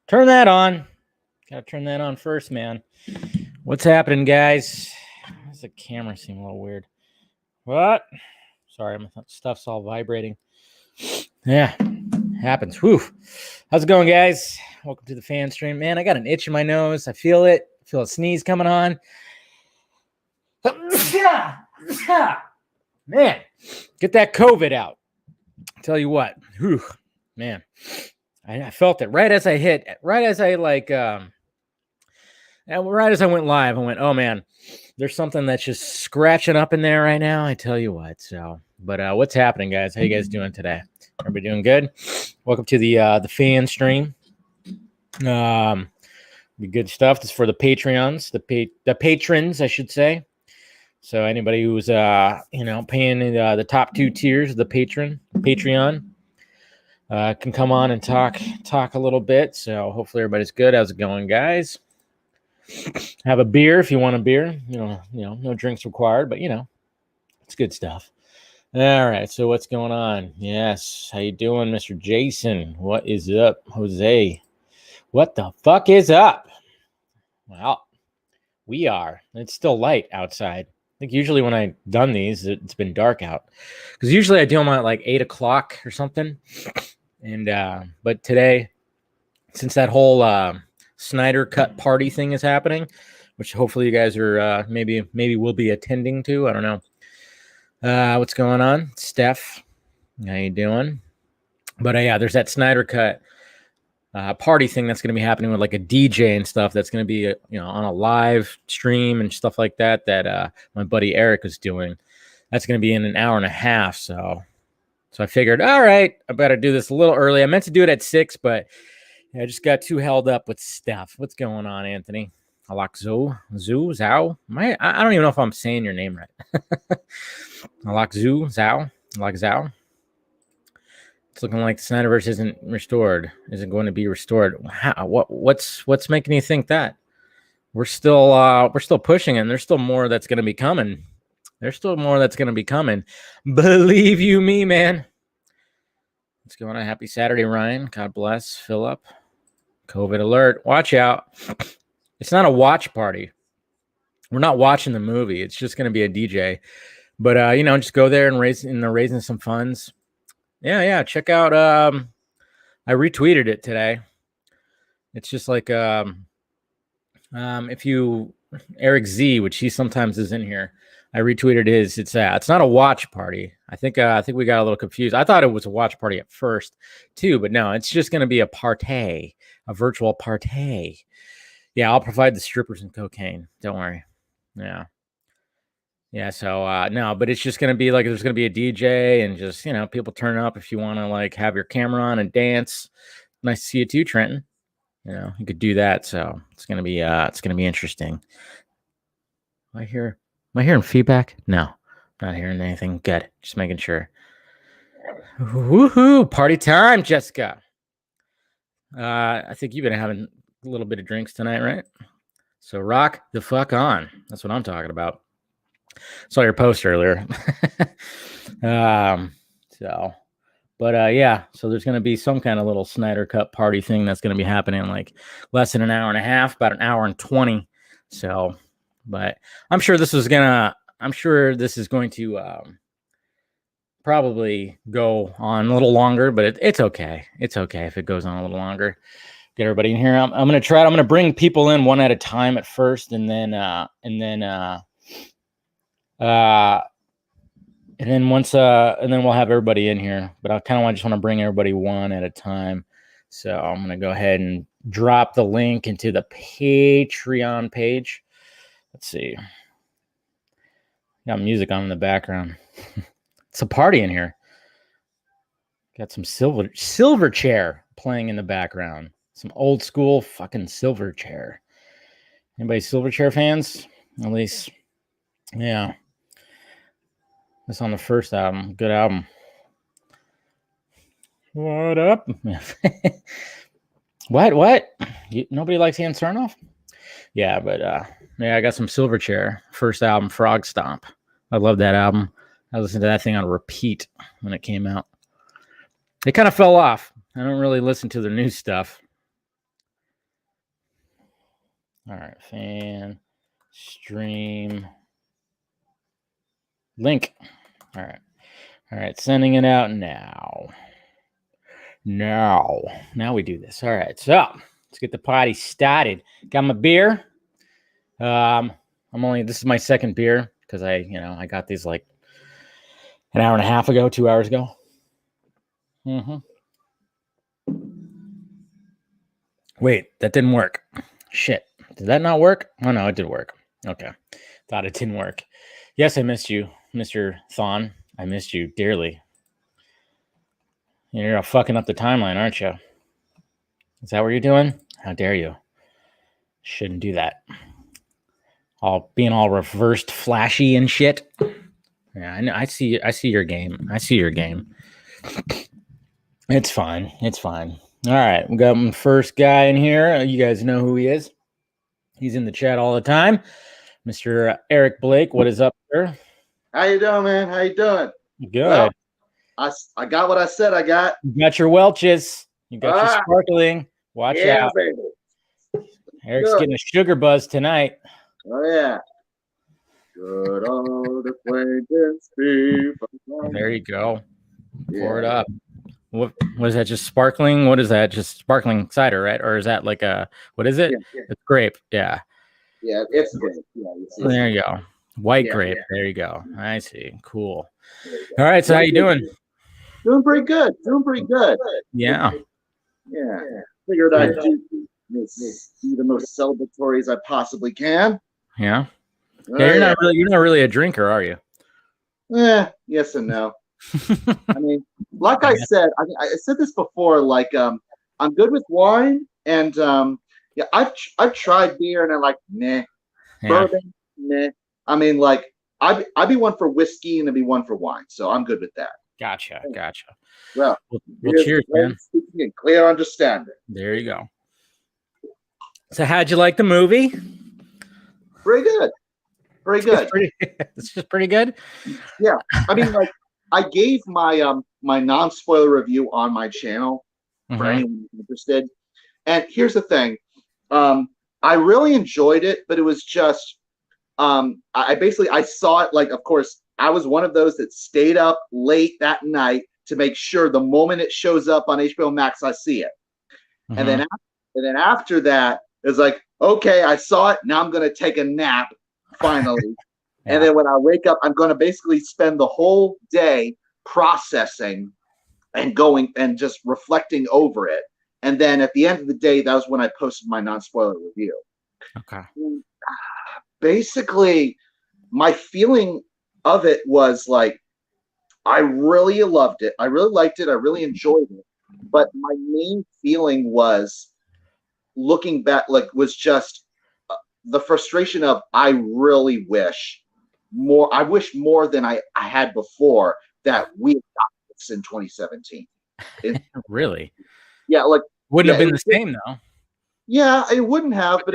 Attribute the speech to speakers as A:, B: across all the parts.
A: Turn that on. Gotta turn that on first, man. What's happening, guys? Why does the camera seem a little weird? What? Sorry, my stuff's all vibrating. Yeah, happens. Whew. How's it going, guys? Welcome to the fan stream. Man, I got an itch in my nose. I feel it. I feel a sneeze coming on. Man, get that COVID out. Tell you what. Whew. Man, I felt it right as I hit, right as I went live. I went, oh man, there's something that's just scratching up in there right now. I tell you what. So, but what's happening, guys? How you guys doing today? Everybody doing good? Welcome to the fan stream. The good stuff. This is for the Patreons, the patrons, I should say. So anybody who's paying the top two tiers of the Patreon can come on and talk a little bit. So hopefully everybody's good. How's it going, guys? Have a beer if you want a beer. No drinks required, but it's good stuff. All right, so what's going on? Yes, how you doing, Mr. Jason? What is up, Jose? What the fuck is up? Well, we are. It's still light outside. I think usually when I've done these, it's been dark out. Because usually I do them at like 8 o'clock or something. And but today, since that whole Snyder cut party thing is happening, which hopefully you guys are maybe will be attending to. I don't know. What's going on? Steph, how you doing? But yeah, there's that Snyder cut party thing that's going to be happening with like a DJ and stuff. That's going to be on a live stream and stuff like that. That my buddy Eric is doing. That's going to be in an hour and a half. So I figured, all right, I better do this a little early. I meant to do it at 6, but I just got too held up with stuff. What's going on, Anthony? Zhao? I don't even know if I'm saying your name right. Zhao. It's looking like the Snyderverse isn't restored. Isn't going to be restored. What's making you think that? We're still pushing it, and there's still more that's going to be coming. Believe you me, man. What's going on? Happy Saturday, Ryan. God bless. Phillip. COVID alert. Watch out. It's not a watch party. We're not watching the movie. It's just going to be a DJ. But, just go there and raising some funds. Yeah. Check out. I retweeted it today. It's just like if you Eric Z, which he sometimes is in here. I retweeted his. It's not a watch party. I think we got a little confused. I thought it was a watch party at first too, but no, it's just going to be a party, a virtual party. Yeah, I'll provide the strippers and cocaine. Don't worry. Yeah. So no, but it's just going to be like there's going to be a DJ and just people turn up if you want to like have your camera on and dance. Nice to see you too, Trenton. You could do that. So it's going to be interesting. Am I hearing feedback? No, not hearing anything. Good. Just making sure. Woohoo! Party time, Jessica. I think you've been having a little bit of drinks tonight, right? So rock the fuck on. That's what I'm talking about. Saw your post earlier. So there's going to be some kind of little Snyder Cut party thing that's going to be happening in like less than an hour and a half, about an hour and 20. So, but I'm sure this is going to probably go on a little longer, but it's okay. It's okay if it goes on a little longer. Get everybody in here. I'm going to try it. I'm going to bring people in one at a time at first, and then we'll have everybody in here. But I kind of just want to bring everybody one at a time. So I'm going to go ahead and drop the link into the Patreon page. Let's see. Got music on in the background. It's a party in here. Got some silver chair playing in the background. Some old school fucking silver chair. Anybody silver chair fans? At least, yeah. That's on the first album. Good album. What up? What? Nobody likes Ian Sarnoff? Yeah, but I got some Silverchair. First album, Frog Stomp. I love that album. I listened to that thing on repeat when it came out. It kind of fell off. I don't really listen to the new stuff. All right, fan stream link. All right, sending it out now. Now we do this. All right, so let's get the party started. Got my beer. This is my second beer because I got these like an hour and a half ago, 2 hours ago. Wait, that didn't work. Shit. Did that not work? Oh, no, it did work. Okay. Thought it didn't work. Yes, I missed you, Mr. Thon. I missed you dearly. You're fucking up the timeline, aren't you? Is that what you're doing? How dare you? Shouldn't do that. Being all reversed flashy and shit. Yeah, I know. I see your game. It's fine. All right, we got the first guy in here. You guys know who he is. He's in the chat all the time. Mr. Eric Blake, what is up, sir?
B: How you doing, man? How you doing?
A: Good.
B: Well, I got what I said I got.
A: You got your Welch's. You got your sparkling. Watch out. Baby. Eric's getting a sugar buzz tonight.
B: Oh, yeah. Good old acquaintance.
A: There you go. Pour it up. What is that? Just sparkling? What is that? Just sparkling cider, right? Or is that like what is it? Yeah. It's grape. Yeah.
B: Yeah, it's grape. Yeah,
A: there you go. White grape. Yeah. There you go. I see. Cool. All right. So how you doing?
B: Doing pretty good.
A: Yeah.
B: Yeah. Figured I'd be the most celebratory as I possibly can.
A: Yeah. Yeah. You're not really a drinker, are you?
B: Yes and no. I mean, like I said, I said this before. Like, I'm good with wine, and I've tried beer, and I'm like, nah. Bourbon, nah. I mean, like, I'd be one for whiskey, and I'd be one for wine. So I'm good with that.
A: Gotcha.
B: Well,
A: cheers, man.
B: Speaking in clear understanding.
A: There you go. So, how'd you like the movie?
B: Pretty good.
A: It's just pretty good.
B: Yeah, I mean, like, I gave my my non-spoiler review on my channel for anyone interested. And here's the thing. I really enjoyed it, but it was just I saw it, like, of course, I was one of those that stayed up late that night to make sure the moment it shows up on HBO Max, I see it. And then after that, it's like, okay, I saw it. Now I'm going to take a nap finally. Yeah. And then when I wake up, I'm going to basically spend the whole day processing and going and just reflecting over it. And then at the end of the day, that was when I posted my non-spoiler review.
A: Okay.
B: Basically, my feeling of it was like, I really loved it. I really liked it. I really enjoyed it. But my main feeling was, looking back, like, was just the frustration of, I really wish more. I wish more than I had before that we had gotten this in 2017.
A: Really?
B: Yeah, like,
A: wouldn't have been the same though.
B: Yeah, it wouldn't have. But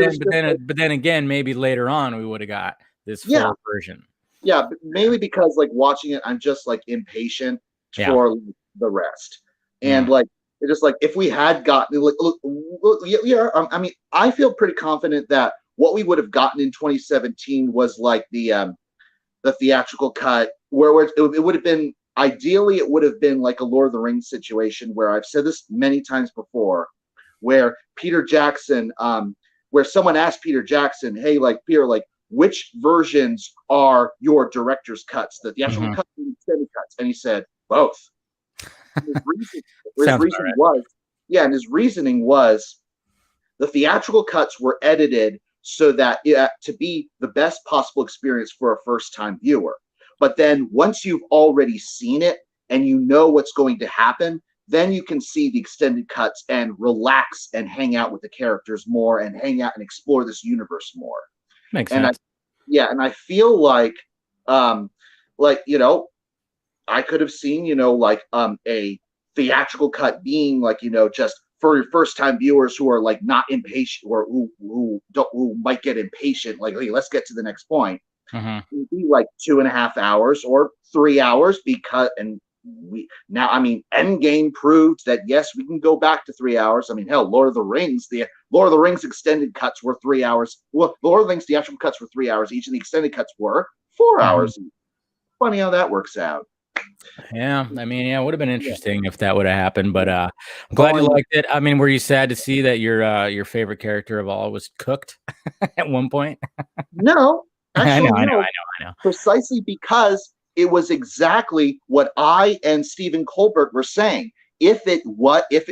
A: then again, maybe later on we would have got this full version.
B: Yeah, but mainly because, like, watching it, I'm just like impatient for the rest, and like, it's just like, if we had gotten I mean, I feel pretty confident that what we would have gotten in 2017 was like the theatrical cut, where it would have been, ideally, it would have been like a Lord of the Rings situation, where I've said this many times before, where Peter Jackson, where someone asked Peter Jackson, hey, like, Peter, like, which versions are your director's cuts, the theatrical cuts and the extended cuts? And he said, both. His reasoning was the theatrical cuts were edited so that to be the best possible experience for a first-time viewer. But then once you've already seen it and you know what's going to happen, then you can see the extended cuts and relax and hang out with the characters more and hang out and explore this universe more.
A: Makes sense.
B: And I feel like, you know, I could have seen, you know, like, a theatrical cut being like, you know, just for your first time viewers who are like not impatient, or who might get impatient, like, hey, let's get to the next point. It'd be like 2.5 hours or 3 hours, I mean, Endgame proved that yes, we can go back to 3 hours. I mean, hell, the Lord of the Rings extended cuts were 3 hours. Well, Lord of the Rings theatrical cuts were 3 hours each, and the extended cuts were 4 hours each. Funny how that works out.
A: Yeah, I mean, yeah, it would have been interesting if that would have happened, but I'm glad
B: Well,
A: you liked it. I mean, were you sad to see that your favorite character of all was cooked at one point?
B: No, actually,
A: I
B: no.
A: know.
B: Precisely because it was exactly what I and Stephen Colbert were saying. If it if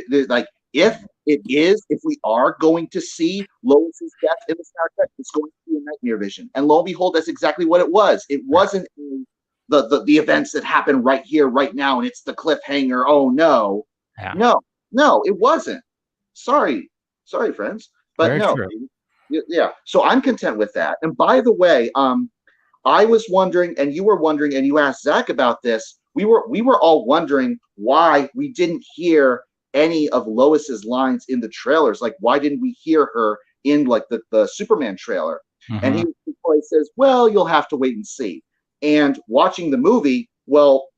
B: we are going to see Lois's death in the Star Trek, it's going to be a nightmare vision. And lo and behold, that's exactly what it was. It wasn't the events that happen right here, right now, and it's the cliffhanger. Oh no, no, it wasn't. Sorry, friends, but
A: Very
B: no.
A: true.
B: Yeah, so I'm content with that. And by the way, I was wondering, and you were wondering, and you asked Zach about this. We were all wondering why we didn't hear any of Lois's lines in the trailers. Like, why didn't we hear her in like the Superman trailer? And he says, "Well, you'll have to wait and see." And watching the movie, well,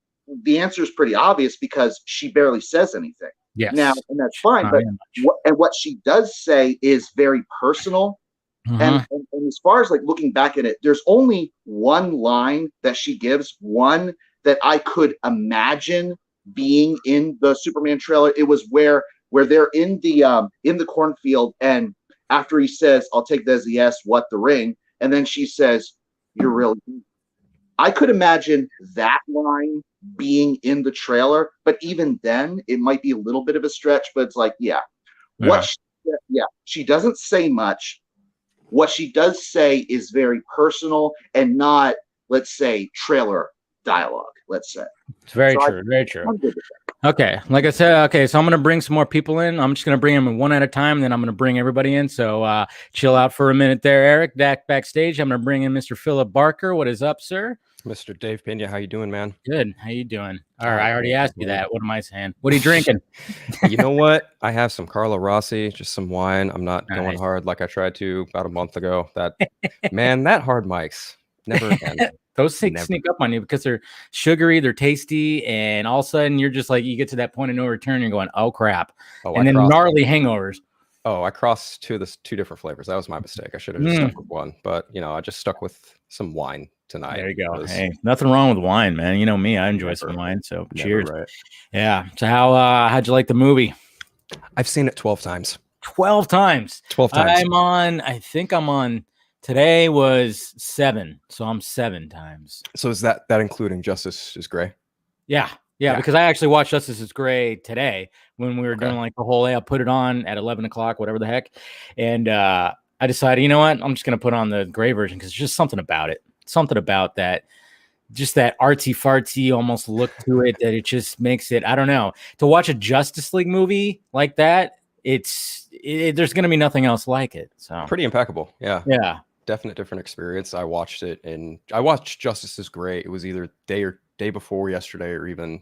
B: the answer is pretty obvious because she barely says anything.
A: Yes.
B: Now, and that's fine. But what she does say is very personal. And as far as like looking back at it, there's only one line that she gives, one that I could imagine being in the Superman trailer. It was where they're in the cornfield, and after he says, "I'll take that as a yes, what the ring?" And then she says, "You're really." I could imagine that line being in the trailer, but even then, it might be a little bit of a stretch. But it's like, she doesn't say much. What she does say is very personal and not, let's say, trailer dialogue, let's say.
A: It's very true. Very true. Okay. Like I said, okay, so I'm going to bring some more people in. I'm just going to bring them one at a time, then I'm going to bring everybody in. So chill out for a minute there, Eric. Backstage, I'm going to bring in Mr. Phillip Barker. What is up, sir?
C: Mr. Dave Pena, how you doing, man?
A: Good. How you doing? All right, I already asked you that. What am I saying? What are you drinking?
C: You know what? I have some Carlo Rossi, just some wine. I'm not going hard like I tried to about a month ago. That hard mics never again.
A: Those things sneak up on you because they're sugary, they're tasty, and all of a sudden you're just like, you get to that point of no return. You're going, oh crap, and then gnarly hangovers.
C: Oh, I crossed two different flavors. That was my mistake. I should have just stuck with one, but I just stuck with some wine tonight.
A: There you go. Hey, nothing wrong with wine, man. You know me, I enjoy some wine. So cheers.
C: Right.
A: Yeah. So how'd you like the movie?
C: I've seen it 12 times.
A: 12 times.
C: 12 times.
A: I think I'm on. Today was 7, so I'm 7 times.
C: So is that including Justice is Gray?
A: Yeah, because I actually watched Justice is Gray today when we were doing like the whole day. I put it on at 11 o'clock, whatever the heck, and I decided, you know what, I'm just gonna put on the Gray version because there's just something about it, something about that, just that artsy fartsy almost look to it that it just makes it. I don't know, to watch a Justice League movie like that, there's gonna be nothing else like it. So
C: pretty impeccable. Yeah. Definite different experience. I watched Justice is Gray. It was either day before yesterday, or even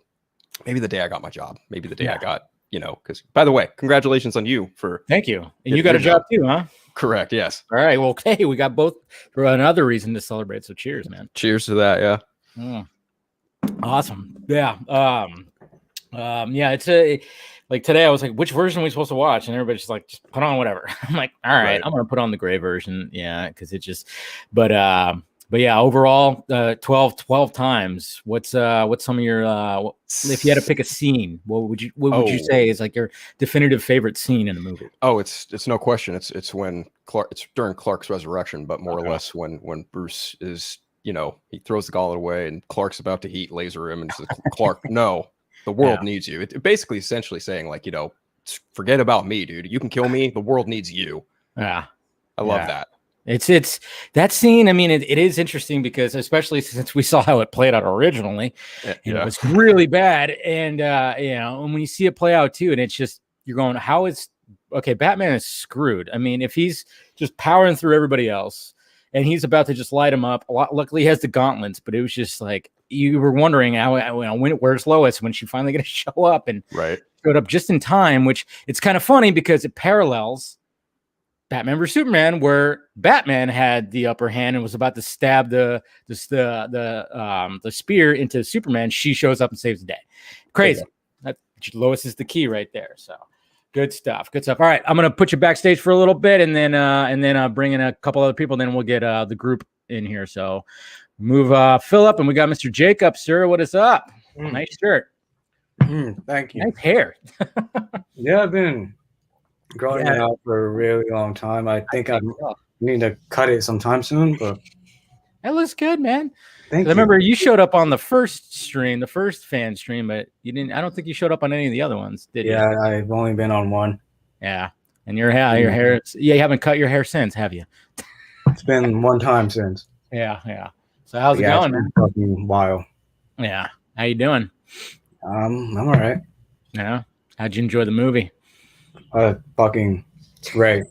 C: maybe the day I got my job. Maybe the day I got, because by the way, congratulations on you for.
A: Thank you. And you got a job too, huh?
C: Correct. Yes.
A: All right. Well, okay. We got both for another reason to celebrate. So cheers, man.
C: Cheers to that. Yeah.
A: Awesome. Yeah. It's like today I was like, which version are we supposed to watch? And everybody's just like, just put on whatever. I'm like, all right. I'm going to put on the Gray version. Yeah. Cause it just, but yeah, overall, 12 times. What's some of your, if you had to pick a scene, what would you say is like your definitive favorite scene in the movie?
C: Oh, it's no question. It's when it's during Clark's resurrection, but more or less when Bruce is, he throws the gauntlet away and Clark's about to heat laser him and says, Clark, no. The world needs you. It basically essentially saying like, forget about me, dude. You can kill me. The world needs you.
A: Yeah.
C: I love that.
A: It's that scene. I mean, it is interesting because especially since we saw how it played out originally, it was really bad. And, and when you see it play out too, and it's just, you're going, Batman is screwed. I mean, if he's just powering through everybody else and he's about to just light him up, luckily he has the gauntlets, but it was just like, you were wondering where's Lois when she finally going to show up, and showed up just in time, which it's kind of funny because it parallels Batman vs Superman, where Batman had the upper hand and was about to stab the spear into Superman. She shows up and saves the day. Crazy. That Lois is the key right there. So good stuff. Good stuff. All right, I'm gonna put you backstage for a little bit, and then bring in a couple other people. Then we'll get the group in here. So move Phillip, and we got Mr. Jacob, sir. What is up? Nice shirt.
D: Thank you.
A: Nice hair.
D: Yeah, I've been growing it out for a really long time. I think I need to cut it sometime soon, but
A: that looks good, man.
D: Thank you.
A: I remember you showed up on the first stream, the first fan stream, but you didn't. I don't think you showed up on any of the other ones, did you?
D: Yeah, I've only been on one.
A: Yeah, and your hair. You haven't cut your hair since, have you?
D: It's been one time since.
A: Yeah. So how's it going, man?
D: Fucking while.
A: Yeah. How you doing?
D: I'm all right.
A: Yeah. How'd you enjoy the movie?
D: It's great.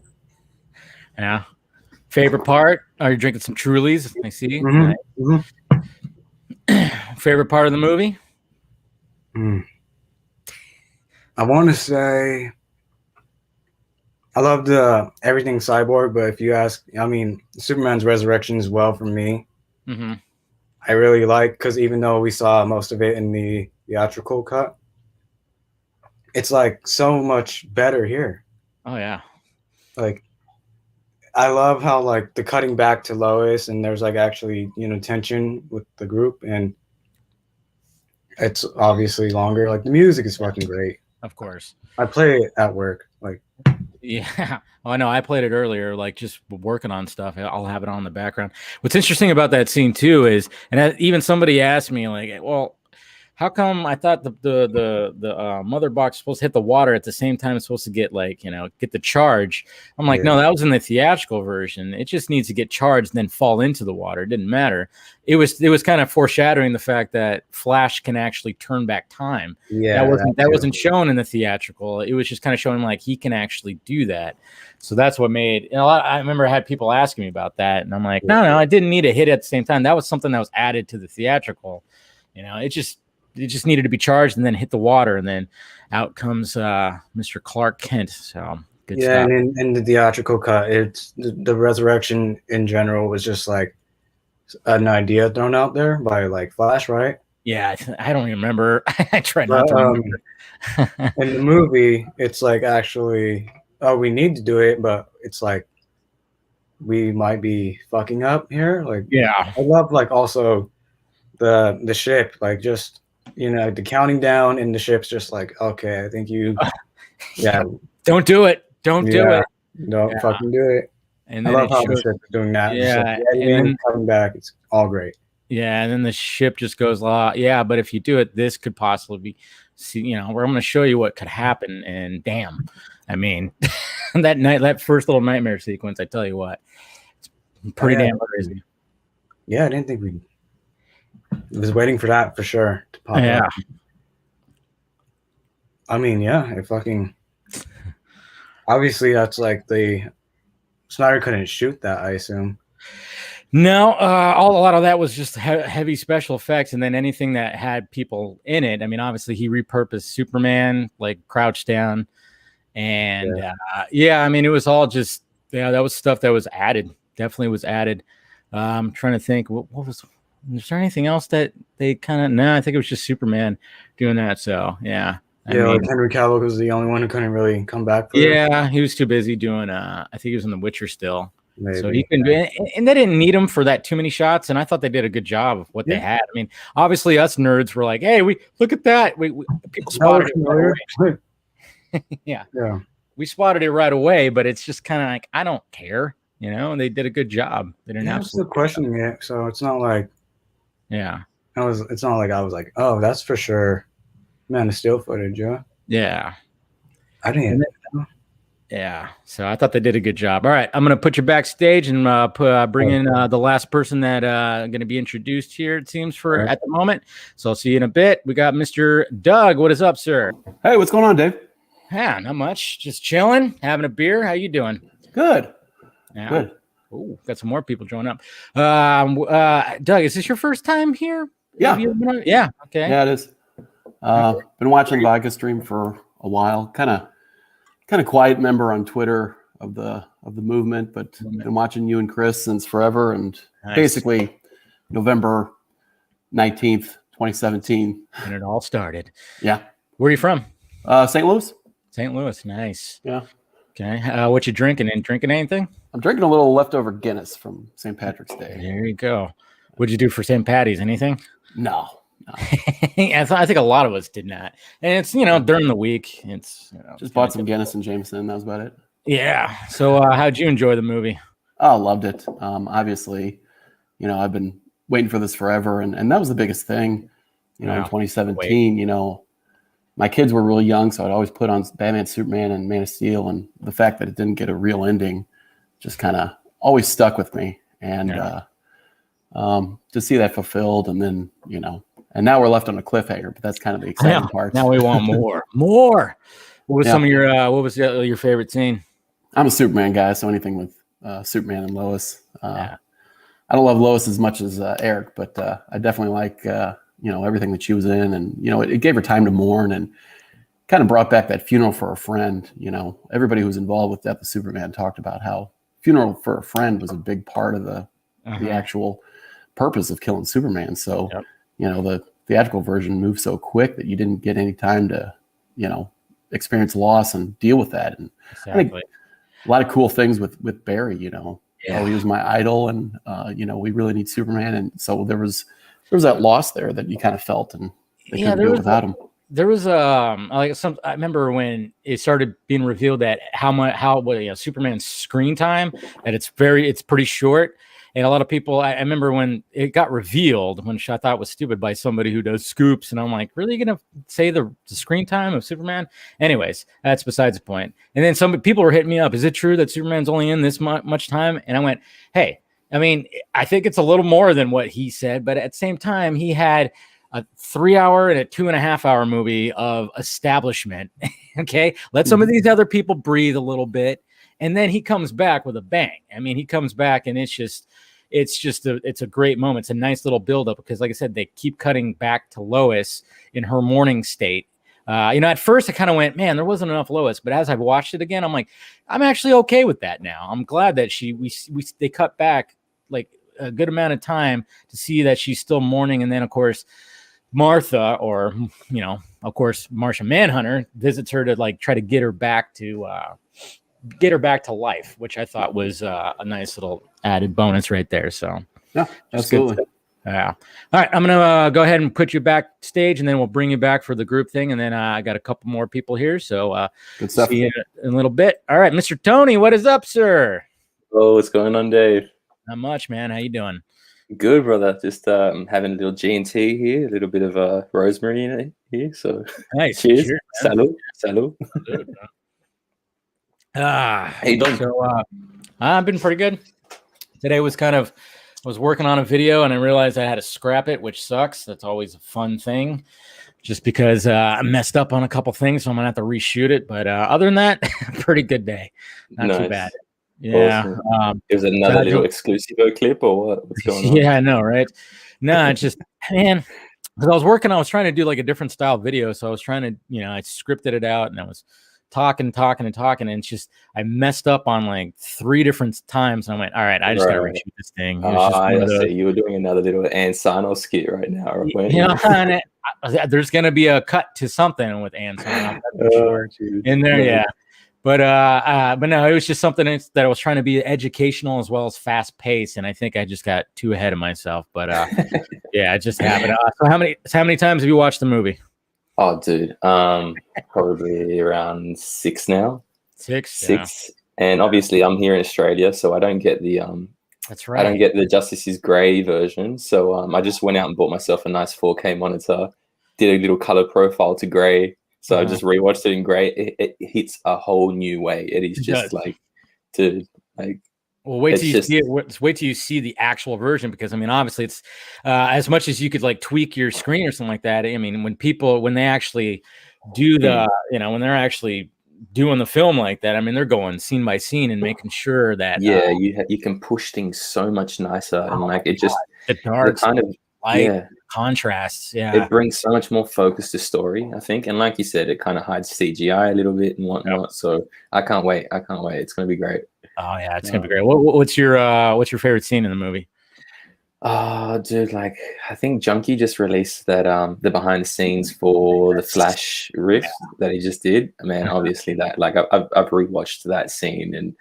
A: Yeah. Favorite part? Are you drinking some Trulies? I see.
D: Mm-hmm.
A: Mm-hmm. Favorite part of the movie?
D: I want to say I loved everything Cyborg, but if you ask, I mean, Superman's resurrection as well for me.
A: Mm-hmm.
D: I really like, because even though we saw most of it in the theatrical cut, it's like so much better here.
A: Oh yeah.
D: Like, I love how like the cutting back to Lois, and there's like actually, tension with the group, and it's obviously longer. Like the music is fucking great.
A: Of course.
D: I play it at work. Like,
A: yeah. Oh, I know. I played it earlier, like just working on stuff. I'll have it on in the background. What's interesting about that scene too is, and even somebody asked me like, well, how come I thought the mother box was supposed to hit the water at the same time it's supposed to get get the charge? I'm like, no, that was in the theatrical version. It just needs to get charged and then fall into the water. It didn't matter. It was kind of foreshadowing the fact that Flash can actually turn back time.
D: Yeah,
A: that wasn't shown in the theatrical. It was just kind of showing like he can actually do that. So that's what made I remember I had people asking me about that, and I'm like, no, I didn't need to hit it at the same time. That was something that was added to the theatrical. It just needed to be charged and then hit the water, and then out comes Mr. Clark Kent. So good stuff.
D: And in the theatrical cut, it's the resurrection in general was just like an idea thrown out there by like Flash, right?
A: Yeah, I don't even remember. I tried not to remember.
D: In the movie, it's like actually, we need to do it, but it's like we might be fucking up here. Like,
A: yeah,
D: I love like also the ship, like just. The counting down in the ship's just like, okay, I think you,
A: don't do it. Don't do it.
D: Don't fucking do it.
A: And
D: I love how the ship is doing that.
A: Yeah,
D: and then coming back, it's all great.
A: Yeah, and then the ship just goes, yeah, but if you do it, this could possibly be, where I'm going to show you what could happen. And damn, I mean, that first little nightmare sequence, I tell you what, it's pretty damn crazy.
D: Yeah, I didn't think we. I was waiting for that for sure to pop up. I mean, it fucking. Obviously, that's like Snyder couldn't shoot that, I assume.
A: No, a lot of that was just heavy special effects, and then anything that had people in it. I mean, obviously, he repurposed Superman, like crouched down, and I mean, it was all just that was stuff that was added. Definitely was added. I'm trying to think what was. Is there anything else that they kind of? No, I think it was just Superman doing that. So I mean,
D: like Henry Cavill was the only one who couldn't really come back.
A: He was too busy doing. I think he was in The Witcher still.
D: Maybe.
A: So he couldn't, and they didn't need him for that too many shots. And I thought they did a good job of what they had. I mean, obviously, us nerds were like, "Hey, we look at that. We people spotted it right away." yeah, we spotted it right away. But it's just kind of like I don't care, And they did a good job. They didn't.
D: I'm still questioning it, so it's not like.
A: Yeah.
D: It's not like I was like, oh, that's for sure. Man, the still footage,
A: Yeah.
D: I didn't know.
A: Yeah. So I thought they did a good job. All right. I'm going to put you backstage and bring in the last person that going to be introduced here, it seems, at the moment. So I'll see you in a bit. We got Mr. Doug. What is up, sir?
E: Hey, what's going on, Dave?
A: Yeah, not much. Just chilling, having a beer. How you doing?
E: Good.
A: Yeah.
E: Good.
A: Oh, got some more people joining up. Doug, is this your first time here?
E: Yeah.
A: Yeah. Okay.
E: Yeah, it is. Been watching Vodka stream for a while. Kind of quiet member on Twitter. of the movement, but been watching you and Chris since forever, and
A: Nice.
E: basically November 19th, 2017.
A: And it all started.
E: Yeah.
A: Where are you from?
E: St. Louis.
A: St. Louis. Nice.
E: Yeah.
A: Okay. What you drinking? And drinking anything?
E: I'm drinking a little leftover Guinness from St. Patrick's Day.
A: There you go. What'd you do for St. Patty's? Anything?
E: No.
A: I think a lot of us did not. And it's, during the week. It's
E: just bought some Guinness and Jameson. That was about it.
A: Yeah. So how'd you enjoy the movie?
E: Oh, loved it. Obviously, I've been waiting for this forever, and that was the biggest thing. In 2017, my kids were really young, so I'd always put on Batman, Superman, and Man of Steel, and the fact that it didn't get a real ending just kind of always stuck with me. And to see that fulfilled, and then and now we're left on a cliffhanger, but that's kind of the exciting part.
A: Now we want more. More. What was some of your what was your favorite scene?
E: I'm a Superman guy, so anything with Superman and Lois. I don't love Lois as much as Eric, but I definitely like everything that she was in, and it gave her time to mourn, and kind of brought back that funeral for a friend. Everybody who was involved with Death of Superman talked about how funeral for a friend was a big part of the actual purpose of killing Superman. So the theatrical version moved so quick that you didn't get any time to experience loss and deal with that. And I think a lot of cool things with Barry. He was my idol, and we really need Superman, and so there was that loss there that you kind of felt, and they couldn't do it without him.
A: There was I remember when it started being revealed that how Superman's screen time, that it's pretty short. And a lot of people, I remember when it got revealed, which I thought was stupid by somebody who does scoops, and I'm like, really going to say the screen time of Superman? Anyways, that's besides the point. And then some people were hitting me up. Is it true that Superman's only in this much time? And I went, hey, I think it's a little more than what he said, but at the same time, he had a 3-hour and a 2.5-hour movie of establishment. Okay. Let some of these other people breathe a little bit. And then he comes back with a bang. He comes back, and it's a great moment. It's a nice little buildup because, like I said, they keep cutting back to Lois in her mourning state. At first I kind of went, man, there wasn't enough Lois. But as I've watched it again, I'm like, I'm actually okay with that now. I'm glad that they cut back like a good amount of time to see that she's still mourning. And then, of course, Martha, or, of course, Martian Manhunter visits her to like try to get her back to life, which I thought was a nice little added bonus right there. So
E: yeah, absolutely.
A: Yeah. All right. I'm going to go ahead and put you backstage, and then we'll bring you back for the group thing. And then I got a couple more people here. So
E: good stuff.
A: See you in a little bit. All right. Mr. Tony, what is up, sir?
F: Oh, what's going on, Dave?
A: Not much, man. How you doing?
F: Good, brother. Just having a little G&T here, a little bit of rosemary in it here. So
A: nice.
F: Cheers. Salud.
A: Hey, so I've been pretty good. Today I was working on a video, and I realized I had to scrap it, which sucks. That's always a fun thing, just because I messed up on a couple things, so I'm gonna have to reshoot it. But other than that, pretty good day. Not too bad. Yeah.
F: Awesome. Is it another little exclusive clip, or what? What's going on?
A: Yeah, I know, right? No, it's just, man, because I was trying to do like a different style video. So I was trying to, I scripted it out, and I was talking. And it's just, I messed up on like 3 different times. And I went, all right, I just got to reshoot this thing.
F: I see. You were doing another little Ann Sano skit right now. Right?
A: There's going to be a cut to something with Ann Sano in there. Yeah. But no, it was just something that I was trying to be educational as well as fast paced, and I think I just got too ahead of myself. But yeah, it just happened. So how many times have you watched the movie?
F: Oh, dude, probably around 6 now. 6.
A: Yeah.
F: And obviously, I'm here in Australia, so I don't get the
A: That's right.
F: I don't get the Justice is Grey version. So I just went out and bought myself a nice 4K monitor, did a little color profile to Grey. So I just rewatched it in Grey. It hits a whole new way. It is just
A: Well, wait till you see it. Wait till you see the actual version, because obviously it's as much as you could like tweak your screen or something like that. When they actually do when they're actually doing the film like that, they're going scene by scene and making sure that
F: you can push things so much nicer, and it just the
A: light contrasts. Yeah,
F: it brings so much more focus to story, I think, and like you said, it kind of hides CGI a little bit and whatnot. So I can't wait. It's gonna be great.
A: Oh yeah, it's gonna be great. What's your favorite scene in the movie?
F: Oh, dude, like I think Junkee just released that the behind the scenes for the Flash riff that he just did. Man, obviously that like I've rewatched that scene, and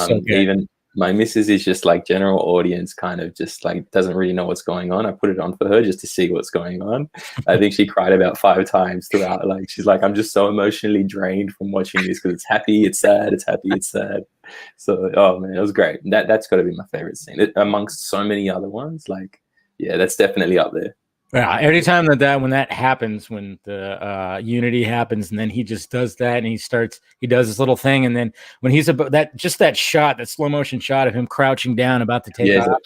A: So good.
F: even my missus is just like general audience, kind of just like doesn't really know what's going on. I put it on for her just to see what's going on. I think she cried about 5 times throughout. Like she's like, I'm just so emotionally drained from watching this because it's happy, it's sad, it's happy, it's sad. So, oh man, it was great. That's got to be my favorite scene amongst so many other ones. Like, yeah, that's definitely up there.
A: Yeah, anytime when that happens, when the unity happens, and then he just does that, and he does this little thing, and then when he's about that shot, that slow motion shot of him crouching down about to take off.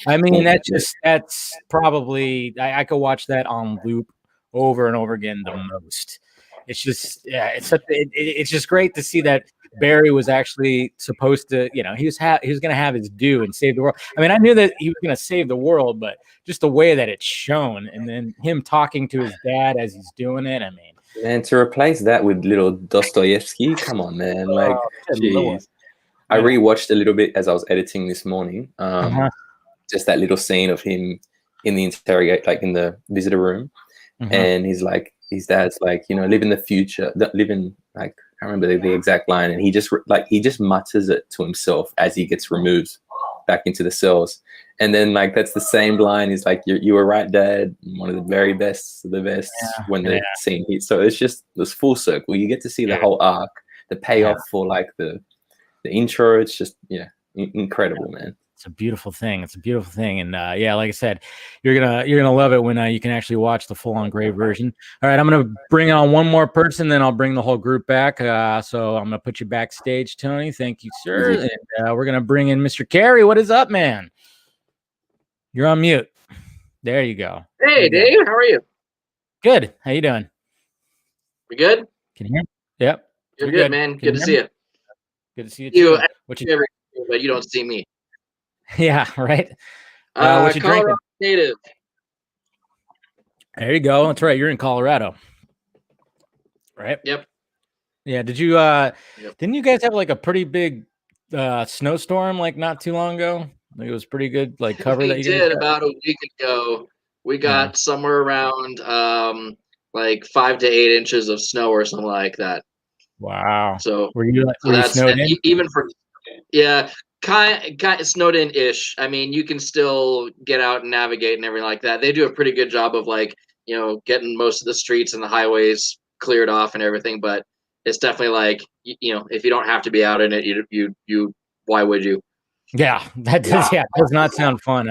A: I mean, that's probably I could watch that on loop over and over again the most. It's just it's just great to see that Barry was actually supposed to, he was going to have his due and save the world. I mean, I knew that he was going to save the world, but just the way that it's shown, and then him talking to his dad as he's doing it. I mean,
F: and to replace that with little Dostoevsky, come on, man! Like, geez. I rewatched a little bit as I was editing this morning. Just that little scene of him in the in the visitor room, and he's like, his dad's like, live in the future, live in like. I remember the exact line, and he just mutters it to himself as he gets removed back into the cells. And then like that's the same line. He's like, "You were right, Dad. One of the very best of the best." When the scene hits, so it's just this full circle. You get to see the whole arc, the payoff for like the intro. It's just incredible, man.
A: It's a beautiful thing. And like I said, you're gonna love it when you can actually watch the full-on gray version. All right, I'm gonna bring on one more person, then I'll bring the whole group back. So I'm gonna put you backstage, Tony. Thank you, sir. And we're gonna bring in Mr. Carey. What is up, man? You're on mute. There you go.
G: Hey, Dave. How are you?
A: Good. How you doing?
G: We good?
A: Can you hear me? Yep.
G: You're good, man. Good to see you.
A: Good to see you.
G: But you don't see me.
A: Yeah, right. What you
G: Colorado
A: drinking?
G: Native.
A: There you go. That's right. You're in Colorado, right?
G: Yep.
A: Yeah. Did you? Didn't you guys have like a pretty big snowstorm like not too long ago? Like it was pretty good. Like cover
G: we
A: that you
G: did about a week ago. We got somewhere around like 5 to 8 inches of snow or something like that.
A: Wow.
G: So
A: were you snowed in?
G: Even for kind of snowed in ish. I mean, you can still get out and navigate and everything like that. They do a pretty good job of like, getting most of the streets and the highways cleared off and everything, but it's definitely like, if you don't have to be out in it, you why would you?
A: Yeah, that does not sound fun.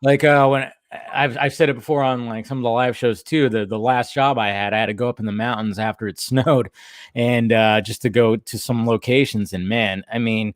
A: When I've said it before on like some of the live shows too. The last job I had to go up in the mountains after it snowed, and just to go to some locations. And man, I mean,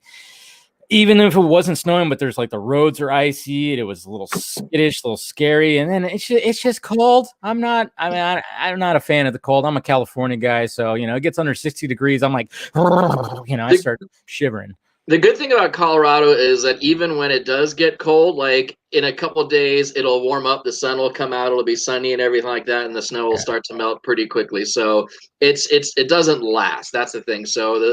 A: even if it wasn't snowing, but there's like the roads are icy. It was a little skittish, a little scary, and then it's just cold. I'm not a fan of the cold. I'm a California guy, so it gets under 60 degrees. I'm like, I start shivering.
G: The good thing about Colorado is that even when it does get cold, like in a couple of days, it'll warm up. The sun will come out. It'll be sunny and everything like that, and the snow will start to melt pretty quickly. So it doesn't last. That's the thing. So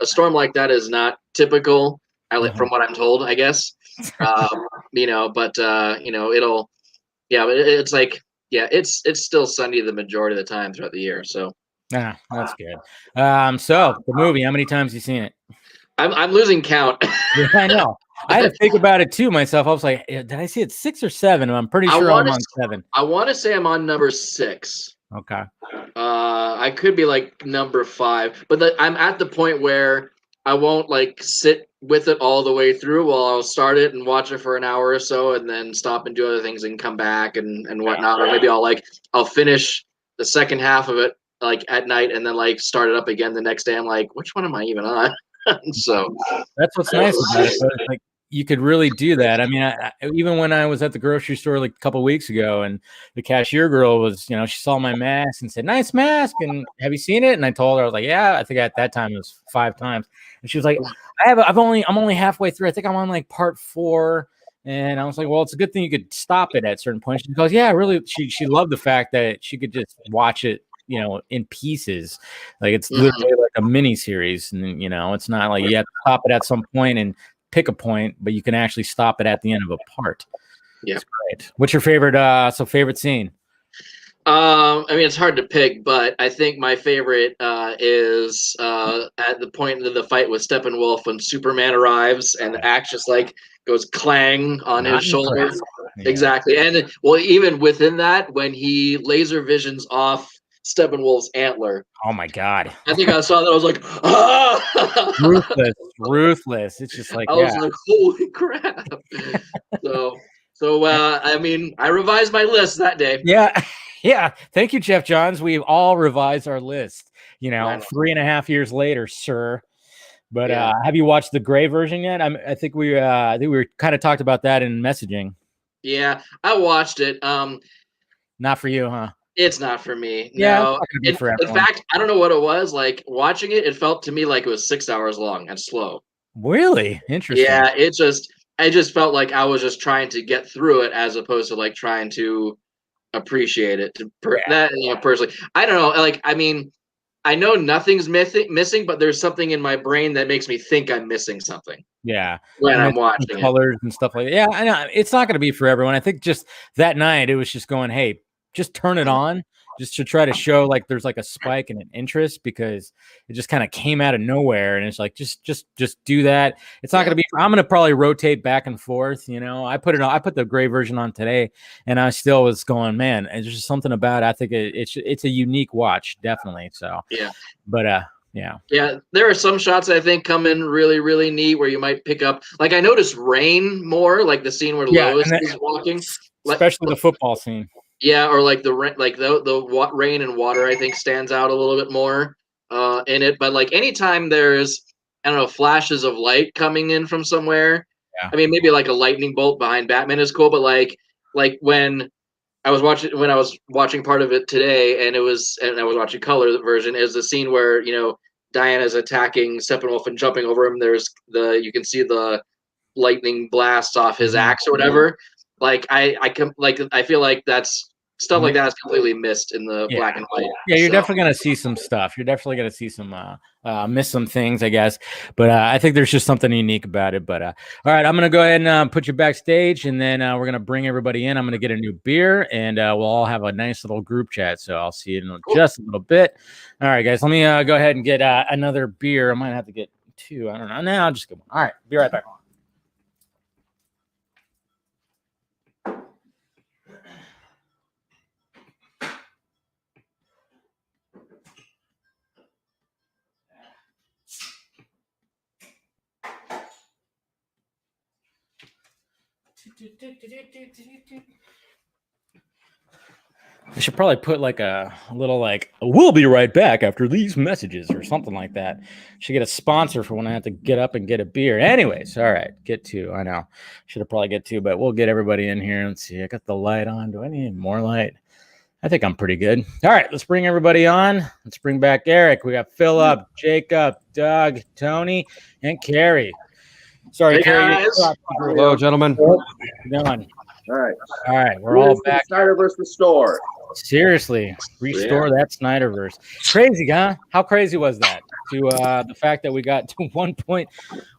G: a storm like that is not typical, from what I'm told, I guess. It's still sunny the majority of the time throughout the year. So
A: that's good. So the movie, how many times have you seen it?
G: I'm losing count.
A: Yeah, I know. I had to think about it too myself. I was like, did I see it 6 or 7? I'm pretty sure I'm on 7.
G: I want to say I'm on number 6.
A: Okay.
G: I could be like number 5, but I'm at the point where I won't like sit with it all the way through. Well, I'll start it and watch it for an hour or so, and then stop and do other things and come back and whatnot. Or maybe I'll finish the second half of it like at night and then like start it up again the next day. I'm like, which one am I even on? So
A: that's what's nice about it. But like you could really do that. I mean, even when I was at the grocery store like a couple of weeks ago, and the cashier girl was, she saw my mask and said, "Nice mask." And have you seen it? And I told her, I was like, "Yeah." I think at that time it was 5 times. And she was like, I'm only halfway through. I think I'm on like part 4. And I was like, well, it's a good thing you could stop it at certain points. She goes, yeah, really. She loved the fact that she could just watch it, in pieces. Like it's literally like a mini series. And, it's not like you have to stop it at some point and pick a point, but you can actually stop it at the end of a part.
G: Yeah.
A: That's great. What's your favorite scene?
G: I mean, it's hard to pick, but I think my favorite is at the point of the fight with Steppenwolf when Superman arrives and the axe just like goes clang on his shoulder. Yeah. Exactly. And well, even within that, when he laser visions off Steppenwolf's antler.
A: Oh my God.
G: I think I saw that. I was like, ah!
A: Ruthless. It's just like,
G: I was like, holy crap. So I mean, I revised my list that day.
A: Yeah. Yeah. Thank you, Jeff Johns. We've all revised our list, 3.5 years later, sir. But have you watched the gray version yet? I think we kind of talked about that in messaging.
G: Yeah, I watched it.
A: Not for you, huh?
G: It's not for me.
A: Yeah,
G: no. In fact, I don't know what it was. Like watching it, it felt to me like it was 6 hours long and slow.
A: Really? Interesting.
G: Yeah, I just felt like I was just trying to get through it as opposed to like trying to appreciate it. Personally, I don't know. Like, I mean, I know nothing's missing, but there's something in my brain that makes me think I'm missing something.
A: Yeah,
G: when I'm watching
A: colors and stuff like that. Yeah, I know it's not going to be for everyone. I think just that night it was just going, hey, just turn it on, just to try to show like there's like a spike and an interest because it just kind of came out of nowhere, and it's like just do that. It's not going to be. I'm going to probably rotate back and forth. I put the gray version on today, and I still was going, man. There's just something about it. I think it's a unique watch, definitely. So
G: yeah,
A: but yeah.
G: There are some shots I think come in really, really neat where you might pick up. Like I noticed rain more, like the scene where Lois is walking,
A: especially the football scene.
G: Yeah, or like the rain and water, I think stands out a little bit more in it. But like anytime there's, I don't know, flashes of light coming in from somewhere. Yeah. I mean, maybe like a lightning bolt behind Batman is cool, but like when I was watching part of it today, and I was watching color version, is the scene where Diana's attacking Steppenwolf and jumping over him. You can see the lightning blasts off his axe or whatever. Like I feel like that's stuff like that is completely missed in the black and white.
A: Yeah, you're definitely gonna see some stuff. You're definitely gonna see some miss some things, I guess. But I think there's just something unique about it. But all right, I'm gonna go ahead and put you backstage, and then we're gonna bring everybody in. I'm gonna get a new beer, and we'll all have a nice little group chat. So I'll see you in just a little bit. All right, guys, let me go ahead and get another beer. I might have to get two. I don't know. No, I'll just get one. All right, be right back. I should probably put like a little we'll be right back after these messages or something like that. Should get a sponsor for when I have to get up and get a beer. Anyways, all right, get two. I know. Should have probably get two, but we'll get everybody in here. Let's see. I got the light on. Do I need more light? I think I'm pretty good. All right, let's bring everybody on. Let's bring back Eric. We got Phillip, Jacob, Doug, Tony, and Carrie. Sorry,
G: hey
A: Carrie.
C: Hello, gentlemen.
B: All right.
A: We're all back.
B: Snyderverse restored.
A: Seriously, restore that Snyderverse. Crazy, huh? How crazy was that? To the fact that we got to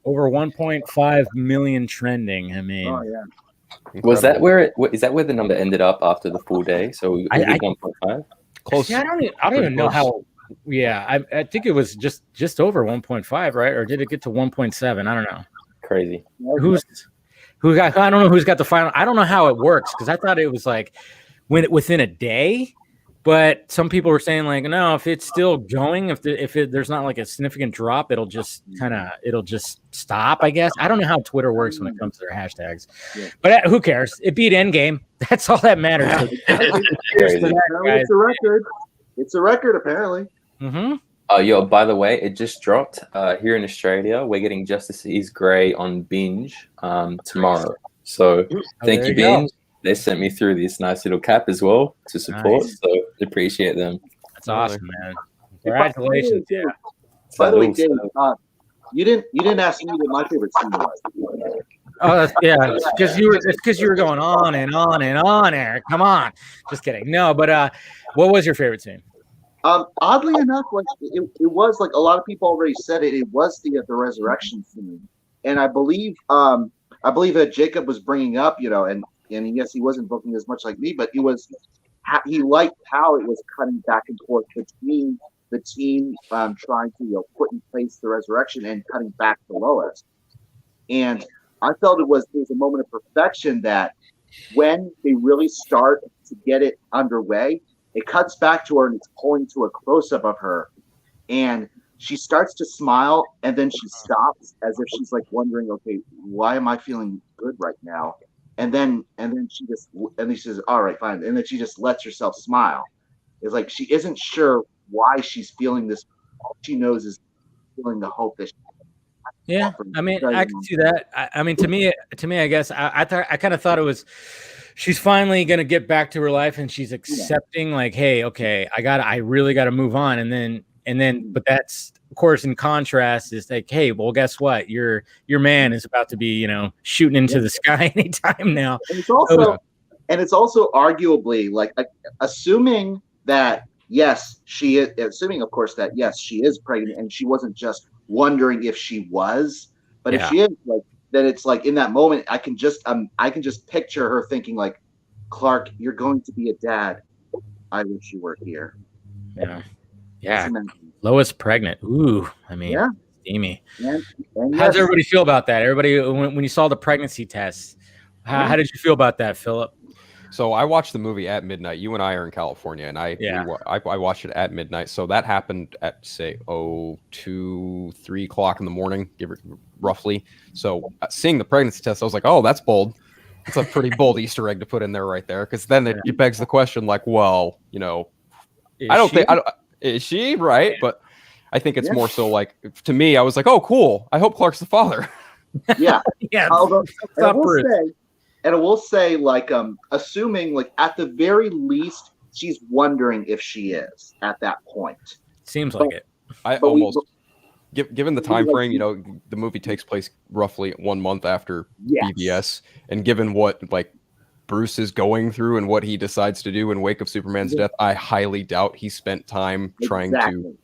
A: over 1.5 million trending. I mean,
F: was that where is that where the number ended up after the full day? So we did 1.5.
C: Close.
A: Yeah, I don't even know how. Yeah, I think it was just over 1.5, right? Or did it get to 1.7? I don't know.
F: Crazy.
A: Who got? I don't know who's got the final. I don't know how it works because I thought it was like within a day, but some people were saying like no, if it's still going, if there's not like a significant drop, it'll just stop. I guess I don't know how Twitter works when it comes to their hashtags, but who cares? It beat Endgame. That's all that matters.
B: It's a record. It's a record apparently.
A: Mm-hmm.
F: Yo, by the way, it just dropped here in Australia. We're getting Justice is Grey on binge tomorrow. So thank you, Binge. They sent me through this nice little cap as well to support. Nice. So appreciate them.
A: That's awesome, man. Congratulations.
B: By the way, Dave, you didn't ask me what my favorite scene was.
A: Oh, it's because you were going on and on and on, Eric. Come on, just kidding. No, but what was your favorite scene?
B: Oddly enough, like it was like a lot of people already said it. It was the resurrection scene, and I believe that Jacob was bringing up, and yes, he wasn't booking as much like me, but he liked how it was cutting back and forth between the team trying to put in place the resurrection and cutting back to Lois, and I felt there was a moment of perfection that when they really start to get it underway. It cuts back to her and it's pulling to a close-up of her. And she starts to smile and then she stops as if she's like wondering, okay, why am I feeling good right now? And then she says, all right, fine. And then she just lets herself smile. It's like she isn't sure why she's feeling this. All she knows is feeling the hope that
A: Yeah, I mean, I can see that. I mean, to me, I guess I kind of thought it was. She's finally gonna get back to her life, and she's accepting, like, hey, okay, I really gotta move on, and then, but that's of course in contrast is like, hey, well, guess what? Your man is about to be, shooting into the sky anytime now.
B: And it's also arguably like assuming that yes, she is. Assuming, of course, that yes, she is pregnant, and she wasn't just wondering if she was, but if she is, like. Then it's like in that moment, I can just picture her thinking like, Clark, you're going to be a dad. I wish you were here.
A: Yeah. Lois pregnant. Ooh, I mean, steamy.
B: And
A: how does everybody feel about that? Everybody, when you saw the pregnancy test, how did you feel about that, Phillip?
C: So I watched the movie at midnight. You and I are in California, and I watched it at midnight. So that happened at say 2, 3 o'clock in the morning, roughly. So seeing the pregnancy test, I was like, oh, that's bold. It's a pretty bold Easter egg to put in there right there, because then it begs the question, like, well, is she right? But I think it's more so like, to me, I was like, oh, cool. I hope Clark's the father.
B: Yeah, yeah. And I will say, like, assuming, like, at the very least, she's wondering if she is at that point.
A: Seems like it.
C: Given the time frame, the movie takes place roughly 1 month after BVS, and given what like Bruce is going through and what he decides to do in wake of Superman's death, I highly doubt he spent time trying to.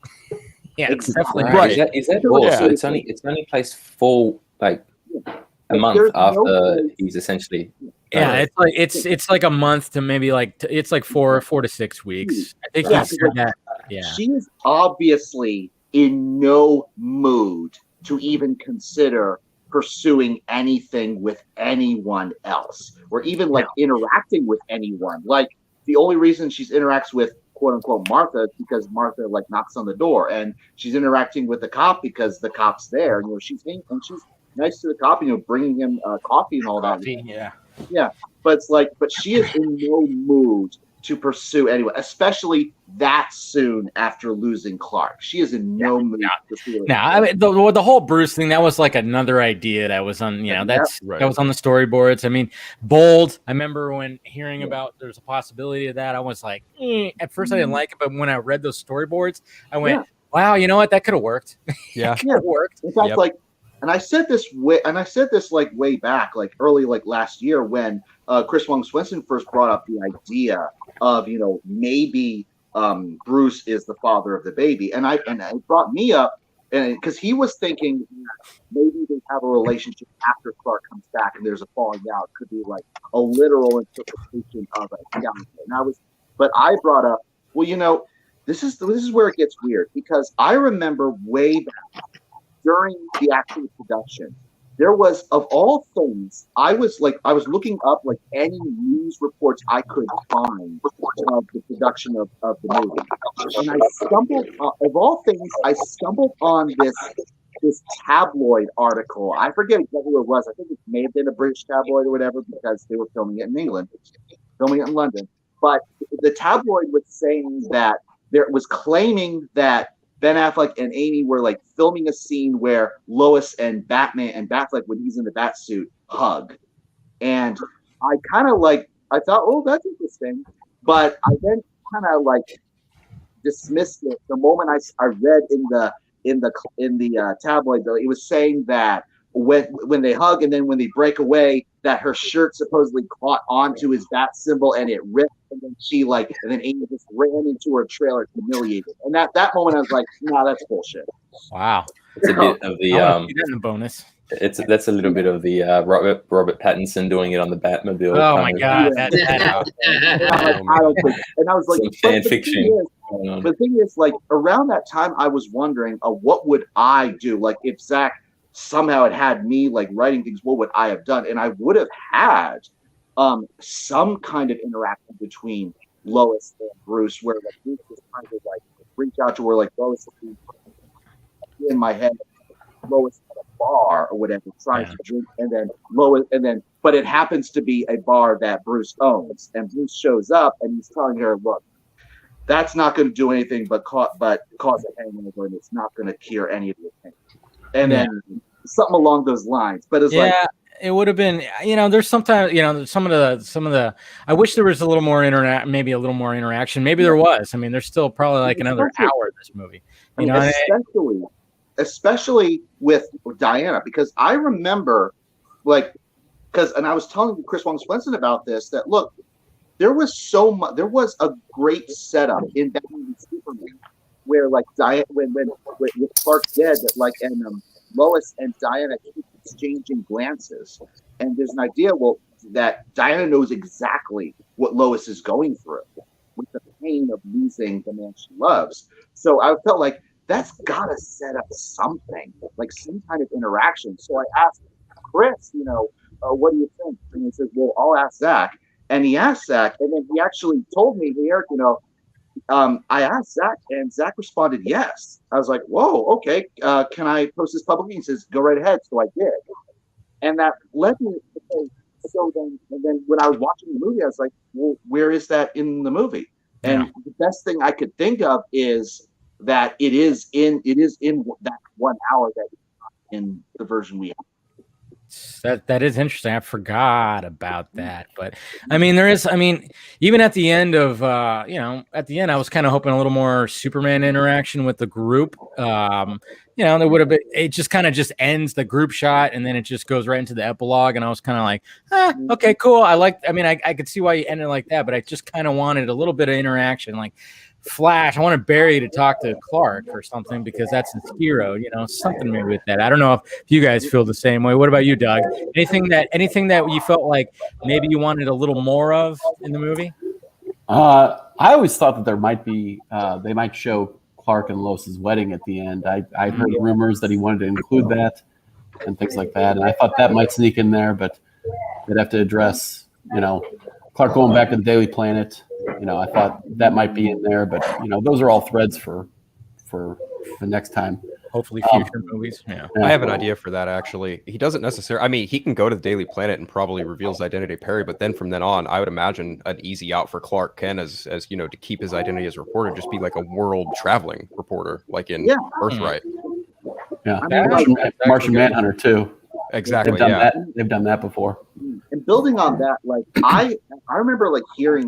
A: Yeah, it's definitely
F: right. Is that cool? So it's only placed full like a month after he's essentially.
A: Yeah, it's like a month to maybe it's like 4 to 6 weeks. I think he said that. Yeah,
B: she is obviously in no mood to even consider pursuing anything with anyone else, or even like interacting with anyone. Like the only reason she's interacts with quote unquote Martha is because Martha like knocks on the door, and she's interacting with the cop because the cop's there. She's nice to the cop, bringing him coffee and all that. Yeah, but it's like, but she is in no mood to pursue anyone, especially that soon after losing Clark. She is in no mood to pursue.
A: No, I mean the whole Bruce thing, that was like another idea that was on, that was on the storyboards. I mean, bold. I remember when hearing about there's a possibility of that, I was like, at first I didn't like it, but when I read those storyboards, I went, wow, you know what? That could have worked.
C: Yeah,
B: it worked. In fact, like. And I said this like way back, like early, like last year when Chris Wong Swenson first brought up the idea of, maybe Bruce is the father of the baby, and it brought me up, and because he was thinking maybe they have a relationship after Clark comes back and there's a falling out, could be like a literal interpretation of it. But I brought up, well, this is where it gets weird, because I remember way back. During the actual production, there was, of all things, I was looking up like any news reports I could find of the production of the movie, and I stumbled, of all things, on this tabloid article. I forget exactly what it was. I think it may have been a British tabloid or whatever, because they were filming it in England, filming it in London. But the tabloid was saying that there was claiming that Ben Affleck and Amy were like filming a scene where Lois and Batman and Batfleck, when he's in the bat suit, hug. And I kind of I thought, oh, that's interesting. But I then kind of dismissed it the moment I read in the tabloid, though, it was saying that when they hug and then when they break away, that her shirt supposedly caught onto his bat symbol and it ripped, and then and then Amy just ran into her trailer humiliated. And that moment I was like, nah, that's bullshit.
A: Wow.
F: It's a bit of the
A: bonus.
F: That's a little bit of the Robert Pattinson doing it on the Batmobile.
A: Oh my god!
B: I don't think. And I was like,
F: fan fiction.
B: The thing is, like around that time, I was wondering, what would I do? Like if Zach somehow had me like writing things, what would I have done? And I would have had some kind of interaction between Lois and Bruce, where like Bruce was kind of like reach out to her, like Lois in my head. Lois at a bar or whatever, trying to drink, and then but it happens to be a bar that Bruce owns, and Bruce shows up and he's telling her, look, that's not going to do anything but cause a hangover, and it's not going to cure any of your pain. And then something along those lines. But it's
A: it would have been, there's sometimes, some of the, I wish there was a little more maybe a little more interaction. Maybe there was. I mean, there's still probably like another hour of this movie.
B: Especially with Diana, because I remember, and I was telling Chris Wong Swenson about this, that look, there was a great setup in Batman v Superman where like Diana, when with Clark dead, and Lois and Diana keep exchanging glances, and there's an idea, that Diana knows exactly what Lois is going through with the pain of losing the man she loves. So I felt like that's got to set up something, like some kind of interaction. So I asked Chris, what do you think? And he says, well, I'll ask Zach. And he asked Zach, and then he actually told me, hey, Eric, I asked Zach, and Zach responded, yes. I was like, whoa, okay. Can I post this publicly? He says, go right ahead. So I did. And that led me to say, and then when I was watching the movie, I was like, well, where is that in the movie? And the best thing I could think of is that it is in that 1 hour that in the version we have.
A: That is interesting. I forgot about that, but I mean, even at the end of at the end, I was kind of hoping a little more Superman interaction with the group. There would have been. It just kind of just ends the group shot, and then it just goes right into the epilogue. And I was kind of like, okay, cool. I could see why you ended like that, but I just kind of wanted a little bit of interaction, like Flash. I wanted Barry to talk to Clark or something because that's his hero, something maybe with that. I don't know if you guys feel the same way. What about you, Doug? Anything that you felt like maybe you wanted a little more of in the movie?
E: I always thought that there might be, they might show Clark and Lois's wedding at the end. I heard rumors that he wanted to include that and things like that. And I thought that might sneak in there, but they'd have to address, Clark going back to the Daily Planet. I thought that might be in there, but those are all threads for the next time.
A: Hopefully future movies. Yeah.
C: I have an idea for that, actually. He doesn't necessarily, I mean, he can go to the Daily Planet and probably reveal his identity to Perry, but then from then on, I would imagine an easy out for Clark Kent as to keep his identity as a reporter, just be like a world traveling reporter, like in Birthright.
E: Yeah. Martian Manhunter too.
C: Exactly.
E: They've done that before.
B: And building on that, I remember hearing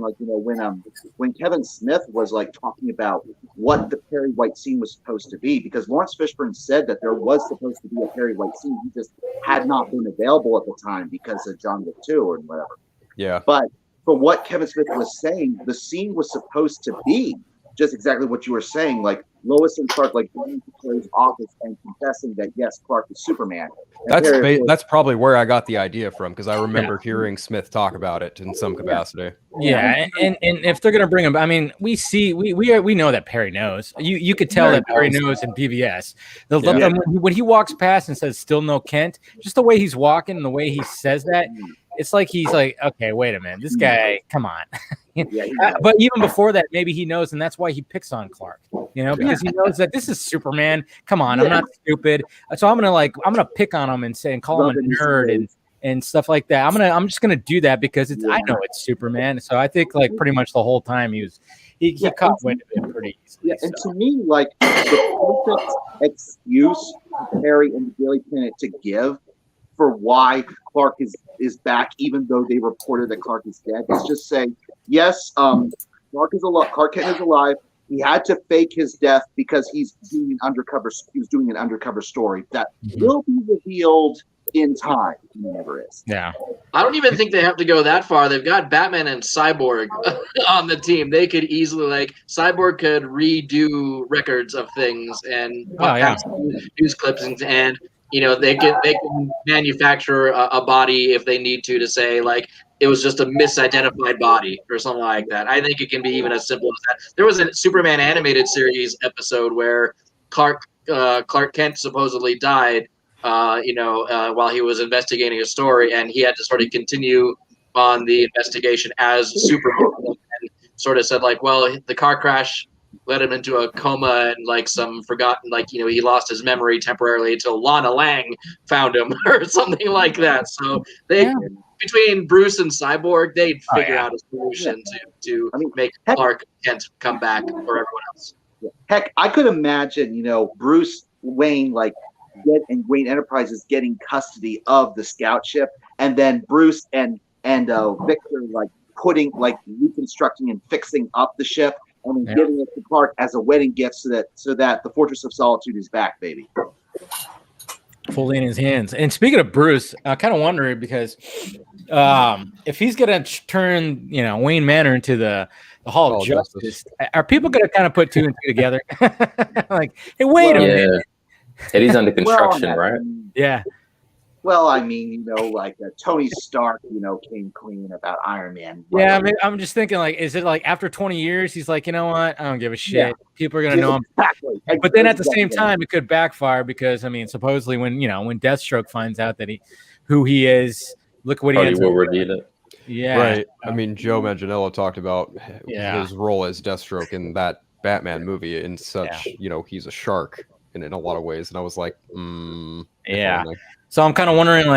B: when Kevin Smith was talking about what the Perry White scene was supposed to be, because Lawrence Fishburne said that there was supposed to be a Perry White scene, he just had not been available at the time because of John Wick 2 or whatever.
C: Yeah.
B: But from what Kevin Smith was saying, the scene was supposed to be just exactly what you were saying, Lois and Clark going to Perry's office and confessing that yes, Clark is Superman.
C: That's probably where I got the idea from, because I remember hearing Smith talk about it in some capacity.
A: Yeah, and if they're gonna bring him, I mean, we know that Perry knows. You could tell that Perry knows in PBS. When he walks past and says "Still no Kent," just the way he's walking and the way he says that. It's like he's like, okay, wait a minute, this guy, come on. But even before that, maybe he knows, and that's why he picks on Clark, because he knows that this is Superman. Come on, I'm not stupid, so I'm gonna pick on him and say and call him a nerd and stuff like that. I'm just gonna do that because I know it's Superman. So I think pretty much the whole time he caught wind of it pretty easily.
B: Yeah, and to me, the perfect excuse for Perry and the Daily Planet to give for why Clark is back, even though they reported that Clark is dead, is just say, yes, Clark is alive. Clark Kent is alive. He had to fake his death because he was doing an undercover story that will be revealed in time. He never is.
A: Yeah.
G: I don't even think they have to go that far. They've got Batman and Cyborg on the team. They could easily Cyborg could redo records of things and news clippings, and they can manufacture a body if they need to say like it was just a misidentified body or something like that. I think it can be even as simple as that. There was a Superman animated series episode where Clark Kent supposedly died. While he was investigating a story, and he had to sort of continue on the investigation as Superman, and sort of said like, well, the car crash led him into a coma and like some forgotten, he lost his memory temporarily until Lana Lang found him or something like that. So between Bruce and Cyborg, they'd figure out a solution to make Clark Kent come back for everyone else.
B: Heck, I could imagine, Bruce Wayne and Wayne Enterprises getting custody of the scout ship, and then Bruce and Victor reconstructing and fixing up the ship, and then giving it to Clark as a wedding gift, so that the Fortress of Solitude is back, baby.
A: Fully in his hands. And speaking of Bruce, I kind of wondering because if he's gonna turn Wayne Manor into the Hall of Justice, are people gonna kind of put two and two together? Like, hey, wait a minute.
F: It is under construction, right?
A: Yeah.
B: Well, Tony Stark, came clean about Iron Man.
A: Yeah, I'm just thinking, is it after 20 years, he's like, you know what? I don't give a shit. Yeah. People are gonna know him. Exactly. But then at the same time, it could backfire because supposedly when Deathstroke finds out that who he is, look what he ends
F: will reveal it.
A: Yeah.
C: Right. Joe Manganiello talked about his role as Deathstroke in that Batman movie in such, he's a shark. In a lot of ways, and I was like,
A: yeah. So I'm kind of wondering,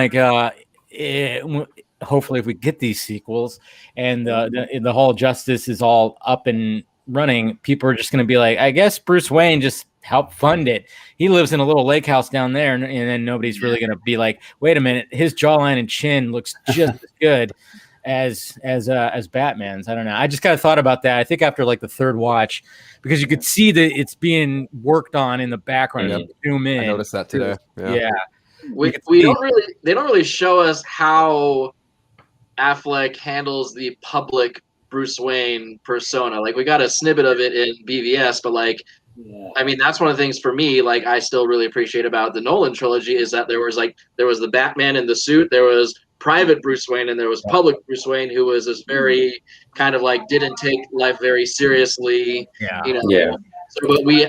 A: hopefully, if we get these sequels and the Hall of Justice is all up and running, people are just going to be like, I guess Bruce Wayne just helped fund it. He lives in a little lake house down there, and then nobody's really going to be like, wait a minute, his jawline and chin looks just as good as Batman's. I don't know. I just kind of thought about that. I think after the third watch, because you could see that it's being worked on in the background.
C: Yep.
A: Zoom in.
C: I noticed that today.
A: Yeah.
G: They don't really show us how Affleck handles the public Bruce Wayne persona. We got a snippet of it in BVS, but that's one of the things for me, I still really appreciate about the Nolan trilogy is that there was the Batman in the suit, there was private Bruce Wayne, and there was public Bruce Wayne, who was this very kind of didn't take life very seriously. So, but we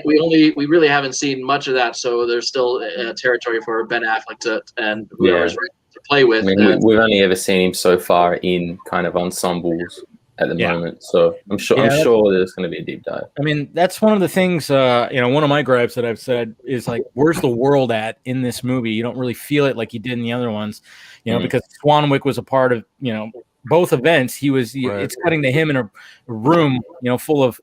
G: really haven't seen much of that. So there's still territory for Ben Affleck and whoever's ready to play with.
F: We've only ever seen him so far in kind of ensembles at the moment. So I'm sure there's going to be a deep dive.
A: That's one of the things. One of my gripes that I've said is where's the world at in this movie? You don't really feel it like you did in the other ones. Because Swanwick was a part of, both events. He was, it's cutting to him in a room, full of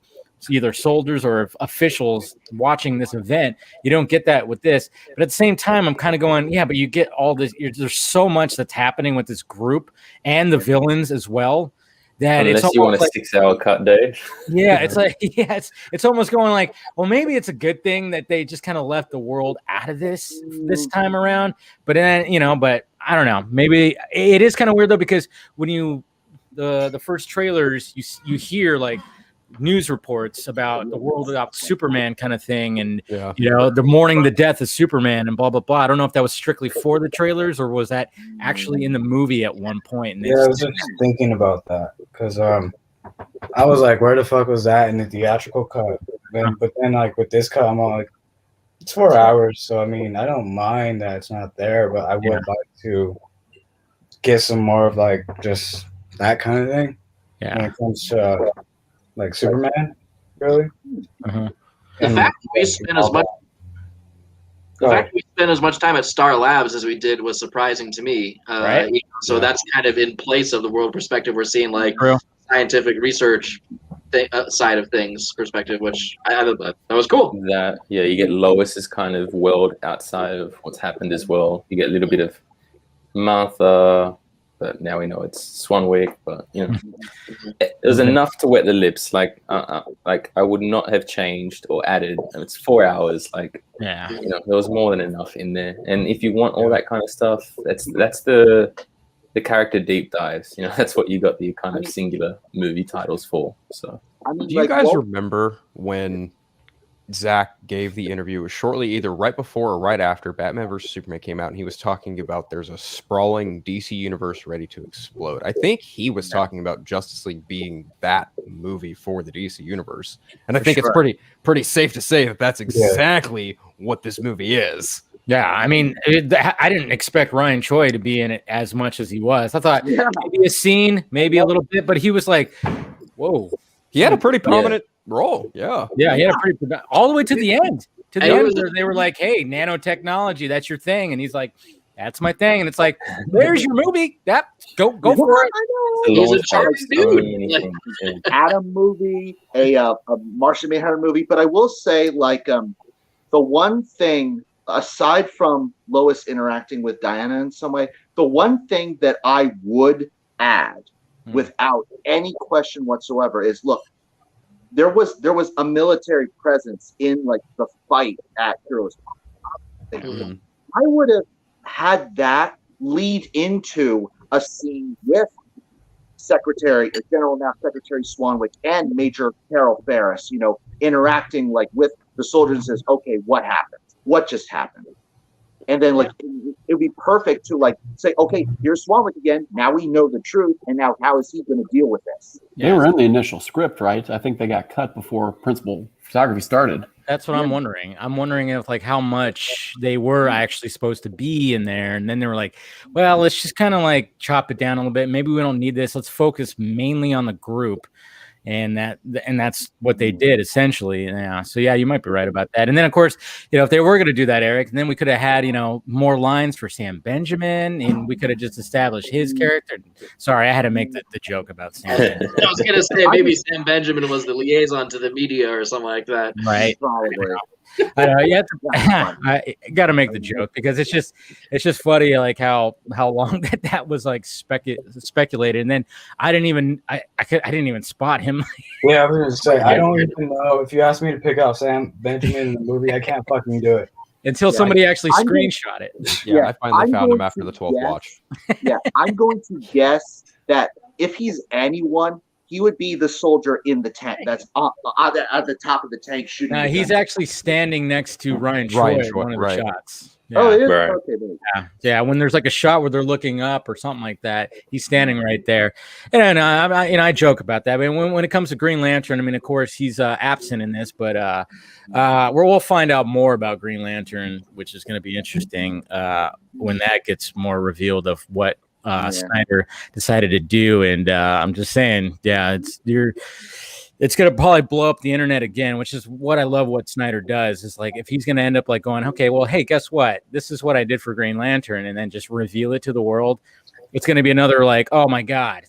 A: either soldiers or officials watching this event. You don't get that with this. But at the same time, I'm kind of going, but you get all this. There's so much that's happening with this group and the villains as well. That
F: unless you want a 6-hour cut day.
A: Yeah, it's it's almost going well, maybe it's a good thing that they just kind of left the world out of this time around. But then, but I don't know. Maybe it is kind of weird though, because when the first trailers, you hear news reports about the world without Superman kind of thing, and the mourning the death of Superman and blah blah blah. I don't know if that was strictly for the trailers or was that actually in the movie at one point.
D: And I was just thinking about that because I was like, where the fuck was that in the theatrical cut? But then with this cut, I'm all it's 4 hours, so I don't mind that it's not there, but I would like to get some more of just that kind of thing when it comes to Superman, really.
G: The fact we spent as much time at Star Labs as we did was surprising to me.
A: Right.
G: So that's kind of in place of the world perspective. We're seeing scientific research side of things perspective, which I thought that was cool.
F: You get Lois's kind of world outside of what's happened as well. You get a little bit of Martha, but now we know it's Swanwick. But it was enough to wet the lips. Like I would not have changed or added. And it's 4 hours. Like there was more than enough in there. And if you want all that kind of stuff, that's the character deep dives. That's what you got the kind of singular movie titles for. So
C: do you guys remember when Zach gave the interview? It was shortly either right before or right after Batman vs Superman came out, and he was talking about there's a sprawling DC universe ready to explode. I think he was talking about Justice League being that movie for the DC universe, and I think it's pretty safe to say that that's exactly what this movie is.
A: Yeah, I mean, I didn't expect Ryan Choi to be in it as much as he was. I thought maybe a scene, maybe a little bit, but he was like, whoa.
C: He had a pretty prominent role. Yeah,
A: he had a pretty all the way to the end. To the end, where they were like, "Hey, nanotechnology, that's your thing," and he's like, "That's my thing." And it's like, "There's your movie. That go for it."
G: He's a charge dude.
B: Atom movie, a Martian Manhunter movie. But I will say, like, the one thing aside from Lois interacting with Diana in some way, the one thing that I would add without any question whatsoever is, look, there was a military presence in like the fight at Heroes. I would have had that lead into a scene with General Secretary Swanwick and Major Carol Ferris, interacting like with the soldiers and says, okay, what happened? What just happened? And then like it would be perfect to like say, okay, here's Swanwick again. Now we know the truth, and now how is he going to deal with this?
E: They were in the initial script, right? I think they got cut before principal photography started.
A: That's what I'm wondering. I'm wondering if like how much they were actually supposed to be in there, and then they were like, well, let's just kind of like chop it down a little bit. Maybe we don't need this. Let's focus mainly on the group. And that's what they did essentially. Yeah. So yeah, you might be right about that. And then of course, if they were going to do that, Eric, then we could have had more lines for Sam Benjamin, and we could have just established his character. Sorry, I had to make the joke about Sam Benjamin.
G: I was going to say maybe Sam Benjamin was the liaison to the media or something like that.
A: Right. I know. Yeah, I got to make the joke because it's just funny, like how long that was like speculated, and then I didn't even spot him.
D: Yeah, I was gonna say I don't even know. If you ask me to pick out Sam Benjamin in the movie, I can't fucking do it
A: until somebody actually screenshot it.
C: Yeah, I finally found him after the 12th watch.
B: Yeah, I'm going to guess that if he's anyone, he would be the soldier in the tank that's at the top of the tank shooting.
A: He's actually standing next to Ryan Choi in one of the shots. Yeah.
B: Oh, it is?
F: Right.
B: Okay.
A: Yeah. When there's like a shot where they're looking up or something like that, he's standing right there. And I joke about that. But when it comes to Green Lantern, I mean, of course, he's absent in this, but we'll find out more about Green Lantern, which is going to be interesting when that gets more revealed of what Snyder decided to do. And I'm just saying, it's going to probably blow up the internet again, which is what I love what Snyder does. Is like, if he's going to end up like going, okay, well, hey, guess what? This is what I did for Green Lantern, and then just reveal it to the world. It's going to be another like, oh my God,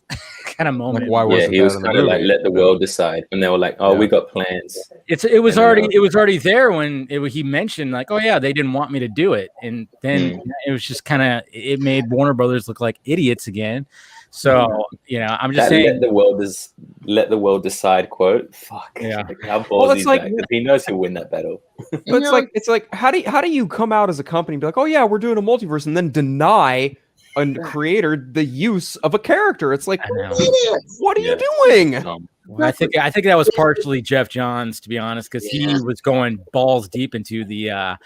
A: kind of moment.
C: Like, why wasn't
F: he was kind of like, let the world decide, and they were like, oh, we got plans.
A: It was already there when he mentioned like, oh yeah, they didn't want me to do it, and then it was just kind of, it made Warner Brothers look like idiots again. So I'm just saying,
F: let the world decide. Quote. Fuck. Yeah. Like, how ballsy is that? 'Cause he knows he'll win that battle.
C: But it's like how do you come out as a company and be like, oh yeah, we're doing a multiverse, and then deny a creator the use of a character? It's like, what are you doing?
A: I think that was partially Jeff Johns, to be honest, because he was going balls deep into the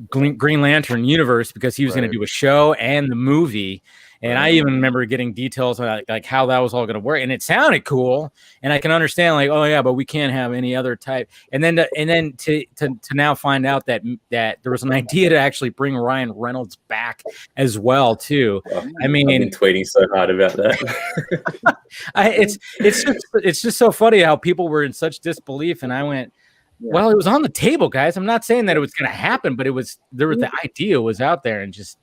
A: Green Lantern universe because he was going to do a show and the movie. And I even remember getting details on like how that was all going to work, and it sounded cool. And I can understand like, oh yeah, but we can't have any other type. And then to now find out that there was an idea to actually bring Ryan Reynolds back as well too. I mean,
F: I've been tweeting so hard about that.
A: It's just so funny how people were in such disbelief, and I went, well, it was on the table, guys. I'm not saying that it was going to happen, but the idea was out there, and just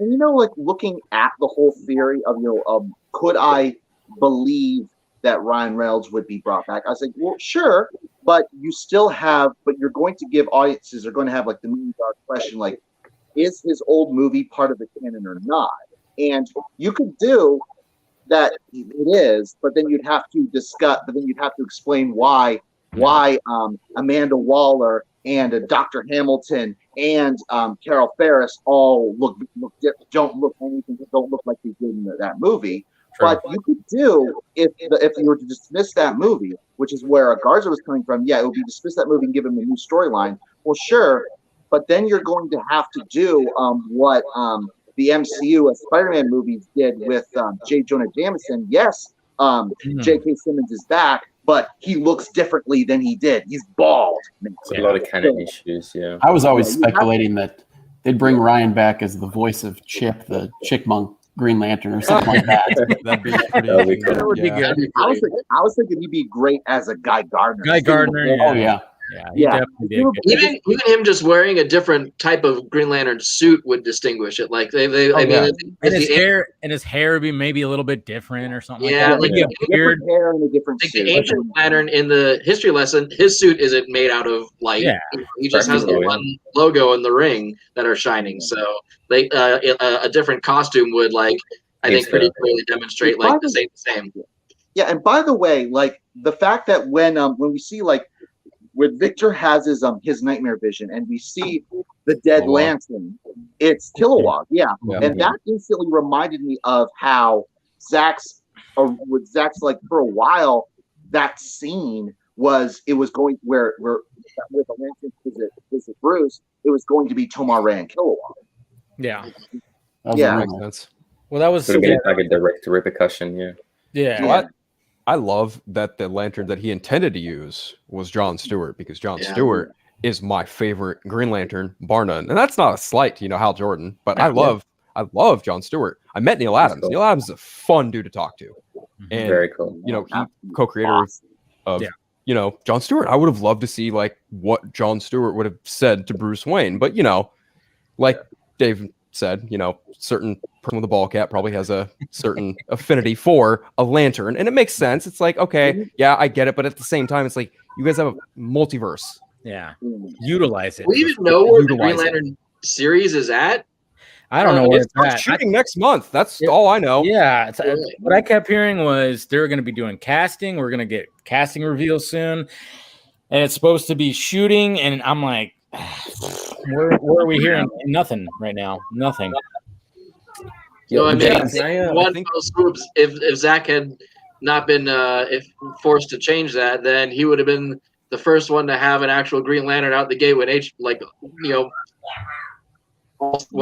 B: And like looking at the whole theory of could I believe that Ryan Reynolds would be brought back? I was like, well, sure, but you're going to give audiences are going to have like the million-dollar question, like, is his old movie part of the canon or not? And you could do that it is, but then you'd have to explain why Amanda Waller and Dr. Hamilton and Carol Ferris all don't look like they did in that movie.
A: True.
B: But you could do if you were to dismiss that movie, which is where Garza was coming from. Yeah, it would be dismiss that movie and give him a new storyline. Well, sure, but then you're going to have to do what the MCU of Spider-Man movies did with J. Jonah Jameson. Yes, J.K. Simmons is back, but he looks differently than he did. He's bald.
F: It's a lot of canon issues, yeah.
E: I was always speculating that they'd bring Ryan back as the voice of Chip, the Chickmunk Green Lantern, or something like that.
C: That'd be pretty.
F: That would be cool.
A: That would be good.
B: I was thinking he'd be great as a Guy Gardner.
A: Guy Gardner.
E: Oh yeah.
A: Yeah, he definitely did.
G: Even him just wearing a different type of Green Lantern suit would distinguish it. Like
A: And his hair would be maybe a little bit different or something.
G: Yeah,
A: like that.
B: Different hair and a different
G: like
B: suit.
G: the ancient Lantern in the history lesson, his suit isn't made out of light.
A: Yeah.
G: He just has the one logo and the ring that are shining. So they a different costume would I think pretty clearly demonstrate like the same.
B: Yeah, and by the way, like the fact that when we see when Victor has his nightmare vision and we see the dead lantern, it's Kilowog. Yeah. And that instantly reminded me of how Zach's for a while, that scene was going where the lantern visit Bruce, it was going to be Tomar Ray and Kilowog.
A: Yeah.
B: Yeah.
C: Makes sense.
A: Well, that was
F: Would have been like a direct repercussion, yeah.
A: Yeah.
C: I love that the lantern that he intended to use was John Stewart, because John Stewart is my favorite Green Lantern, bar none. And that's not a slight to Hal Jordan, but I love John Stewart. I met Neil Adams.
F: Cool.
C: Neil Adams is a fun dude to talk to. And
F: Very cool.
C: he co-creator of John Stewart. I would have loved to see what John Stewart would have said to Bruce Wayne, but like Dave said, certain person with a ball cap probably has a certain affinity for a lantern, and it makes sense. It's like, okay, yeah, I get it, but at the same time, it's like you guys have a multiverse.
A: Yeah, utilize it.
G: Do we even know where the Green Lantern series is at?
A: I don't know where
C: It's
A: it's at.
C: shooting next month. That's all I know.
A: Yeah, what I kept hearing was they're going to be doing casting. We're going to get casting reveals soon, and it's supposed to be shooting. And I'm like, where are we hearing? Nothing right now. Nothing.
G: I mean,
F: I
G: think fell swoop, if Zach had not been forced to change that, then he would have been the first one to have an actual Green Lantern out the gate when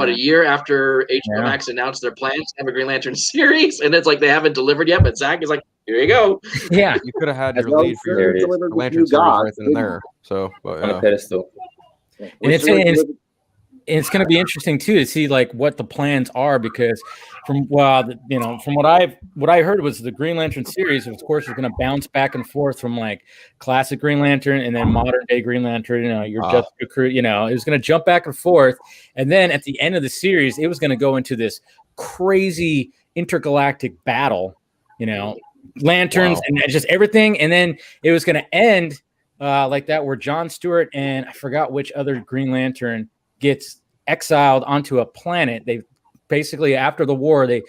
G: a year after HBO Max announced their plans to have a Green Lantern series, and it's like they haven't delivered yet, but Zach is like, here you go.
A: Yeah,
C: you could have had your lead for your Lantern series right then and there. So
F: on a pedestal.
A: And it's going to be interesting too to see what the plans are, because from what I heard was the Green Lantern series, of course, is going to bounce back and forth from classic Green Lantern and then modern day Green Lantern. Your Justice Crew. It was going to jump back and forth, and then at the end of the series, it was going to go into this crazy intergalactic battle. Lanterns and just everything, and then it was going to end like that, where John Stewart and I forgot which other Green Lantern gets exiled onto a planet. They basically, after the war, they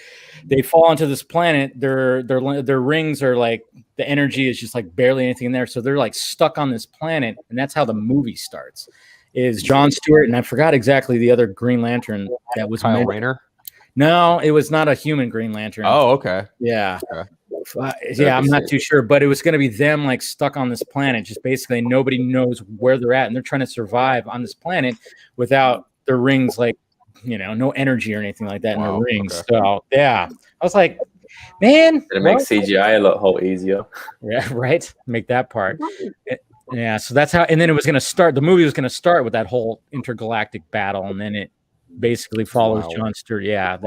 A: fall onto this planet. Their rings are the energy is just barely anything in there, so they're stuck on this planet, and that's how the movie starts. Is John Stewart, and I forgot exactly the other Green Lantern that was
C: Kyle Rayner.
A: No, it was not a human Green Lantern.
C: Oh, okay.
A: Yeah.
C: Okay.
A: I'm not too sure, but it was going to be them stuck on this planet. Just basically nobody knows where they're at, and they're trying to survive on this planet without their rings, no energy or anything like that in their rings. Okay. So yeah, I was like, man,
F: it makes CGI a whole easier.
A: Yeah, right. Make that part. Yeah, so that's how. And then it was going to start. The movie was going to start with that whole intergalactic battle, and then it basically follows John Stewart. Yeah,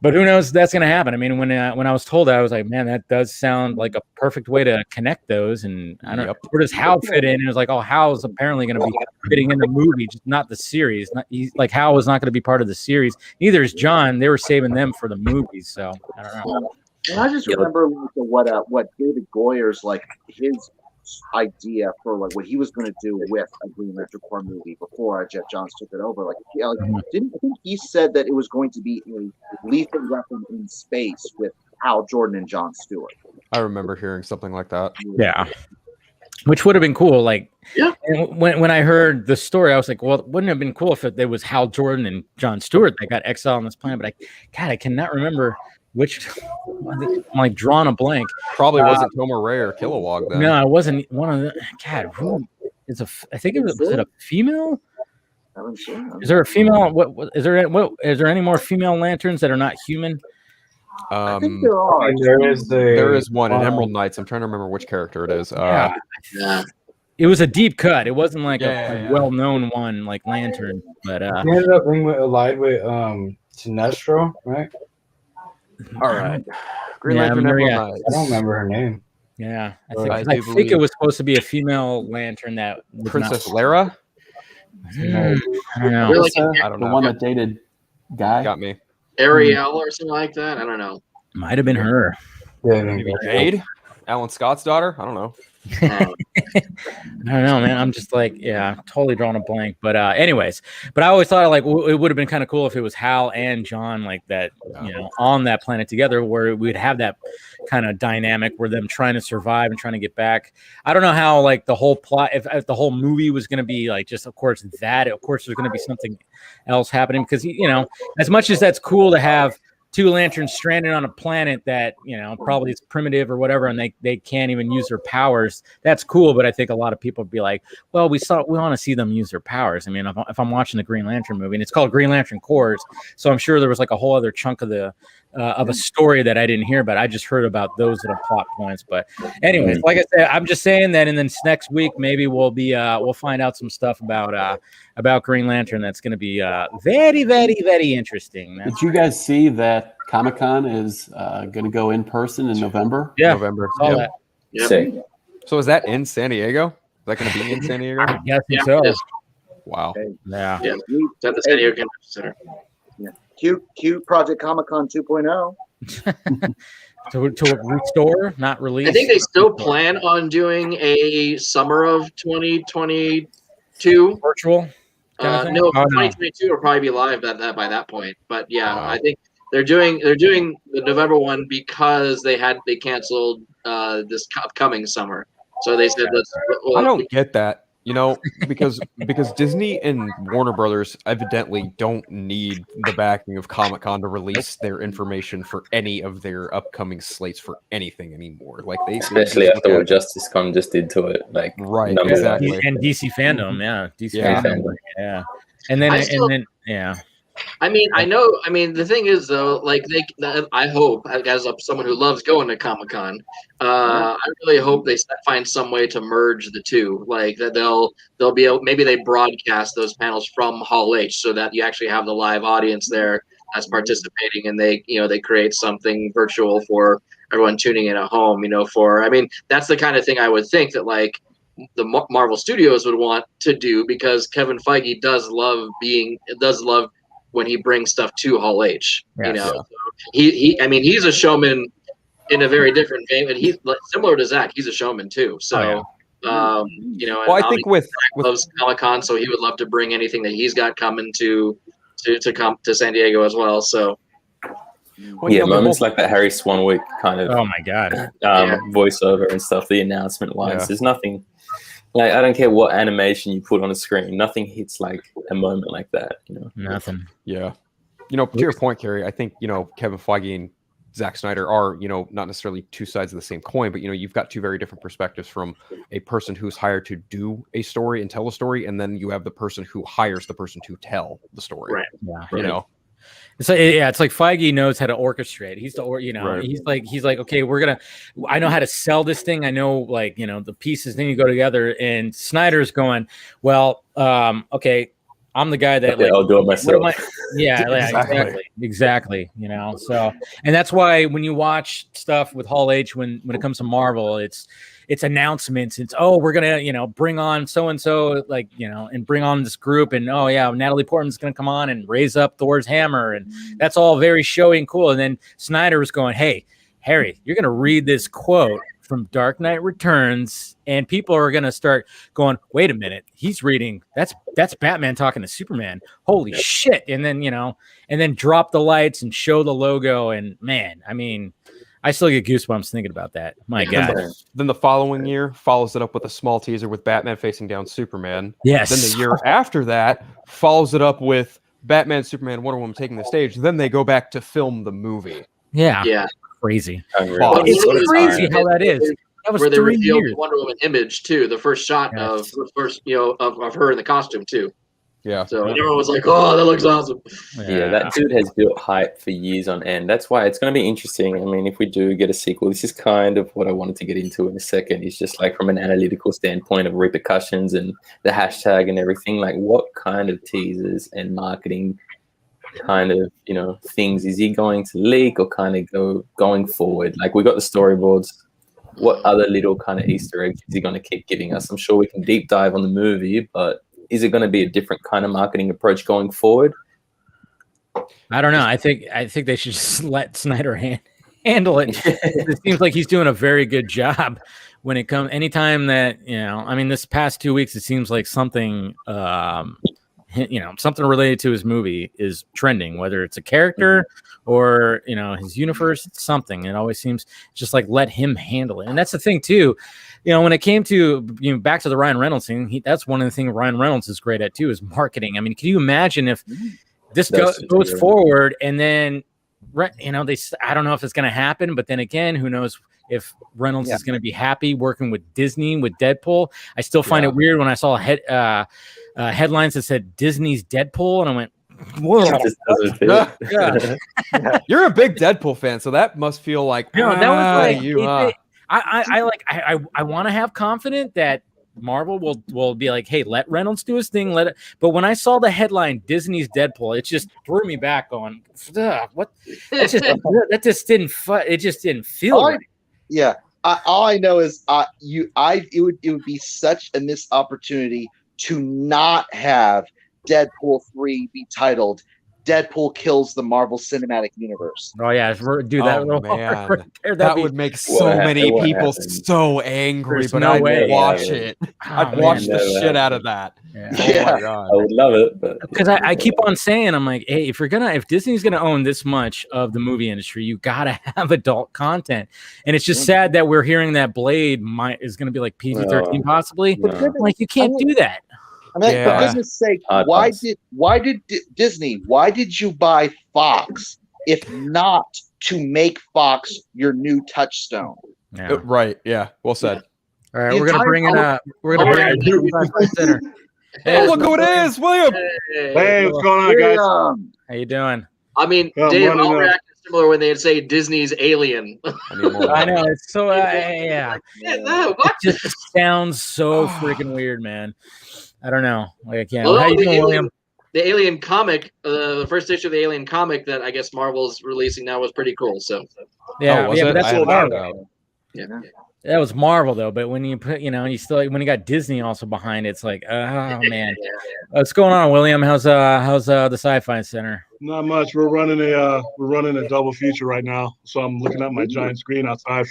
A: but who knows if that's going to happen. I mean, when I was told that, I was like, man, that does sound like a perfect way to connect those. And I don't know, where does Hal fit in? And it was like, oh, Hal's apparently going to be fitting in the movie, just not the series. Hal was not going to be part of the series. Neither is John. They were saving them for the movies. So I don't know.
B: And I just remember what David Goyer's his idea for like what he was going to do with a Green Lantern Corps movie before Jeff Johns took it over. Like, yeah, like I think he said that it was going to be a lethal weapon in space with Hal Jordan and John Stewart.
C: I remember hearing something like that.
A: Yeah. Which would have been cool. Like,
G: Yeah.
A: and when I heard the story, I was like, well, wouldn't it have been cool if it was Hal Jordan and John Stewart that got exiled on this planet? But I cannot remember which. I'm like drawing a blank.
C: Probably wasn't Tomer Ray or Kilowog then.
A: No, it wasn't one of the. God, who is a? I think it was it a female? Is there a female? What is there? What is there any more female lanterns that are not human?
B: I think there are.
C: There is one in Emerald Knights. I'm trying to remember which character it is.
G: Yeah.
A: It was a deep cut. It wasn't like a well-known one like Lantern, but
D: he ended up being allied with Sinestro, right?
C: All right. Green Lantern Emerald Knights.
D: I don't remember her name.
A: Yeah,
C: I
A: think it was supposed to be a female Lantern that was
C: Princess Lara.
A: I don't know.
G: Really?
C: I don't
E: The
C: know.
E: one that dated Guy.
C: Got me.
G: Ariel or something like that. I don't know.
A: Might have been her.
D: Yeah,
C: Maybe Jade, Alan Scott's daughter. I don't know.
A: I don't know, man. I'm just like, totally drawing a blank. But anyways, but I always thought like it would have been kind of cool if it was Hal and John like that, on that planet together, where we'd have that kind of dynamic where them trying to survive and trying to get back. I don't know how like the whole plot, if the whole movie was going to be like just, of course there's going to be something else happening because as much as that's cool to have two lanterns stranded on a planet that probably is primitive or whatever, and they can't even use their powers. That's cool, but I think a lot of people would be like, "Well, we want to see them use their powers." I mean, if I'm watching the Green Lantern movie, and it's called Green Lantern Corps, so I'm sure there was like a whole other chunk of the of a story that I didn't hear, but I just heard about those little plot points. But anyways, like I said, I'm just saying that in this next week, maybe we'll find out some stuff about Green Lantern that's going to be very, very, very interesting.
E: Did you guys see that Comic-Con is going to go in person in November?
A: Yeah,
C: November.
A: saw that.
F: Sick.
C: So is that in San Diego? Is that going to be in San Diego?
A: I guess so.
G: it is.
C: Wow.
A: Yeah.
G: It's at the San Diego Convention Center.
B: Cute Project Comic-Con 2.0.
A: to restore, not release.
G: I think they still plan on doing a summer of 2022
A: virtual. Kind
G: No,
A: of thing?
G: 2022 will probably be live by that point. But yeah, I think they're doing the November one because they canceled this upcoming summer. So they said
C: I don't get that, because Disney and Warner Brothers evidently don't need the backing of Comic-Con to release their information for any of their upcoming slates for anything anymore. Like
F: especially after what Justice Con just did to it, like
C: right, exactly.
A: And DC fandom, DC
C: Yeah.
A: fandom, and then
G: I mean, I know. I mean, the thing is, though, like I hope, as someone who loves going to Comic-Con, I really hope they find some way to merge the two. Like that they'll be able, maybe they broadcast those panels from Hall H so that you actually have the live audience there as participating, and they create something virtual for everyone tuning in at home. I mean, that's the kind of thing I would think that like the Marvel Studios would want to do, because Kevin Feige does love when he brings stuff to Hall H. So he's a showman in a very different vein, and he's similar to Zach. He's a showman too. So,
C: well, I think with
G: loves Comic-Con, so he would love to bring anything that he's got coming to come to San Diego as well. So,
F: moments like that Harry Swanwick kind of
A: oh my god,
F: voiceover and stuff. The announcement lines. There's nothing. Like, I don't care what animation you put on a screen. Nothing hits like a moment like that.
A: Nothing.
C: Yeah. To your point, Carrie, I think, Kevin Feige and Zack Snyder are, not necessarily two sides of the same coin, but, you've got two very different perspectives from a person who's hired to do a story and tell a story. And then you have the person who hires the person to tell the story.
G: Right.
A: Yeah. So it's like Feige knows how to orchestrate. He's he's like, okay, I know how to sell this thing. I know the pieces need to go together. And Snyder's going, well, okay, I'm the guy that
F: I'll do it myself.
A: Exactly. So, and that's why when you watch stuff with Hall H, when it comes to Marvel, it's announcements. It's we're gonna bring on so and so, and bring on this group, and Natalie Portman's gonna come on and raise up Thor's hammer, and that's all very showy and cool. And then Snyder was going, hey, Harry, you're gonna read this quote from Dark Knight Returns, and people are gonna start going, "Wait a minute, he's reading. That's Batman talking to Superman. Holy shit!" And then and then drop the lights and show the logo, and man, I mean, I still get goosebumps thinking about that. My God.
C: Then the following year follows it up with a small teaser with Batman facing down Superman.
A: Yes.
C: Then the year after that follows it up with Batman, Superman, Wonder Woman taking the stage. Then they go back to film the movie.
A: Yeah. Crazy.
F: Unreal.
A: It's crazy how that is. That was
G: where they
A: 3
G: revealed
A: years.
G: the Wonder Woman image too, the first shot of her in the costume too.
C: Yeah.
G: So everyone was like, "Oh, that looks awesome."
F: Yeah, that dude has built hype for years on end. That's why it's going to be interesting. I mean, if we do get a sequel, this is kind of what I wanted to get into in a second. It's just like from an analytical standpoint of repercussions and the hashtag and everything, like what kind of teasers and marketing kind of, things is he going to leak or kind of going forward? Like we got the storyboards. What other little kind of Easter eggs is he going to keep giving us? I'm sure we can deep dive on the movie, but is it going to be a different kind of marketing approach going forward?
A: I don't know. I think they should just let Snyder handle it. It seems like he's doing a very good job when it comes. Anytime that I mean, this past 2 weeks, it seems like something, something related to his movie is trending. Whether it's a character or his universe, it's something. It always seems just like let him handle it, and that's the thing too. When it came to back to the Ryan Reynolds thing, that's one of the things Ryan Reynolds is great at too, is marketing. I mean, can you imagine if this goes forward and then I don't know if it's going to happen, but then again, who knows if Reynolds is going to be happy working with Disney with Deadpool. I still find it weird when I saw headlines that said Disney's Deadpool, and I went, whoa.
C: You're a big Deadpool fan, so that must feel like
A: that was like
C: you.
A: I want to have confidence that Marvel will be like, hey, let Reynolds do his thing. But when I saw the headline Disney's Deadpool, it just threw me back on what that just didn't it just didn't feel right.
B: Yeah. All I know is it would be such a missed opportunity to not have Deadpool 3 be titled Deadpool Kills the Marvel Cinematic Universe.
A: Oh yeah, dude, that
C: would make so many people so angry.
A: There's
C: but
A: no
C: I'd
A: way.
C: watch it. I'd watch the shit out of that.
A: Yeah.
C: Oh my god,
F: I would love it.
A: Because I keep on saying, I'm like, hey, if Disney's gonna own this much of the movie industry, you gotta have adult content. And it's just sad that we're hearing that Blade is gonna be like PG-13 possibly.
F: No.
A: Like you can't do that.
B: I mean, for goodness sake, why did Disney? Why did you buy Fox if not to make Fox your new touchstone?
A: Yeah.
C: Right? Yeah. Well said.
A: All right, we're gonna bring in center.
C: Hey, look who it is, William.
H: Hey, what's going on, guys?
A: How you doing?
G: I mean, Dave, I'll react similar when they say Disney's Alien.
A: I know, it's so yeah. It just sounds so freaking weird, man. I don't know. Like I can't. How you doing, William?
G: The Alien comic, the first issue of the Alien comic that I guess Marvel's releasing now was pretty cool. So
A: but that's Marvel.
G: Yeah.
A: That was Marvel though, but when you put, you still when you got Disney also behind it, it's like, oh man, what's going on, William? How's the Sci-Fi Center?
H: Not much. We're running a double feature right now, so I'm looking at my giant screen outside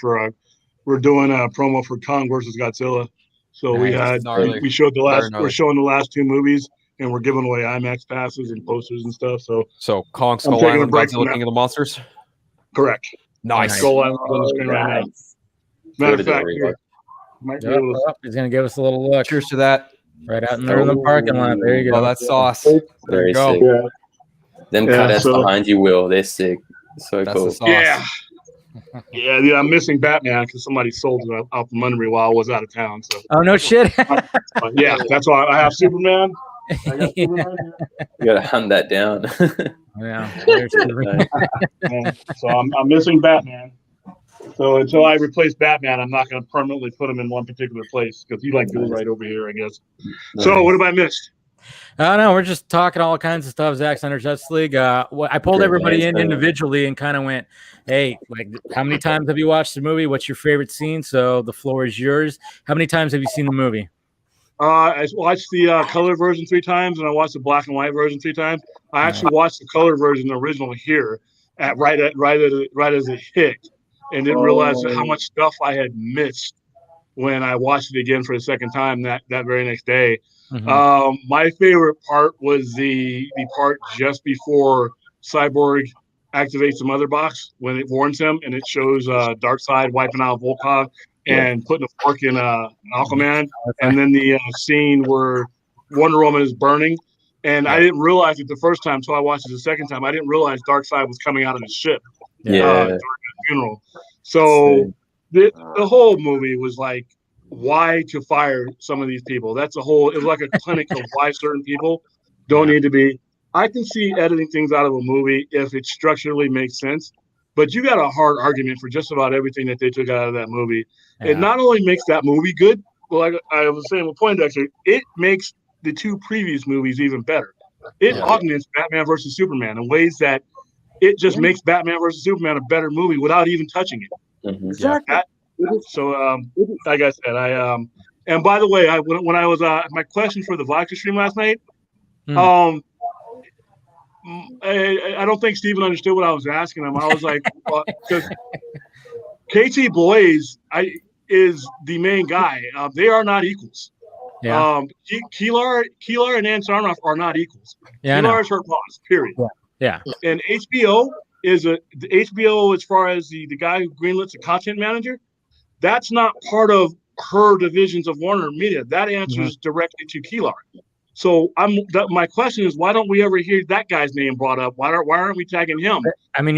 H: we're doing a promo for Kong versus Godzilla. So
C: Nice.
H: we showed we're showing the last two movies, and we're giving away IMAX passes and posters and stuff. So
C: Kong Skull Island, Godzilla King of the Monsters.
H: Correct.
C: Nice.
H: Skull Island on the screen right now. Matter of fact,
A: he's gonna give us a little look.
C: Cheers to that.
A: Right out in the parking lot. There you go.
C: Oh, that's sauce. There you go.
F: Sick. Them cutouts behind you, Will. They're sick. So
C: that's
F: cool.
H: Yeah. I'm missing Batman because somebody sold it out from under me while I was out of town. So.
A: Oh no shit.
H: Yeah, that's why I have Superman.
F: You gotta hunt that down.
A: Yeah.
H: So I'm missing Batman. So until I replace Batman, I'm not going to permanently put him in one particular place because he goes right over here, I guess. Nice. So what have I missed?
A: No, we're just talking all kinds of stuff. Zack Snyder's Justice League. I pulled everybody in individually and kind of went, hey, like, how many times have you watched the movie? What's your favorite scene? So the floor is yours. How many times have you seen the movie?
H: I watched the color version 3 times, and I watched the black and white version 3 times. I actually watched the color version original here right as it hit. and didn't realize how much stuff I had missed when I watched it again for the second time that very next day. My favorite part was the part just before Cyborg activates the mother box, when it warns him and it shows Darkseid wiping out Volkov and putting a fork in Aquaman, and then the scene where Wonder Woman is burning. And I didn't realize it the first time, so I watched it the second time. I didn't realize Darkseid was coming out of the ship during the funeral. So the whole movie was like, why to fire some of these people? It was like a clinic of why certain people don't need to be. I can see editing things out of a movie if it structurally makes sense, but you got a hard argument for just about everything that they took out of that movie. It not only makes that movie good, but like I was saying with Poindexter, it makes the two previous movies even better. It augments Batman versus Superman in ways that it just makes Batman versus Superman a better movie without even touching it.
B: Exactly.
H: So, like I said, and by the way, when I was my question for the vodka stream last night, I don't think Steven understood what I was asking him. I was like, because KT Blaze is the main guy. They are not equals. Keelar and Ann Sarnoff are not equals. Keelar is her boss, period. And HBO is HBO as far as the guy who greenlets the content manager. That's not part of her divisions of Warner Media. That answers directly to Keelar. So my question is, why don't we ever hear that guy's name brought up? Why aren't we tagging him?
A: I mean,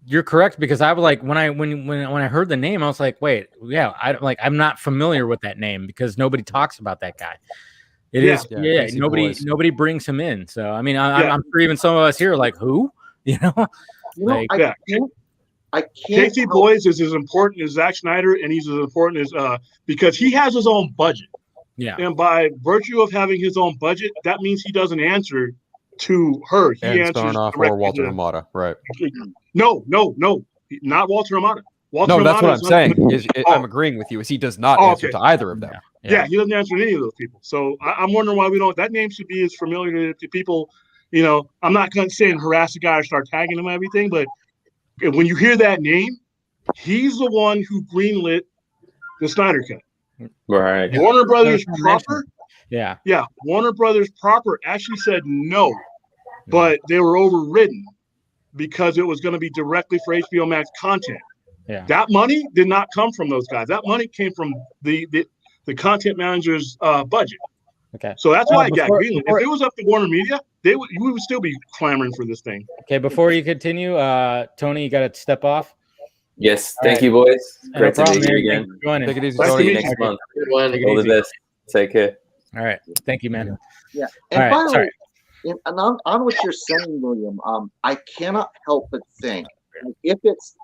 A: you're correct, because I was like, when I heard the name, I was like, wait, I'm not familiar with that name because nobody talks about that guy. Nobody brings him in. So I mean, I'm sure even some of us here are like, who?
B: I can't.
H: KT Boys is as important as Zack Snyder, and he's as important as because he has his own budget. And by virtue of having his own budget, that means he doesn't answer to her. He answers directly
C: or Walter Hamada, right?
H: No, not Walter Hamada.
C: That's what I'm saying. I'm agreeing with you. Is he does not answer to either of them?
H: Yeah, he doesn't answer to any of those people. So I'm wondering why we don't. That name should be as familiar to people. I'm not going to say and harass the guy or start tagging him and everything, but when you hear that name, he's the one who greenlit the Snyder Cut.
F: Right.
H: Warner Brothers proper.
A: Yeah.
H: Warner Brothers proper actually said no, but they were overridden because it was going to be directly for HBO Max content.
A: Yeah.
H: That money did not come from those guys. That money came from the content manager's budget.
A: Okay.
H: So that's why it got greenlit. If it was up to Warner Media, we would still be clamoring for this thing.
A: Okay, before you continue, Tony, you got to step off.
F: Yes, thank you, boys. Great to be here again.
C: Take it easy,
F: See
C: Tony.
F: you next month. All the best. Take care.
A: All right. Thank you, man.
B: Yeah. And by the way, and on what you're saying, William, I cannot help but think if it's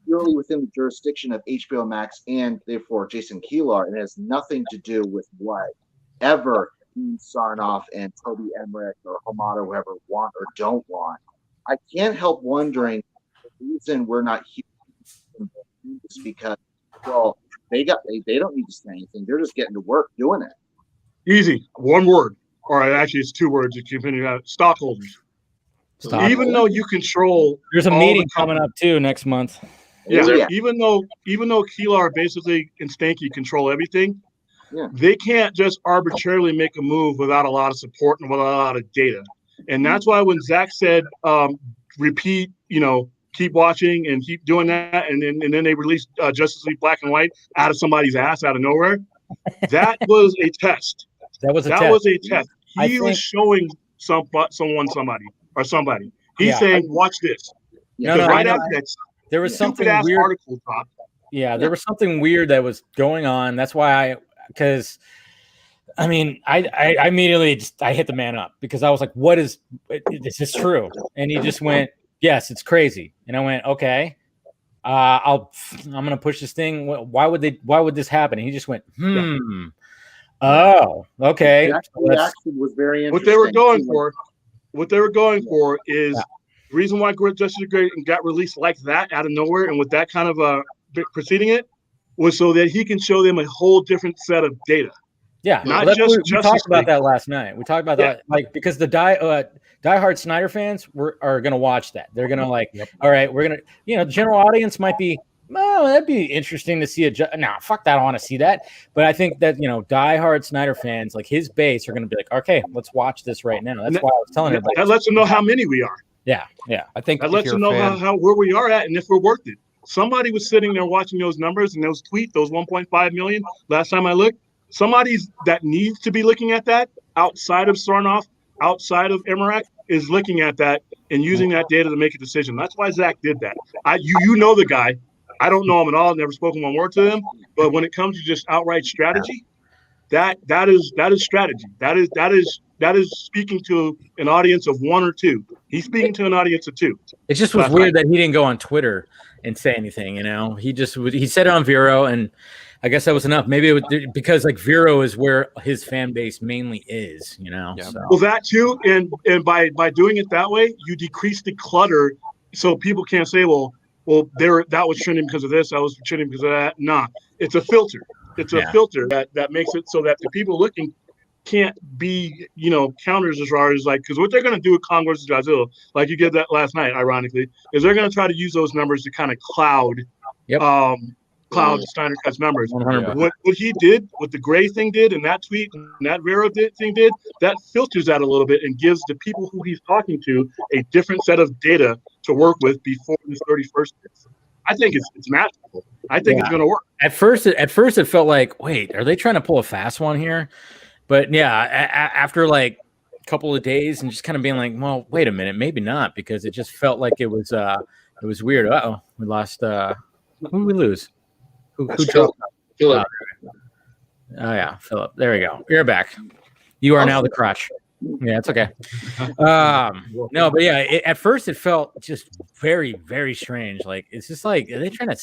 B: purely within the jurisdiction of HBO Max and therefore Jason Keelar, it has nothing to do with whatever Sarnoff and Toby Emmerich or Hamada, whoever want or don't want. I can't help wondering the reason we're not here is because, they don't need to say anything. They're just getting to work doing it.
H: Easy. One word. Or actually it's two words if you finish out. Stockholders. Even though you control,
A: there's a meeting coming up too next month.
H: Yeah. Even though Keelar basically and Stanky control everything, they can't just arbitrarily make a move without a lot of support and without a lot of data. And that's why when Zach said repeat, keep watching and keep doing that, and then they released Justice League Black and White out of somebody's ass out of nowhere. That was a test. That was a test. He was showing somebody. He's saying, "Watch this." Right after that,
A: there was something weird.
H: Article dropped.
A: There was something weird that was going on. That's why because I immediately I hit the man up because I was like, "What is this true?" And he just went, "Yes, it's crazy." And I went, "Okay, I'm gonna push this thing. Why would this happen?" And he just went, Oh, okay.
B: The reaction was very interesting.
H: What they were going for is the reason why Justice League got released like that out of nowhere and with that kind of preceding it was so that he can show them a whole different set of data.
A: Yeah, we talked about that last night. We talked about that, because diehard Snyder fans are going to watch that. They're going to like, all right, we're going to, the general audience might be, oh, that'd be interesting to see nah, fuck that. I want to see that. But I think that, diehard Snyder fans, like his base, are going to be like, okay, let's watch this right now. That's why I was telling everybody.
H: That lets them know how many we are.
A: Yeah.
C: I think
H: that lets them know how where we are at and if we're worth it. Somebody was sitting there watching those numbers and those 1.5 million. Last time I looked, somebody that needs to be looking at that outside of Sarnoff, outside of Emmerich, is looking at that and using that data to make a decision. That's why Zach did that. You know the guy. I don't know him at all. Never spoken one word to him. But when it comes to just outright strategy, that is strategy. That is speaking to an audience of one or two. He's speaking to an audience of two.
A: It just was weird that he didn't go on Twitter and say anything. He said it on Vero, and I guess that was enough. Maybe it was because like Vero is where his fan base mainly is.
C: Yeah.
A: So.
H: Well, that too, and by doing it that way, you decrease the clutter, so people can't say, well, that was trending because of this, that was trending because of that. Nah, it's a filter. It's a filter that makes it so that the people looking can't be, counters as far as like, because what they're going to do with Kong versus Godzilla, like you did that last night, ironically, is they're going to try to use those numbers to kind of cloud Snyder Cut's numbers. What he did, what the Gray thing did, and that tweet, and that Vero thing did, that filters that a little bit and gives the people who he's talking to a different set of data to work with before the 31st. I think it's magical. I think it's going to work.
A: At first, it felt like, wait, are they trying to pull a fast one here? But yeah, after like a couple of days and just kind of being like, well, wait a minute, maybe not, because it just felt like it was weird. Uh-oh, we lost. Who did we lose? Who dropped?
G: Phillip.
A: Oh yeah, Phillip. There we go. You're back. You are now the crutch. Yeah, it's okay. No, but yeah, at first it felt just very, very strange. Like it's just like, are they trying to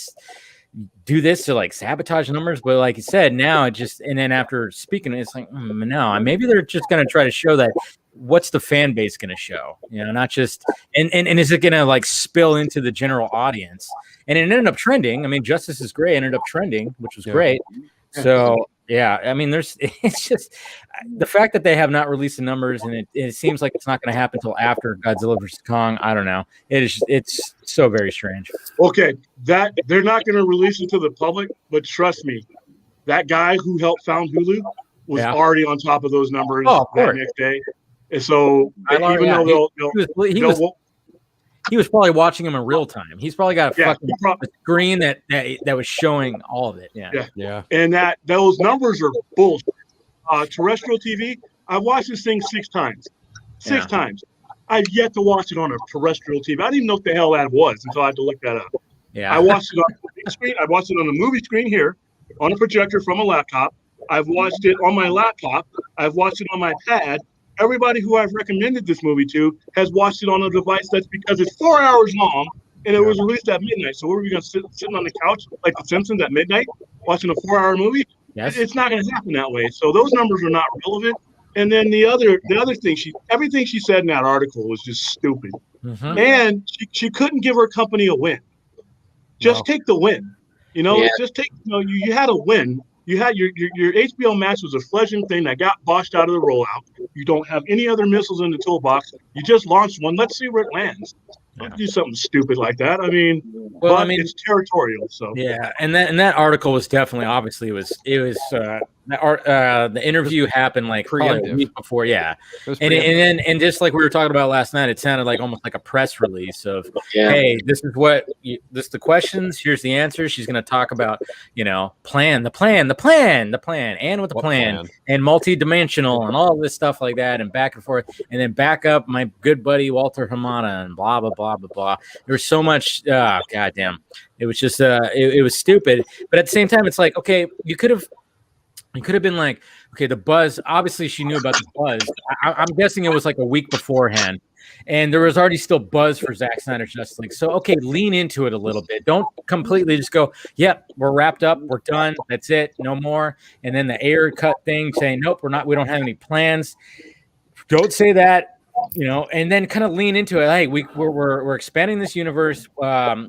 A: do this to like sabotage numbers? But like you said, now it just, and then after speaking, it's like, no, maybe they're just going to try to show that what's the fan base going to show, not just, and is it going to like spill into the general audience? And it ended up trending. I mean, Justice is Gray ended up trending, which was great. So yeah, I mean, it's just the fact that they have not released the numbers, and it seems like it's not going to happen until after Godzilla versus Kong. I don't know. It's so very strange.
H: Okay, that they're not going to release it to the public, but trust me, that guy who helped found Hulu was already on top of those numbers that next day. And so
A: he was probably watching him in real time. He's probably got a screen that was showing all of it.
H: Yeah. And those numbers are bullshit. Terrestrial TV, I've watched this thing 6 times. Six times. I've yet to watch it on a terrestrial TV. I didn't even know what the hell that was until I had to look that up.
A: Yeah.
H: I watched it on the big screen. I watched it on the movie screen here, on a projector from a laptop. I've watched it on my laptop. I've watched it on my pad. Everybody who I've recommended this movie to has watched it on a device that's because it's 4 hours long and it was released at midnight. So were we going to sitting on the couch like The Simpsons at midnight watching a 4-hour movie?
A: Yes.
H: It's not going to happen that way. So those numbers are not relevant. And then the other thing, everything she said in that article was just stupid.
A: Mm-hmm.
H: And she couldn't give her company a win. Just take the win. Just take. You had a win. You had your HBO Max was a fledgling thing that got botched out of the rollout. You don't have any other missiles in the toolbox. You just launched one. Let's see where it lands. Don't do something stupid like that. I mean, it's territorial. So
A: and that article was definitely the interview happened like probably a week before. Yeah, and just like we were talking about last night, it sounded like almost like a press release of, hey, this is the questions. Here's the answers. She's going to talk about the plan, and with the plan, and multi-dimensional and all this stuff like that, and back and forth, and then back up my good buddy Walter Hamada and blah blah blah blah blah. There was so much. Goddamn, it was just it was stupid. But at the same time, it's like, okay, you could have been like, okay, the buzz. Obviously, she knew about the buzz. I'm guessing it was like a week beforehand, and there was already still buzz for Zack Snyder's Justice League. So, okay, lean into it a little bit. Don't completely just go, yep, we're wrapped up, we're done, that's it, no more. And then the air cut thing saying, nope, we don't have any plans. Don't say that. And then kind of lean into it. Hey, we're expanding this universe.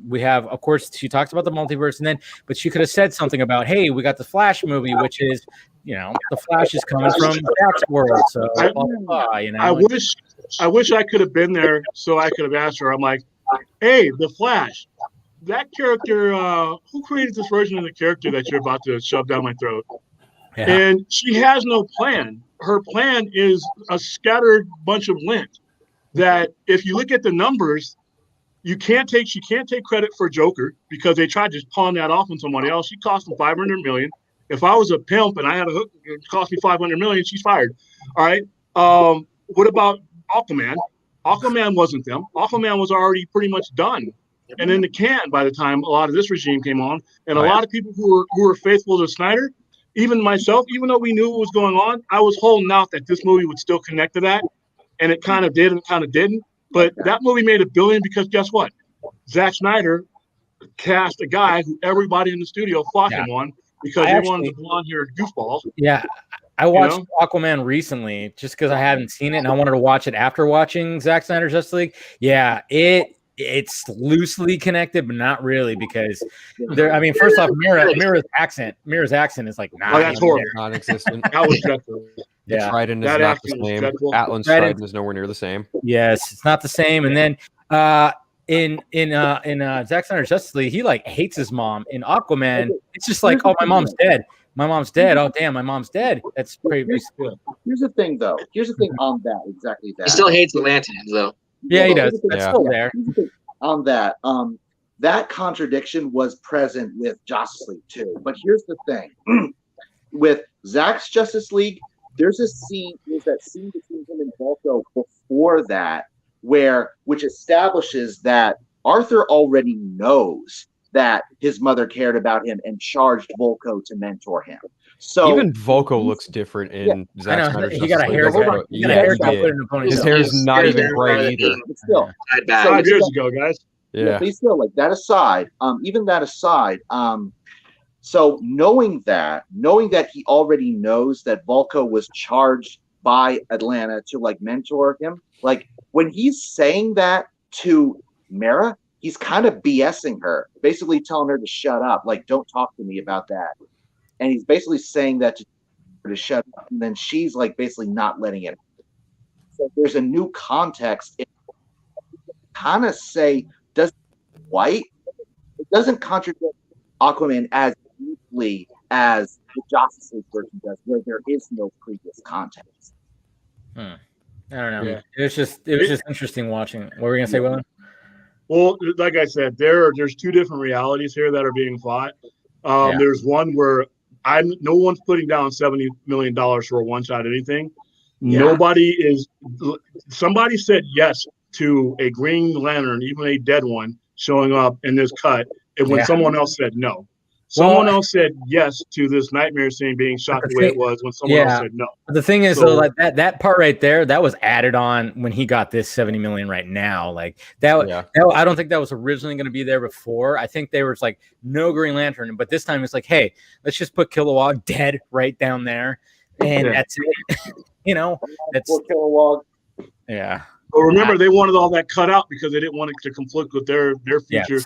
A: We have, of course, she talks about the multiverse, but she could have said something about, hey, we got the Flash movie, which is, the Flash is coming from Jack's world. So blah, blah, blah,
H: I wish I wish I could have been there so I could have asked her. I'm like, hey, the Flash, that character, who created this version of the character that you're about to shove down my throat?
A: Yeah.
H: And she has no plan. Her plan is a scattered bunch of lint that if you look at the numbers, she can't take credit for Joker because they tried to pawn that off on somebody else. She cost them $500 million. If I was a pimp and I had a hook, it cost me $500 million, she's fired. All right. What about Aquaman? Aquaman wasn't them. Aquaman was already pretty much done and in the can by the time a lot of this regime came on. And a lot of people who were faithful to Snyder, even myself, even though we knew what was going on, I was holding out that this movie would still connect to that. And it kind of did and kind of didn't. But that movie made $1 billion because guess what? Zack Snyder cast a guy who everybody in the studio fought him on because they wanted the blonde-haired goofball.
A: Yeah. I watched Aquaman recently just because I hadn't seen it and I wanted to watch it after watching Zack Snyder's Justice League. Yeah, it's loosely connected, but not really because there. I mean, first off, Mira's accent is like
H: that's horrible,
C: non-existent.
H: That was dreadful.
C: Yeah, Trident is not the same. Atlan's Trident is nowhere near the same.
A: Yes, it's not the same. And then in Zack Snyder's Justice League, he like hates his mom. In Aquaman, it's just like, oh, my mom's dead. My mom's dead. Oh, damn, my mom's dead. That's pretty good.
B: Here's the thing, though. Here's the thing on that. Exactly that.
G: He still hates Atlanteans, though.
A: Yeah, he does. That's still there.
B: On that, that contradiction was present with Justice League too. But here's the thing: with Zack's Justice League, there's that scene between him and Volko before that, which establishes that Arthur already knows that his mother cared about him and charged Volko to mentor him. So
C: even Volko looks different in Zack Snyder's
A: He got a haircut.
C: His hair is not even gray either.
B: Still,
H: 5 years ago, guys.
B: Yeah, but still, like that aside, even that aside, so knowing that he already knows that Volko was charged by Atlanta to like mentor him, like when he's saying that to Mara, he's kind of BSing her, basically telling her to shut up, like don't talk to me about that. And he's basically saying that to her to shut up, and then she's like basically not letting it. So there's a new context. It kind of say doesn't white. It doesn't contradict Aquaman as deeply as the Justice League version does, where there is no previous context.
A: I don't know. Yeah. It was just interesting watching. What were we gonna say, Willen?
H: Well, like I said, there's two different realities here that are being fought. There's one where no one's putting down $70 million for a one-shot anything. Yeah. Somebody said yes to a Green Lantern, even a dead one, showing up in this cut, and when someone else said no. Someone else said yes to this nightmare scene being shot the way it was when someone else said no.
A: The thing is, though, like that part right there, that was added on when he got this $70 million right now. Like that, I don't think that was originally going to be there before. I think they were like, no Green Lantern. But this time it's like, hey, let's just put Kilowog dead right down there. And that's it. That's
B: Kilowog.
A: Yeah.
H: But remember, they wanted all that cut out because they didn't want it to conflict with their future. Yes.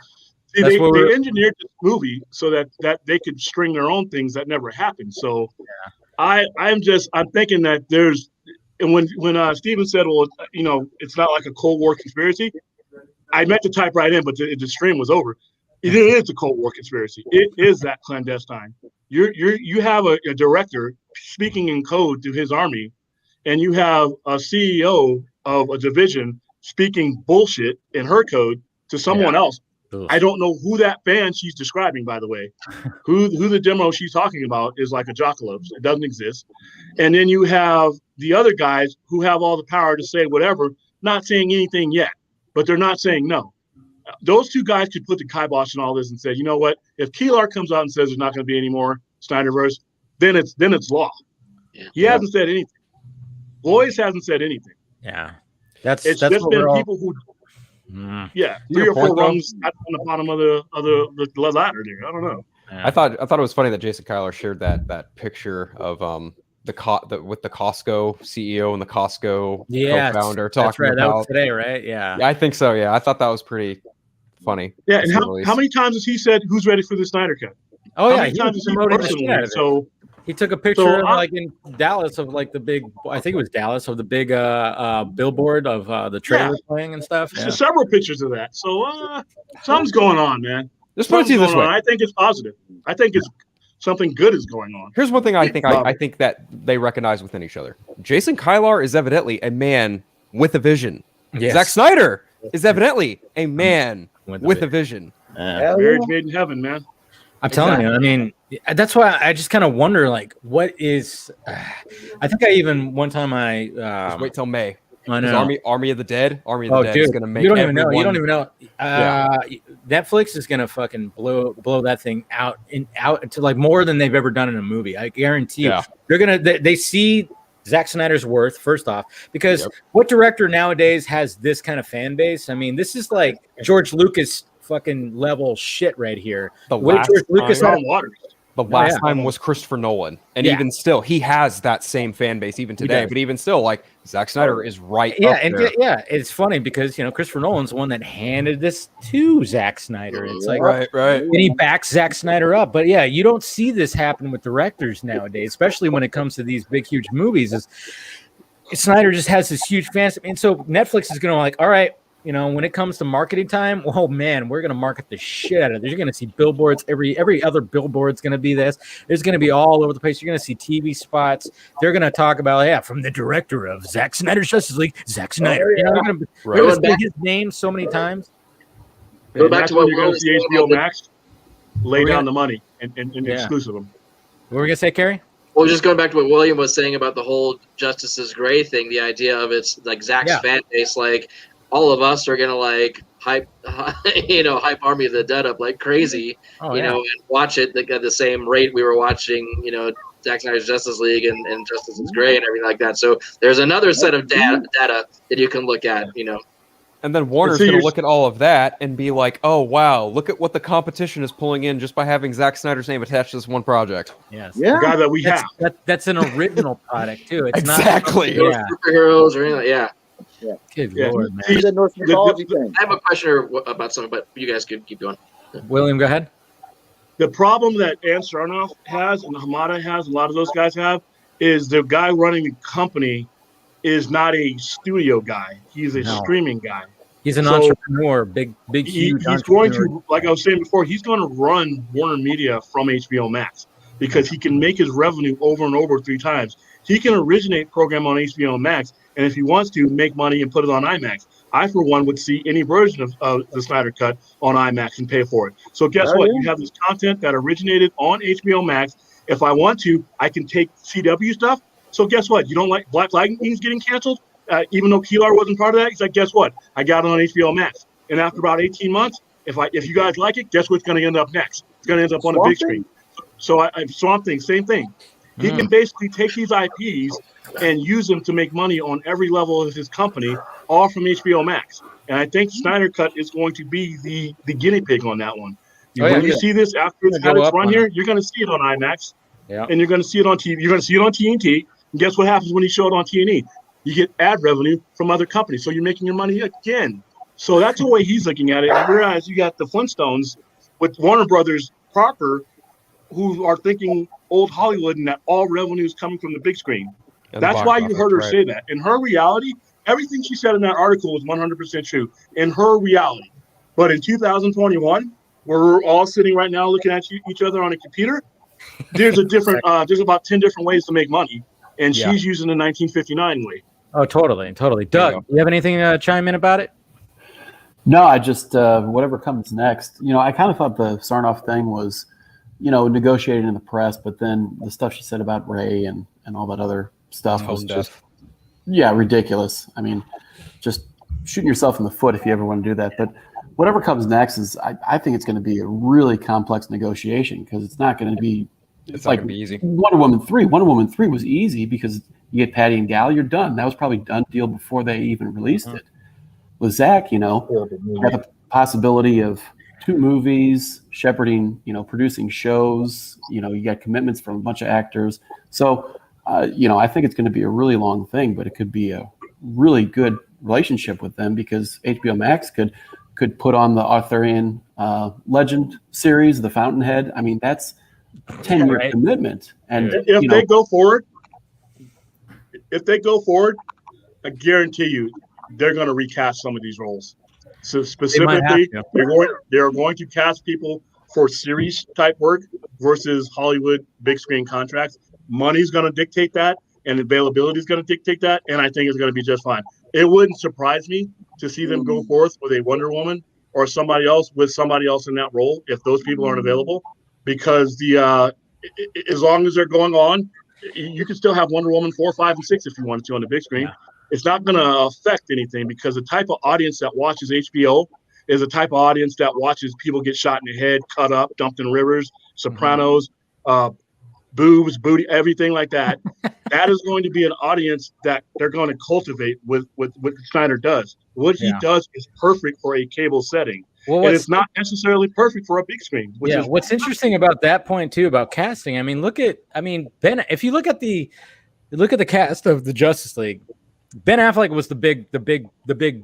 H: See, they engineered this movie so that they could string their own things that never happened. So I'm thinking that there's, and when Steven said, well, it's not like a Cold War conspiracy, I meant to type right in, but the stream was over. It is a Cold War conspiracy. It is that clandestine. You have a director speaking in code to his army, and you have a CEO of a division speaking bullshit in her code to someone else. I don't know who that band she's describing, by the way. Who the demo she's talking about is like a Jockalos. It doesn't exist. And then you have the other guys who have all the power to say whatever, not saying anything yet, but they're not saying no. Those two guys could put the kibosh on all this and say, you know what? If Keelar comes out and says there's not going to be any more Snyderverse, then it's law. Yeah. He hasn't said anything. Lois hasn't said anything.
A: Yeah,
H: it's just been people who. 3 or 4 rungs on the bottom of the ladder there. I don't know.
C: I thought it was funny that Jason Kyler shared that picture of with the Costco CEO and the Costco co-founder talking about. That was
A: today, right? Yeah,
C: I think so. Yeah, I thought that was pretty funny.
H: Yeah, and how many times has he said who's ready for the Snyder Cut?
A: Oh,
H: how many times has he personally? So
A: He took a picture
H: So
A: of, like, in Dallas of, like, the big, I think it was Dallas, of the big billboard of the trailer playing and stuff. Yeah.
H: several pictures of that. So something's going on, man.
C: Let's put it to you this way.
H: I think it's positive. I think it's something good is going on.
C: Here's one thing I think that they recognize within each other. Jason Kylar is evidently a man with a vision.
A: Yes.
C: Zack Snyder is evidently a man with a vision.
H: Marriage made in heaven, man.
A: I'm telling you, I mean, that's why I just kind of wonder, like, what is? I think I even one time
C: Just wait till May.
A: I know.
C: Army of the Dead. Army of the Dead is going to make.
A: You don't even know. You don't even know. Netflix is going to fucking blow that thing out to, like, more than they've ever done in a movie. I guarantee you. They're gonna. They see Zack Snyder's worth, first off, because what director nowadays has this kind of fan base? I mean, this is like George Lucas fucking level shit right here.
C: The last
H: time
C: was Christopher Nolan, and even still, he has that same fan base even today. But even still, like, Zack Snyder is right up there.
A: It's funny because, you know, Christopher Nolan's the one that handed this to Zack Snyder. It's like,
C: right,
A: and he backs Zack Snyder up. But yeah, you don't see this happen with directors nowadays, especially when it comes to these big, huge movies. Is Snyder just has this huge fan, and so Netflix is going to, like, all right. You know, when it comes to marketing time, oh man, we're gonna market the shit out of this. You're gonna see billboards. Every other billboard's gonna be this. There's gonna be all over the place. You're gonna see TV spots. They're gonna talk about, from the director of Zack Snyder's Justice League, Zack Snyder. You know, they're gonna say his name so many times.
H: Go back to what you're gonna see HBO Max lay down the money and exclusive them.
A: What were we gonna say, Kerry?
G: Well, just going back to what William was saying about the whole Justice is Gray thing, the idea of it's like Zack's fan base, like, all of us are gonna, like, hype Army of the Dead up like crazy, know, and watch it at the same rate we were watching, you know, Zack Snyder's Justice League and Justice is Gray and everything like that. So there's another set of data that you can look at, you know.
C: And then Warner's going to look at all of that and be like, oh, wow, look at what the competition is pulling in just by having Zack Snyder's name attached to this one project.
A: Yes.
H: Yeah. The guy that we have.
A: That's an original product, too. It's
C: exactly.
A: not
G: superheroes or anything.
B: Yeah.
A: Good Lord, man.
B: He's a Norse mythology thing.
G: I have a question about something, but you guys could keep going.
A: William, go ahead.
H: The problem that Ann Sarnoff has and Hamada has, a lot of those guys have, is the guy running the company is not a studio guy. He's a streaming guy.
A: He's an entrepreneur, big, huge
H: he's going to, like I was saying before, he's going to run Warner Media from HBO Max because he can make his revenue over and over 3 times. He can originate program on HBO Max, and if he wants to, make money and put it on IMAX. I, for one, would see any version of the Snyder Cut on IMAX and pay for it. So guess what? You have this content that originated on HBO Max. If I want to, I can take CW stuff. So guess what? You don't like Black Lightning's getting canceled? Even though Keelar wasn't part of that, he's like, guess what? I got it on HBO Max. And after about 18 months, if you guys like it, guess what's going to end up next? It's going to end up on the big screen. So Swamp Thing, same thing. He can basically take these IPs and use them to make money on every level of his company, all from HBO Max. And I think Snyder Cut is going to be the guinea pig on that one. When you see this after it's had its run here, you're going to see it on IMAX, and you're going to see it on TV. You're going to see it on TNT. And guess what happens when you show it on TNT? You get ad revenue from other companies, so you're making your money again. So that's the way he's looking at it. Whereas you got the Flintstones with Warner Brothers proper, who are thinking old Hollywood and that all revenue is coming from the big screen. That's why you heard her say that. In her reality, everything she said in that article was 100% true. In her reality. But in 2021, where we're all sitting right now looking at each other on a computer, there's a different. There's about 10 different ways to make money, and she's using the 1959 way.
A: Oh, totally. Doug, you have anything to chime in about it?
E: No, I just whatever comes next. You know, I kind of thought the Sarnoff thing was, you know, negotiated in the press, but then the stuff she said about Ray and all that other stuff was just, ridiculous. I mean, just shooting yourself in the foot if you ever want to do that. But whatever comes next is, I think it's going to be a really complex negotiation because it's not going to be.
C: It's like be easy.
E: Wonder Woman 3. Wonder Woman 3 was easy because you get Patty and Gal, you're done. That was probably a done deal before they even released it. With Zach, you know, you have the possibility of 2 movies, shepherding, you know, producing shows, you know, you got commitments from a bunch of actors. So, you know, I think it's going to be a really long thing, but it could be a really good relationship with them because HBO Max could put on the Arthurian legend series, The Fountainhead. I mean, that's 10-year
A: Right.
E: commitment. And
H: if they go forward, I guarantee you they're going to recast some of these roles. So specifically, they're going to cast people for series type work versus Hollywood big screen contracts. Money's going to dictate that, and availability is going to dictate that, and I think it's going to be just fine. It wouldn't surprise me to see them go forth with a Wonder Woman or somebody else in that role if those people aren't available, because as long as they're going on, you can still have Wonder Woman 4, 5, and 6 if you wanted to on the big screen. Yeah. It's not going to affect anything because the type of audience that watches HBO is the type of audience that watches people get shot in the head, cut up, dumped in rivers, Sopranos, boobs, booty, everything like that. That is going to be an audience that they're going to cultivate with what Snyder does. What he does is perfect for a cable setting. Well, and it's not necessarily perfect for a big screen.
A: What's interesting about that point too about casting, Ben. If you look at the cast of the Justice League, Ben Affleck was the big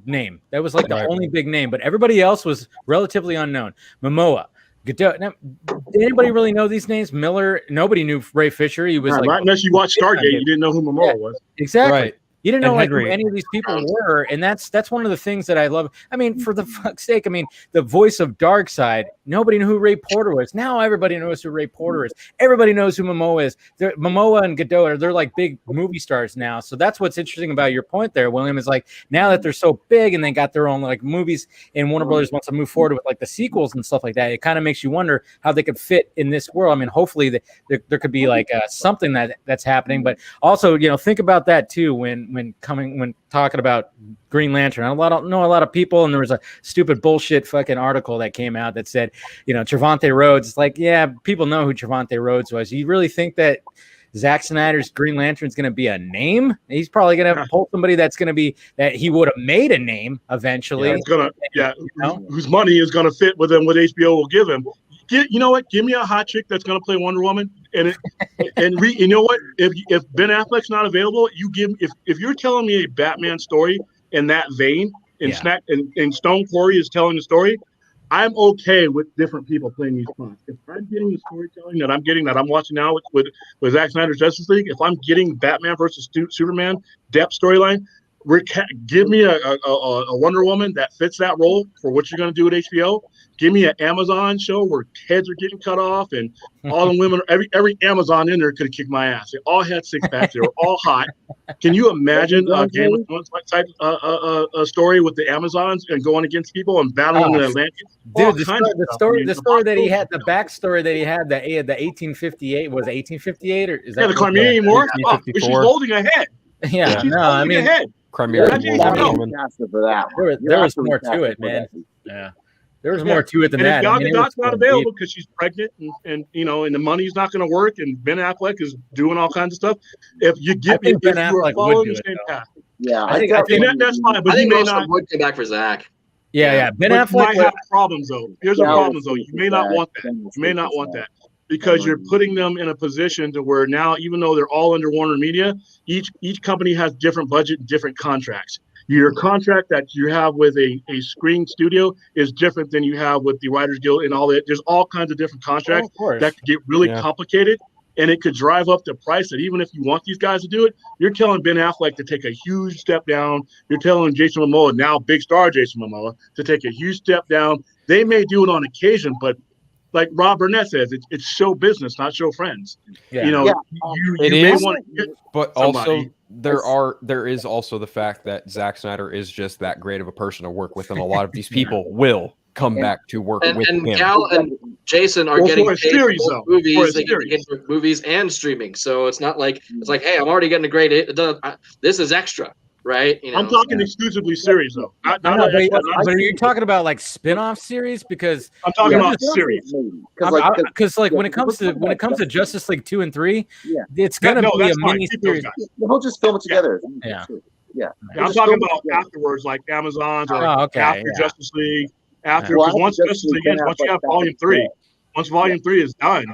A: name. That was like the only big name, but everybody else was relatively unknown. Momoa, Godot. Now, did anybody really know these names? Miller. Nobody knew Ray Fisher. He was
H: not unless you watched Stargate, you didn't know who Momoa was.
A: Exactly.
C: Right.
A: You didn't know who any of these people were, and that's one of the things that I love. I mean, for the fuck's sake, the voice of Darkseid, nobody knew who Ray Porter was. Now everybody knows who Ray Porter is. Everybody knows who Momoa is. Momoa and Godot they're like big movie stars now. So that's what's interesting about your point there, William, is like now that they're so big and they got their own like movies, and Warner Brothers wants to move forward with like the sequels and stuff like that. It kind of makes you wonder how they could fit in this world. Hopefully there could be like something that's happening, but also think about that too when talking about Green Lantern. I know a lot of people, and there was a stupid bullshit fucking article that came out that said, Trevante Rhodes. It's like, yeah, people know who Trevante Rhodes was. You really think that Zack Snyder's Green Lantern is going to be a name? He's probably going to pull somebody that's going to be that he would have made a name eventually.
H: Whose money is going to fit with him, what HBO will give him. You know what? Give me a hot chick that's going to play Wonder Woman, you know what? If Ben Affleck's not available, if you're telling me a Batman story in that vein, and Stone Quarry is telling the story, I'm okay with different people playing these parts. If I'm getting the storytelling that I'm watching now with Zack Snyder's Justice League, if I'm getting Batman versus Superman depth storyline, give me a Wonder Woman that fits that role for what you're going to do at HBO. Give me an Amazon show where heads are getting cut off and all the women, every Amazon in there could have kicked my ass. They all had six packs. They were all hot. Can you imagine a Game of Thrones type story with the Amazons and going against people and battling in Atlantis?
A: Dude, the story that he had, the backstory that he had, the 1858, was it 1858 or is that
H: the Crimean War? She's holding a head.
A: Yeah,
H: head.
C: Crimean
A: War. There was more to it, man. Yeah. There was more to it than that.
H: Gal Gadot's not available because she's pregnant, and the money's not going to work, and Ben Affleck is doing all kinds of stuff. If you are following the same path,
B: I think
H: that's fine. But
G: I think
H: may
G: most
H: not
G: would come back for Zach.
A: Yeah. Ben Affleck
H: might have problems though. Here's the problem though. You may not want that. You may not want that because you're putting them in a position to where now, even though they're all under Warner Media, each company has different budget and different contracts. Your contract that you have with a screen studio is different than you have with the Writers Guild and all that. There's all kinds of different contracts that could get really complicated, and it could drive up the price that even if you want these guys to do it, you're telling Ben Affleck to take a huge step down. You're telling Jason Momoa, now big star Jason Momoa, to take a huge step down. They may do it on occasion, but like Rob Burnett says, it's show business, not show friends.
A: Yeah.
H: You may want to get
C: but also there is also the fact that Zack Snyder is just that great of a person to work with, and a lot of these people will come back to work with him.
G: And Gal and Jason are getting paid for movies. They get for movies and streaming, so it's not like hey, I'm already getting a grade. This is extra. Right,
H: I'm talking exclusively series though.
A: But are you talking about like spin-off series? Because
H: I'm talking about series.
A: Because like when it comes to Justice League 2 and 3, it's gonna be a mini series.
B: We'll just film it together.
A: Yeah.
H: I'm talking about afterwards, like Amazon's or after Justice League. Because once Justice League ends, once you have Volume 3, once Volume 3 is done,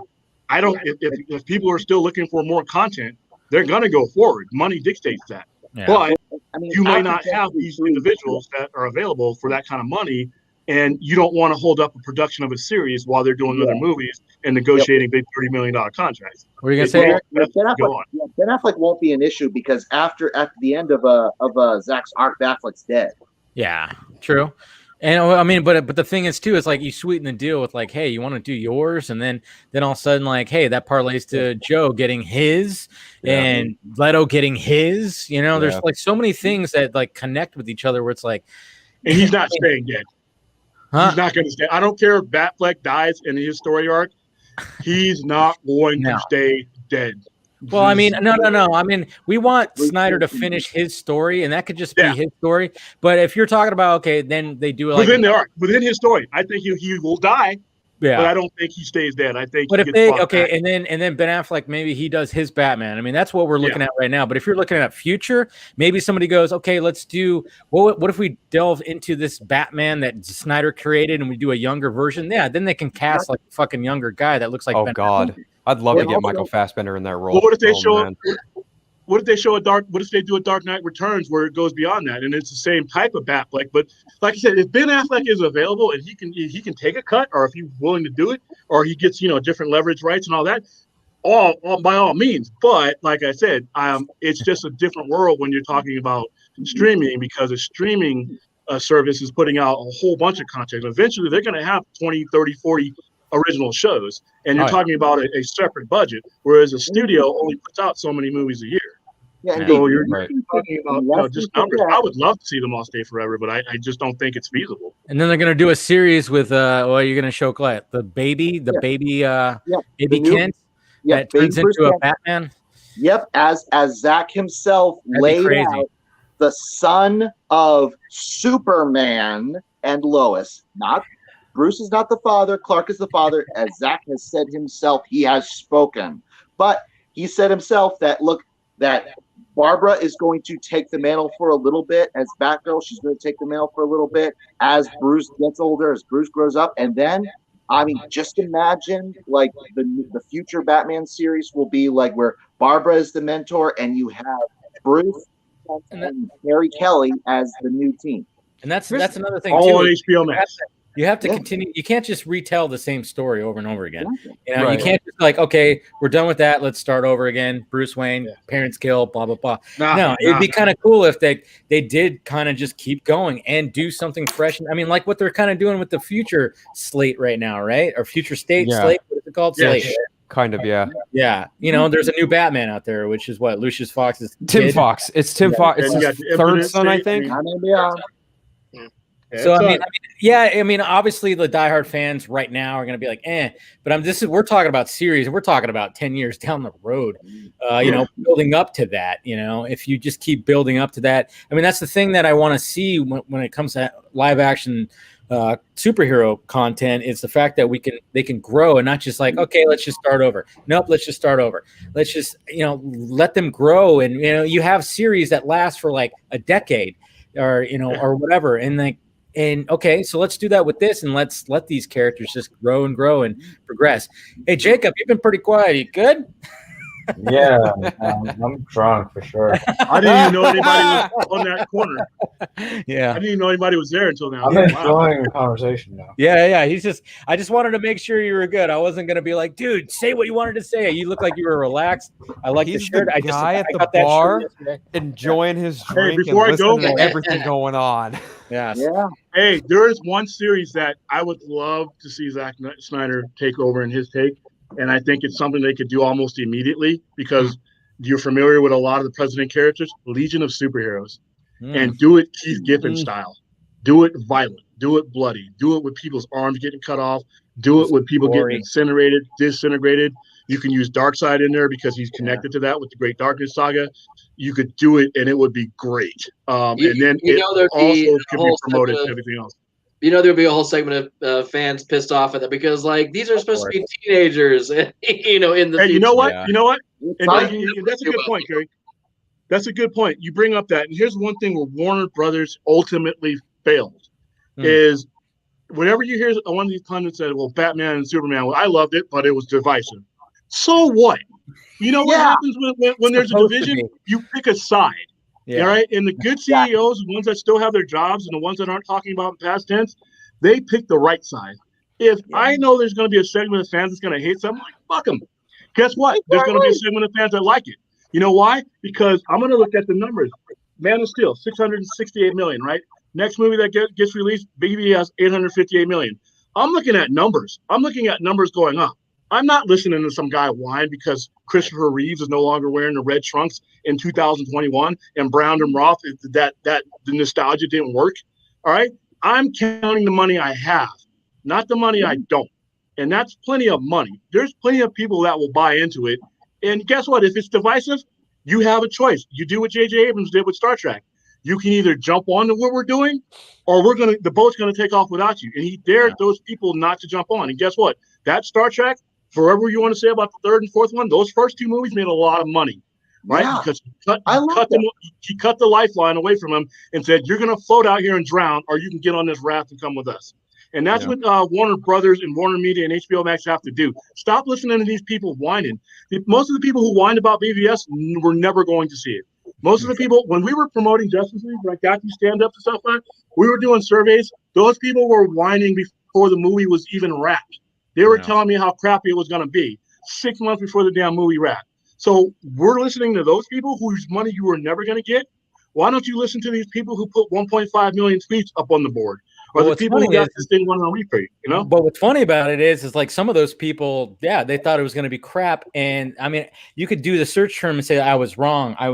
H: if people are still looking for more content, they're gonna go forward. Money dictates that. Yeah. But you may not have these individuals that are available for that kind of money and you don't want to hold up a production of a series while they're doing other movies and negotiating big $30 million contracts.
A: What are you gonna say, Eric?
B: Ben Affleck won't be an issue because at the end of Zach's arc, Affleck's dead.
A: Yeah, true. And I mean, but the thing is too, it's like you sweeten the deal with like, hey, you want to do yours, and then all of a sudden, like, hey, that parlays to Joe getting his, and Leto getting his. You know, there's like so many things that like connect with each other where it's like,
H: and he's not staying dead.
A: Huh?
H: He's not going to stay. I don't care if Batfleck dies in his story arc. He's not going to stay dead.
A: Well, I mean, no. I mean, we want Snyder to finish his story, and that could just be his story. But if you're talking about, okay, then they do it like
H: within the arc, within his story. I think he will die. Yeah, but I don't think he stays dead. I think.
A: But if they and then Ben Affleck, maybe he does his Batman. I mean, that's what we're looking at right now. But if you're looking at future, maybe somebody goes, okay, let's do. What if we delve into this Batman that Snyder created, and we do a younger version? Yeah, then they can cast like a fucking younger guy that looks like.
C: Oh
A: Ben
C: God,
A: Affleck.
C: I'd love to get Michael Fassbender in that role.
H: Well, what if they show? What if they show What if they do a Dark Knight Returns where it goes beyond that, and it's the same type of Batfleck? But like I said, if Ben Affleck is available and he can take a cut, or if he's willing to do it, or he gets different leverage rights and all that, all by all means. But like I said, it's just a different world when you're talking about streaming, because a streaming service is putting out a whole bunch of content. Eventually, they're going to have 20, 30, 40 original shows, and you're talking about a separate budget, whereas a studio only puts out so many movies a year. Yeah, so you're talking about just numbers. I would love to see them all stay forever, but I just don't think it's feasible.
A: And then they're going to do a series with you're going to show the baby Kent that turns into a Batman.
B: Yep, as Zach himself laid out, the son of Superman and Lois. Not Bruce is not the father. Clark is the father. As Zach has said himself, he has spoken. But he said himself that that Barbara is going to take the mantle for a little bit as Batgirl. She's going to take the mantle for a little bit as Bruce gets older, as Bruce grows up. And then, I mean, just imagine like the future Batman series will be like where Barbara is the mentor and you have Bruce and Harry Kelly as the new team.
A: And that's another thing
H: all
A: too.
H: on HBO Max.
A: You have to continue. You can't just retell the same story over and over again. You know, you can't just like, okay, we're done with that. Let's start over again. Bruce Wayne, parents killed, blah blah blah. It'd be kind of cool if they did kind of just keep going and do something fresh. I mean, like what they're kind of doing with the future slate right now, right? Or future state slate. What is it called? Slate.
C: Kind of, yeah.
A: Yeah. You know, there's a new Batman out there, which is what Lucius Fox's
C: Tim Fox. It's Tim Fox. It's his third son, I think.
A: So I mean, obviously the diehard fans right now are going to be like, but we're talking about series, and we're talking about 10 years down the road. Building up to that. You know, if you just keep building up to that, I mean, that's the thing that I want to see when it comes to live action superhero content. Is the fact that they can grow and not just like, okay, let's just start over. Nope, let's just start over. Let's just let them grow, and you have series that last for like a decade, or or whatever, and okay, so let's do that with this, and let's let these characters just grow and progress. Hey, Jacob, you've been pretty quiet. You good?
D: Yeah, I'm drunk for sure.
H: I didn't even know anybody was on that corner.
A: Yeah,
H: I didn't even know anybody was there until now.
D: I'm enjoying the conversation now.
A: Yeah. I just wanted to make sure you were good. I wasn't gonna be like, dude, say what you wanted to say. You look like you were relaxed. I like the shirt.
C: I got the bar enjoying his drink
H: before
C: and listening to everything going on.
A: Yeah.
H: Hey, there is one series that I would love to see Zack Snyder take over in his take, and I think it's something they could do almost immediately because you're familiar with a lot of the President characters, Legion of Superheroes, and do it Keith Giffen style. Do it violent. Do it bloody. Do it with people's arms getting cut off. Do it with people getting incinerated, disintegrated. You can use Darkseid in there because he's connected to that with the Great Darkness Saga. You could do it, and it would be great. And then it also could be promoted to everything else.
G: There'll be a whole segment of fans pissed off at that because, like, these are supposed to be teenagers, in the future.
H: You know what? And that's a good point, Kerry. That's a good point. You bring up that, and here's one thing where Warner Brothers ultimately failed is whenever you hear one of these pundits said, well, Batman and Superman, well, I loved it, but it was divisive. So what? You know what happens when there's a division? You pick a side. Yeah. Right. And the good CEOs, the ones that still have their jobs and the ones that aren't talking about in past tense, They picked the right side. If I know there's going to be a segment of fans that's going to hate something, like, fuck them. Guess what? There's going to be a segment of fans that like it. You know why? Because I'm going to look at the numbers. Man of Steel, 668 million, right? Next movie that gets released, BVS, 858 million. I'm looking at numbers. I'm looking at numbers going up. I'm not listening to some guy whine because Christopher Reeves is no longer wearing the red trunks in 2021 and Brown and Roth, that the nostalgia didn't work. All right? I'm counting the money I have, not the money I don't. And that's plenty of money. There's plenty of people that will buy into it. And guess what? If it's divisive, you have a choice. You do what J.J. Abrams did with Star Trek. You can either jump on to what we're doing, or the boat's gonna take off without you. And he dared those people not to jump on. And guess what? That Star Trek, whatever you want to say about the third and fourth one, those first two movies made a lot of money, right?
B: Yeah.
H: Because he cut the lifeline away from him and said, "You're gonna float out here and drown, or you can get on this raft and come with us." And that's what Warner Brothers and Warner Media and HBO Max have to do. Stop listening to these people whining. Most of the people who whined about BVS were never going to see it. Most of the people, when we were promoting Justice League, like got these stand-ups and stuff like that, we were doing surveys. Those people were whining before the movie was even wrapped. They were telling me how crappy it was going to be 6 months before the damn movie wrapped. So we're listening to those people whose money you were never going to get. Why don't you listen to these people who put 1.5 million tweets up on the board? Or the people who got this thing on replay, you know?
A: But what's funny about it is like some of those people, they thought it was going to be crap. And I mean, you could do the search term and say, I was wrong. I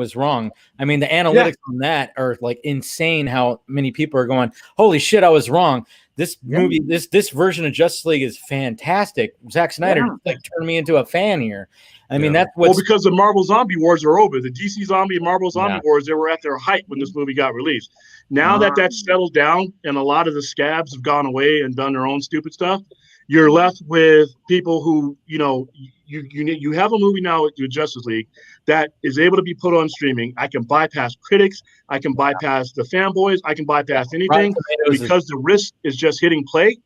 A: mean, the analytics on that are like insane how many people are going, holy shit, I was wrong. This movie, this version of Justice League is fantastic. Zack Snyder turned me into a fan here. I mean, that's what's...
H: Well, because the Marvel Zombie Wars are over. The DC Zombie and Marvel Zombie Wars, they were at their height when this movie got released. Now that that's settled down and a lot of the scabs have gone away and done their own stupid stuff, you're left with people who, you have a movie now with Justice League that is able to be put on streaming. I can bypass critics. I can bypass the fanboys. I can bypass anything because the risk is just hitting play.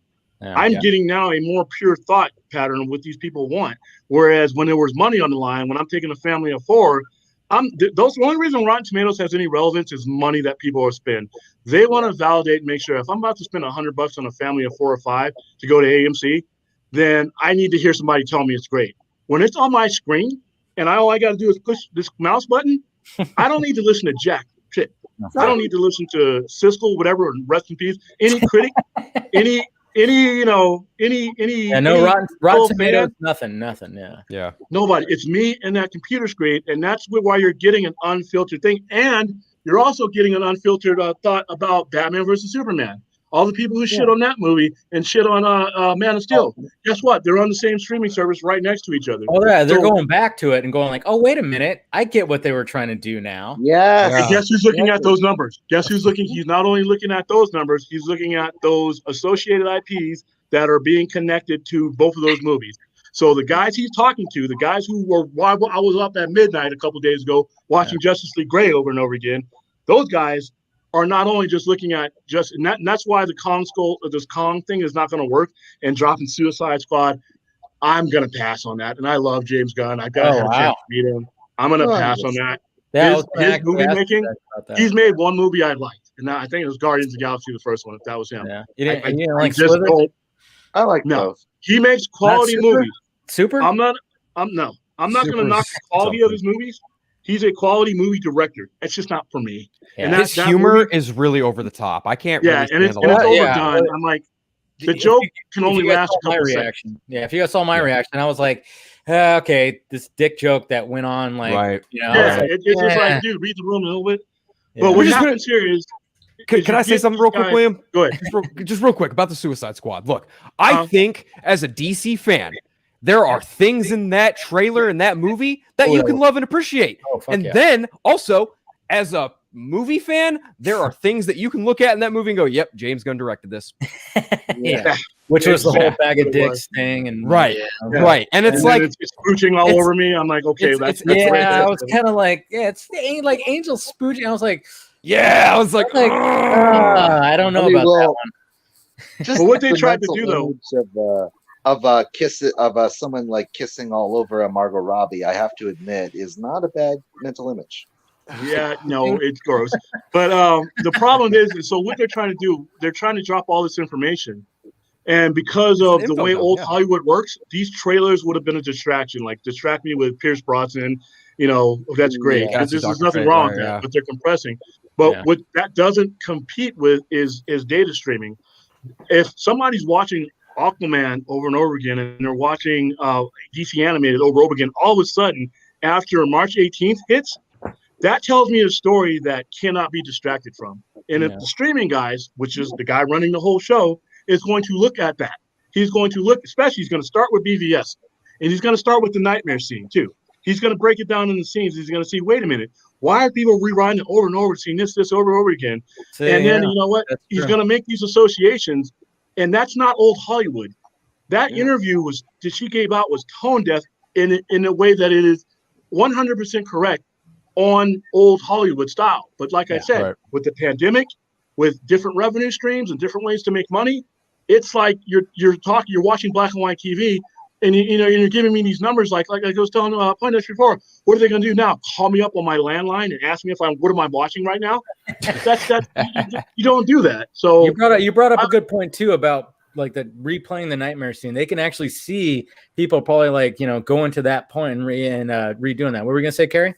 H: I'm getting now a more pure thought pattern of what these people want. Whereas when there was money on the line, when I'm taking a family of four, the only reason Rotten Tomatoes has any relevance is money that people are spending. They want to validate and make sure if I'm about to spend $100 on a family of 4 or 5 to go to AMC, then I need to hear somebody tell me it's great. When it's on my screen and all I got to do is push this mouse button, I don't need to listen to jack shit. I don't need to listen to Siskel, whatever, rest in peace. Any critic, any
A: no Rotten Tomatoes, nothing.
C: Yeah.
H: Nobody. It's me and that computer screen, and that's why you're getting an unfiltered thing, and you're also getting an unfiltered thought about Batman versus Superman. All the people who shit on that movie and shit on Man of Steel, guess what? They're on the same streaming service right next to each other.
A: Oh, yeah, they're going back to it and going like, oh, wait a minute. I get what they were trying to do now.
B: Yes.
H: And guess who's looking at those numbers? Guess who's looking? He's not only looking at those numbers, he's looking at those associated IPs that are being connected to both of those movies. So the guys he's talking to, the guys who were, I was up at midnight a couple days ago watching Justice League Gray over and over again, those guys are not only just looking at and that's why this Kong thing is not going to work and dropping Suicide Squad. I'm going to pass on that. And I love James Gunn. I got to have a chance to meet him. I'm going to pass on that. His movie making, he's made one movie I liked. And I think it was Guardians of the Galaxy, the first one, if that was him.
A: Yeah. You didn't like Slither?
B: I like those.
H: He makes quality movies.
A: Super?
H: I'm not going to knock the quality of his movies. He's a quality movie director. It's just not for me.
C: Yeah. And his humor is really over the top. I can't.
H: Yeah, and it's overdone. I'm like, the joke can only last a couple seconds.
A: Yeah, if you guys saw my reaction, I was like, okay, this dick joke that went on, like,
H: it's just like, dude, read the room a little bit. But what happens here is,
C: can I say something real quick, William?
H: Go ahead.
C: Just real quick about the Suicide Squad. Look, I think as a DC fan, there are things in that trailer and that movie that you can love and appreciate. Then also, as a movie fan, there are things that you can look at in that movie and go, yep, James Gunn directed this.
A: Which was the whole bag of dicks thing. And
C: right. And it's like
H: it's spooching all over me. I'm like, okay, that's
A: I was kind of like, it's like Angel spooching. I was like,
C: I was like,
A: I don't know about that one.
B: Just
H: but what they tried to do
B: though of someone like kissing all over a Margot Robbie, I have to admit, is not a bad mental image.
H: Yeah, no, it's gross. But the problem is, so what they're trying to do, they're trying to drop all this information. And because
C: It's an
H: of the
C: info
H: way
C: dump,
H: old
C: yeah.
H: Hollywood works, these trailers would have been a distraction. Like, distract me with Pierce Brosnan, that's great.
A: Yeah.
H: Because
C: That's
H: there's
C: Dr.
H: nothing
C: Fate,
H: wrong
C: right,
H: with that,
C: yeah.
H: but they're compressing. But
A: Yeah.
H: what that doesn't compete with is data streaming. If somebody's watching Aquaman over and over again, and they're watching DC animated over and over again, all of a sudden, after March 18th hits, that tells me a story that cannot be distracted from. And if
A: Yeah.
H: the streaming guys, which is the guy running the whole show, is going to look at that, he's going to look, especially he's going to start with BVS, and he's going to start with the nightmare scene too. He's going to break it down in the scenes. He's going to see, wait a minute, why are people rewriting it over and over, seeing this over and over again?
A: See,
H: And then,
A: yeah,
H: you know what?
A: that's
H: He's
A: true.
H: going to make these associations, and that's not old Hollywood. That interview that she gave out was tone deaf in a way that it is 100% correct on old Hollywood style. But like I said,
C: right.
H: with the pandemic, with different revenue streams and different ways to make money, it's like you're watching black and white TV, and you're giving me these numbers like I was telling Poindex before. What are they going to do now? Call me up on my landline and ask me what am I watching right now? That's you don't do that. So
A: you brought up a good point too about like the replaying the nightmare scene. They can actually see people probably like going to that point and redoing that. What were we gonna say, Carrie?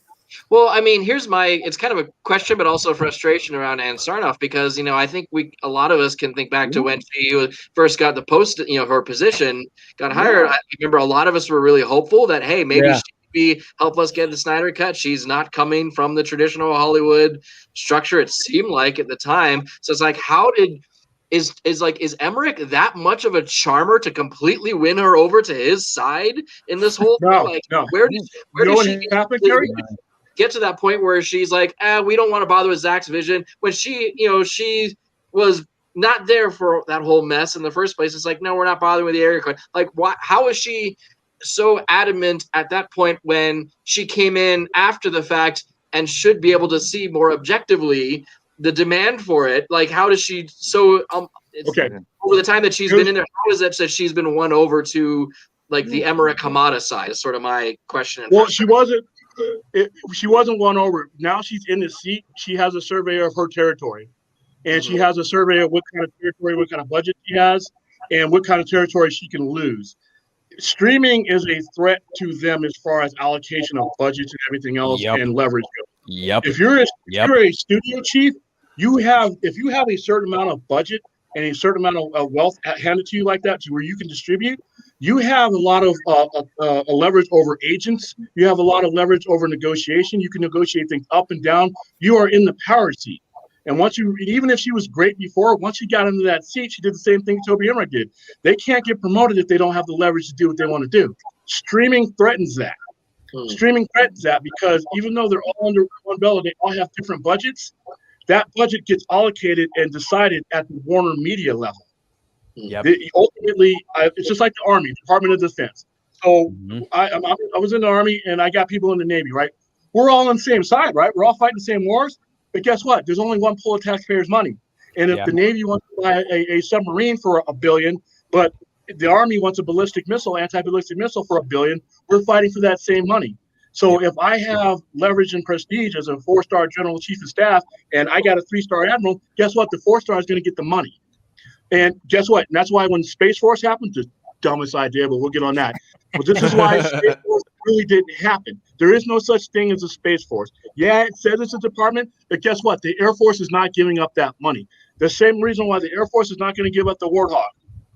G: Well, I mean, it's kind of a question, but also frustration around Ann Sarnoff because, I think a lot of us can think back to when she first got the post, her position got hired. I remember a lot of us were really hopeful that, hey, maybe she help us get the Snyder cut. She's not coming from the traditional Hollywood structure. It seemed like at the time. So it's like, is Emmerich that much of a charmer to completely win her over to his side in this whole thing? Like,
H: no.
G: where did she
H: happen, Carrie?
G: Get to that point where she's like, we don't want to bother with Zach's vision, when she was not there for that whole mess in the first place. It's like, no, we're not bothering with the area code. Like, how is she so adamant at that point when she came in after the fact and should be able to see more objectively the demand for it? Like, how does she over the time that she's been in there, how is it that she's been won over to like the Emmerich Hamada side is sort of my question.
H: Well, she wasn't won over. Now she's in the seat. She has a survey of her territory, and she has a survey of what kind of territory, what kind of budget she has, and what kind of territory she can lose. Streaming is a threat to them as far as allocation of budgets and everything else and leverage. If you're a studio chief, if you have a certain amount of budget and a certain amount of wealth handed to you like that, to where you can distribute, you have a lot of leverage over agents. You have a lot of leverage over negotiation. You can negotiate things up and down. You are in the power seat. And even if she was great before, once she got into that seat, she did the same thing Toby Emmerich did. They can't get promoted if they don't have the leverage to do what they want to do. Streaming threatens that. Streaming threatens that because even though they're all under one umbrella, they all have different budgets. That budget gets allocated and decided at the Warner Media level. Ultimately, it's just like the Army, Department of Defense. So I was in the Army and I got people in the Navy, right? We're all on the same side, right? We're all fighting the same wars. But guess what? There's only one pool of taxpayers' money. And if the Navy wants to buy a submarine for $1 billion, but the Army wants a anti-ballistic missile for $1 billion, we're fighting for that same money. So if I have leverage and prestige as a 4-star general chief of staff and I got a 3-star admiral, guess what? The 4-star is going to get the money. And guess what? And that's why when Space Force happened, the dumbest idea, but we'll get on that. But this is why Space Force really didn't happen. There is no such thing as a Space Force. Yeah, it says it's a department, but guess what? The Air Force is not giving up that money. The same reason why the Air Force is not going to give up the Warthog.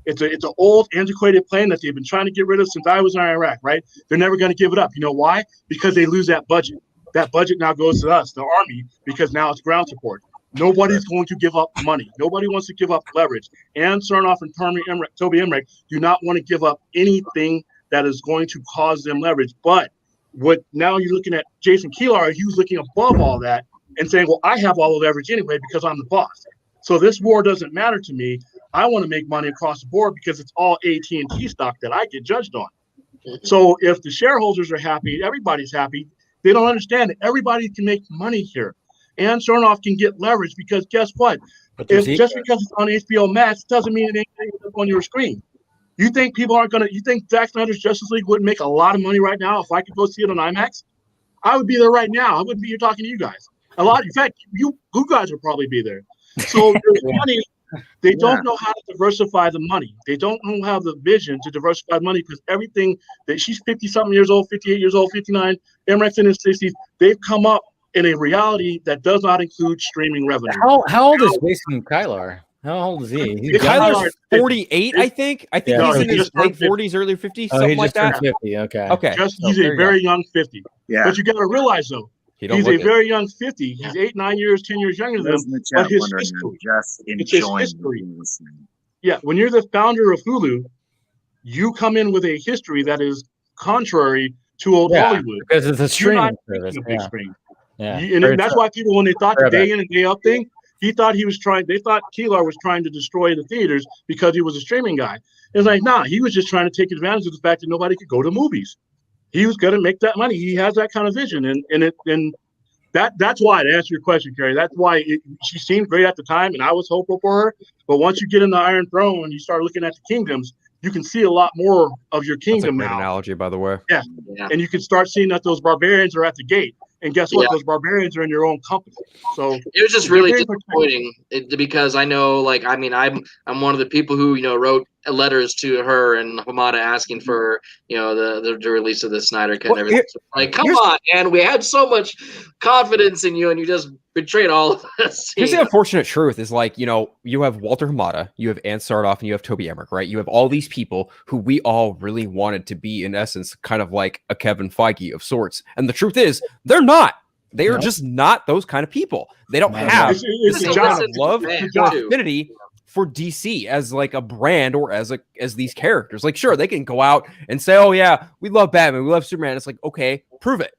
H: It's an old, antiquated plane that they've been trying to get rid of since I was in Iraq, right? They're never going to give it up. You know why? Because they lose that budget. That budget now goes to us, the Army, because now it's ground support. Nobody's going to give up money. Nobody wants to give up leverage. Ann Sarnoff and Toby Emmerich do not want to give up anything that is going to cause them leverage. But now you're looking at Jason Keelar, he was looking above all that and saying, well, I have all the leverage anyway because I'm the boss. So this war doesn't matter to me. I want to make money across the board because it's all AT&T stock that I get judged on. So if the shareholders are happy, everybody's happy. They don't understand that everybody can make money here. Ann Sarnoff can get leverage because guess what? Just because it's on HBO Max doesn't mean it ain't up on your screen. You think people aren't going to – you think Zack Snyder's Justice League wouldn't make a lot of money right now if I could go see it on IMAX? I would be there right now. I wouldn't be here talking to you guys. In fact, you guys would probably be there. So there's money. They don't know how to diversify the money. They don't know how the vision to diversify the money because everything that she's 50-something years old, 58 years old, 59, Emmerich in his 60s, they've come up in a reality that does not include streaming revenue.
A: How old is Jason Kylar? How old is he?
C: Kylar's 48, I think. I think he's in his late 40s, early 50s, something like that.
A: 50. Okay.
H: He's a very young 50.
B: Yeah.
H: But you got to realize, though, he's a very young 50. He's 8, 9 years, 10 years younger than them. But his history, it's his history. Yeah, when you're the founder of Hulu, you come in with a history that is contrary to old Hollywood.
A: Because it's a streaming service.
H: And that's why people, when they thought the day in and day out thing, they thought Keelar was trying to destroy the theaters because he was a streaming guy. It's like, nah, he was just trying to take advantage of the fact that nobody could go to movies. He was going to make that money. He has that kind of vision, and that's why, to answer your question, Carrie, that's why she seemed great at the time, and I was hopeful for her. But once you get in the Iron Throne and you start looking at the kingdoms, you can see a lot more of your kingdom now.
C: Analogy, by the way.
H: Yeah, and you can start seeing that those barbarians are at the gate. And guess what? Those barbarians are in your own company. So
G: it was just really disappointing because I know, I'm one of the people who wrote letters to her and Hamada asking for the release of the Snyder cut and everything. Come on, man, we had so much confidence in you, and you just betrayed all of us.
C: Here's the unfortunate truth: is you have Walter Hamada, you have Ann Sardoff, and you have Toby Emmerich, right? You have all these people who we all really wanted to be, in essence, kind of like a Kevin Feige of sorts. And the truth is, they're not. They are just not those kind of people. They don't have the kind of love or affinity for DC as like a brand or as these characters. Like, sure, they can go out and say, "Oh yeah, we love Batman, we love Superman." It's like, okay, prove it.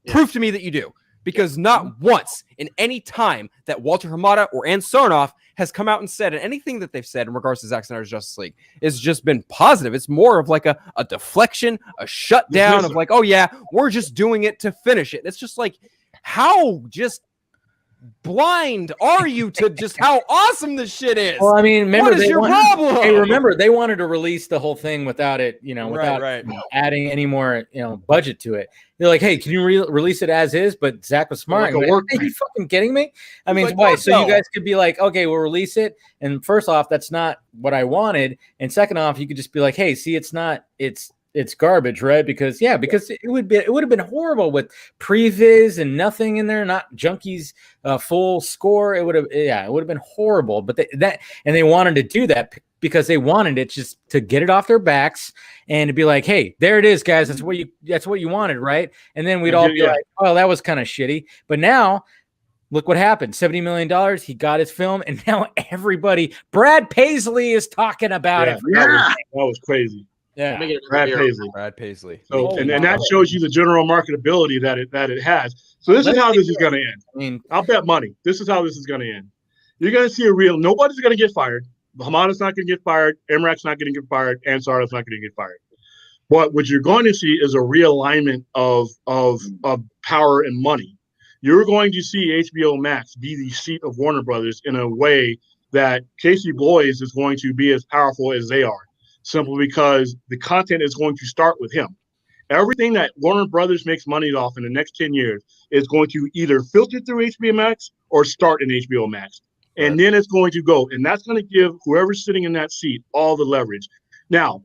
C: Yeah. Prove to me that you do. Because not once in any time that Walter Hamada or Ann Sarnoff has come out and said, and anything that they've said in regards to Zack Snyder's Justice League has just been positive. It's more of like a deflection, a shutdown of like, oh yeah, we're just doing it to finish it. It's just like, how just blind are you to just how awesome this shit is?
A: Well, I mean, remember,
C: what is your problem?
A: Hey, remember, they wanted to release the whole thing without it, without adding any more, budget to it. They're like, hey, can you release it as is? But Zach was smart. Are you fucking kidding me? I mean, why? So you guys could be like, okay, we'll release it. And first off, that's not what I wanted. And second off, you could just be like, hey, see, it's garbage, right? Because it would have been horrible with previs and nothing in there, not Junkee's full score. It would have been horrible. But they wanted to do that because they wanted it just to get it off their backs and to be like, hey, there it is, guys. That's what you wanted, right? And then we'd all be like, oh, that was kind of shitty. But now, look what happened. $70 million. He got his film, and now Brad Paisley is talking about it.
H: That was crazy.
A: Yeah,
C: Brad Paisley.
H: So, and that shows you the general marketability that it has. So this is how this is going to end. I mean, I'll bet money. This is how this is going to end. You're going to see nobody's going to get fired. Hamada's not going to get fired. Emmerach's not going to get fired. Ansar's not going to get fired. But what you're going to see is a realignment of power and money. You're going to see HBO Max be the seat of Warner Brothers in a way that Casey Bloys is going to be as powerful as they are. Simply because the content is going to start with him. Everything that Warner Brothers makes money off in the next 10 years is going to either filter through HBO Max or start in HBO Max. And then it's going to go. And that's going to give whoever's sitting in that seat all the leverage. Now,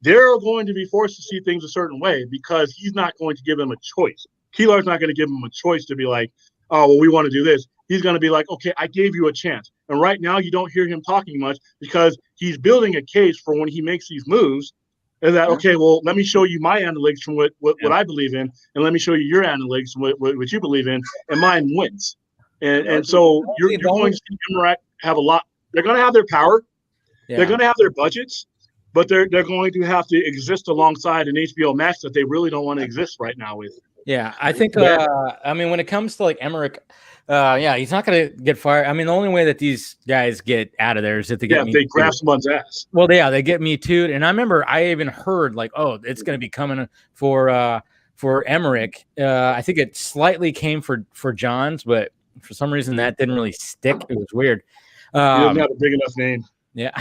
H: they're going to be forced to see things a certain way because he's not going to give them a choice. Keelar's not going to give them a choice to be like, oh, well, we want to do this. He's going to be like, okay, I gave you a chance. And right now you don't hear him talking much because he's building a case for when he makes these moves. And that, okay, well, let me show you my analytics from what I believe in, and let me show you your analytics from what you believe in, and mine wins. And so you're going to see Emmerich have a lot. They're going to have their power. Yeah. They're going to have their budgets, but they're going to have to exist alongside an HBO Max that they really don't want to exist right now with.
A: Yeah, I think, I mean, when it comes to like Emmerich, he's not going to get fired. I mean, the only way that these guys get out of there is if they get
H: they grab someone's ass.
A: Well, they get me too. And I remember I even heard like, oh, it's going to be coming for Emmerich. I think it slightly came for Johns, but for some reason that didn't really stick. It was weird.
H: You didn't have a big enough name.
A: Yeah,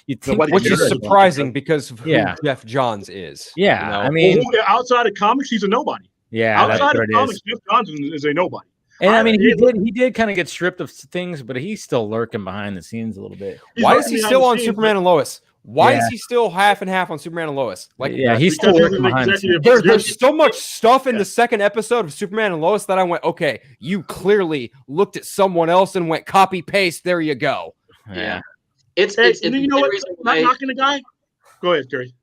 C: which is surprising because of who Jeff Johns is.
A: Yeah, I mean,
H: outside of comics, he's a nobody.
A: Yeah, that's
H: Outside of
A: what it
H: comics,
A: is.
H: Jeff Johns is a nobody.
A: And I mean, he did kind of get stripped of things, but he's still lurking behind the scenes a little bit.
C: Why is he still on Superman and Lois? Why is he still half and half on Superman and Lois? Like,
A: yeah, he's still working behind the scenes.
C: There's so much stuff in the second episode of Superman and Lois that I went, okay, you clearly looked at someone else and went copy paste. There you go.
A: Yeah,
G: it's
H: you know what? Not knocking the guy. Go ahead, Terry.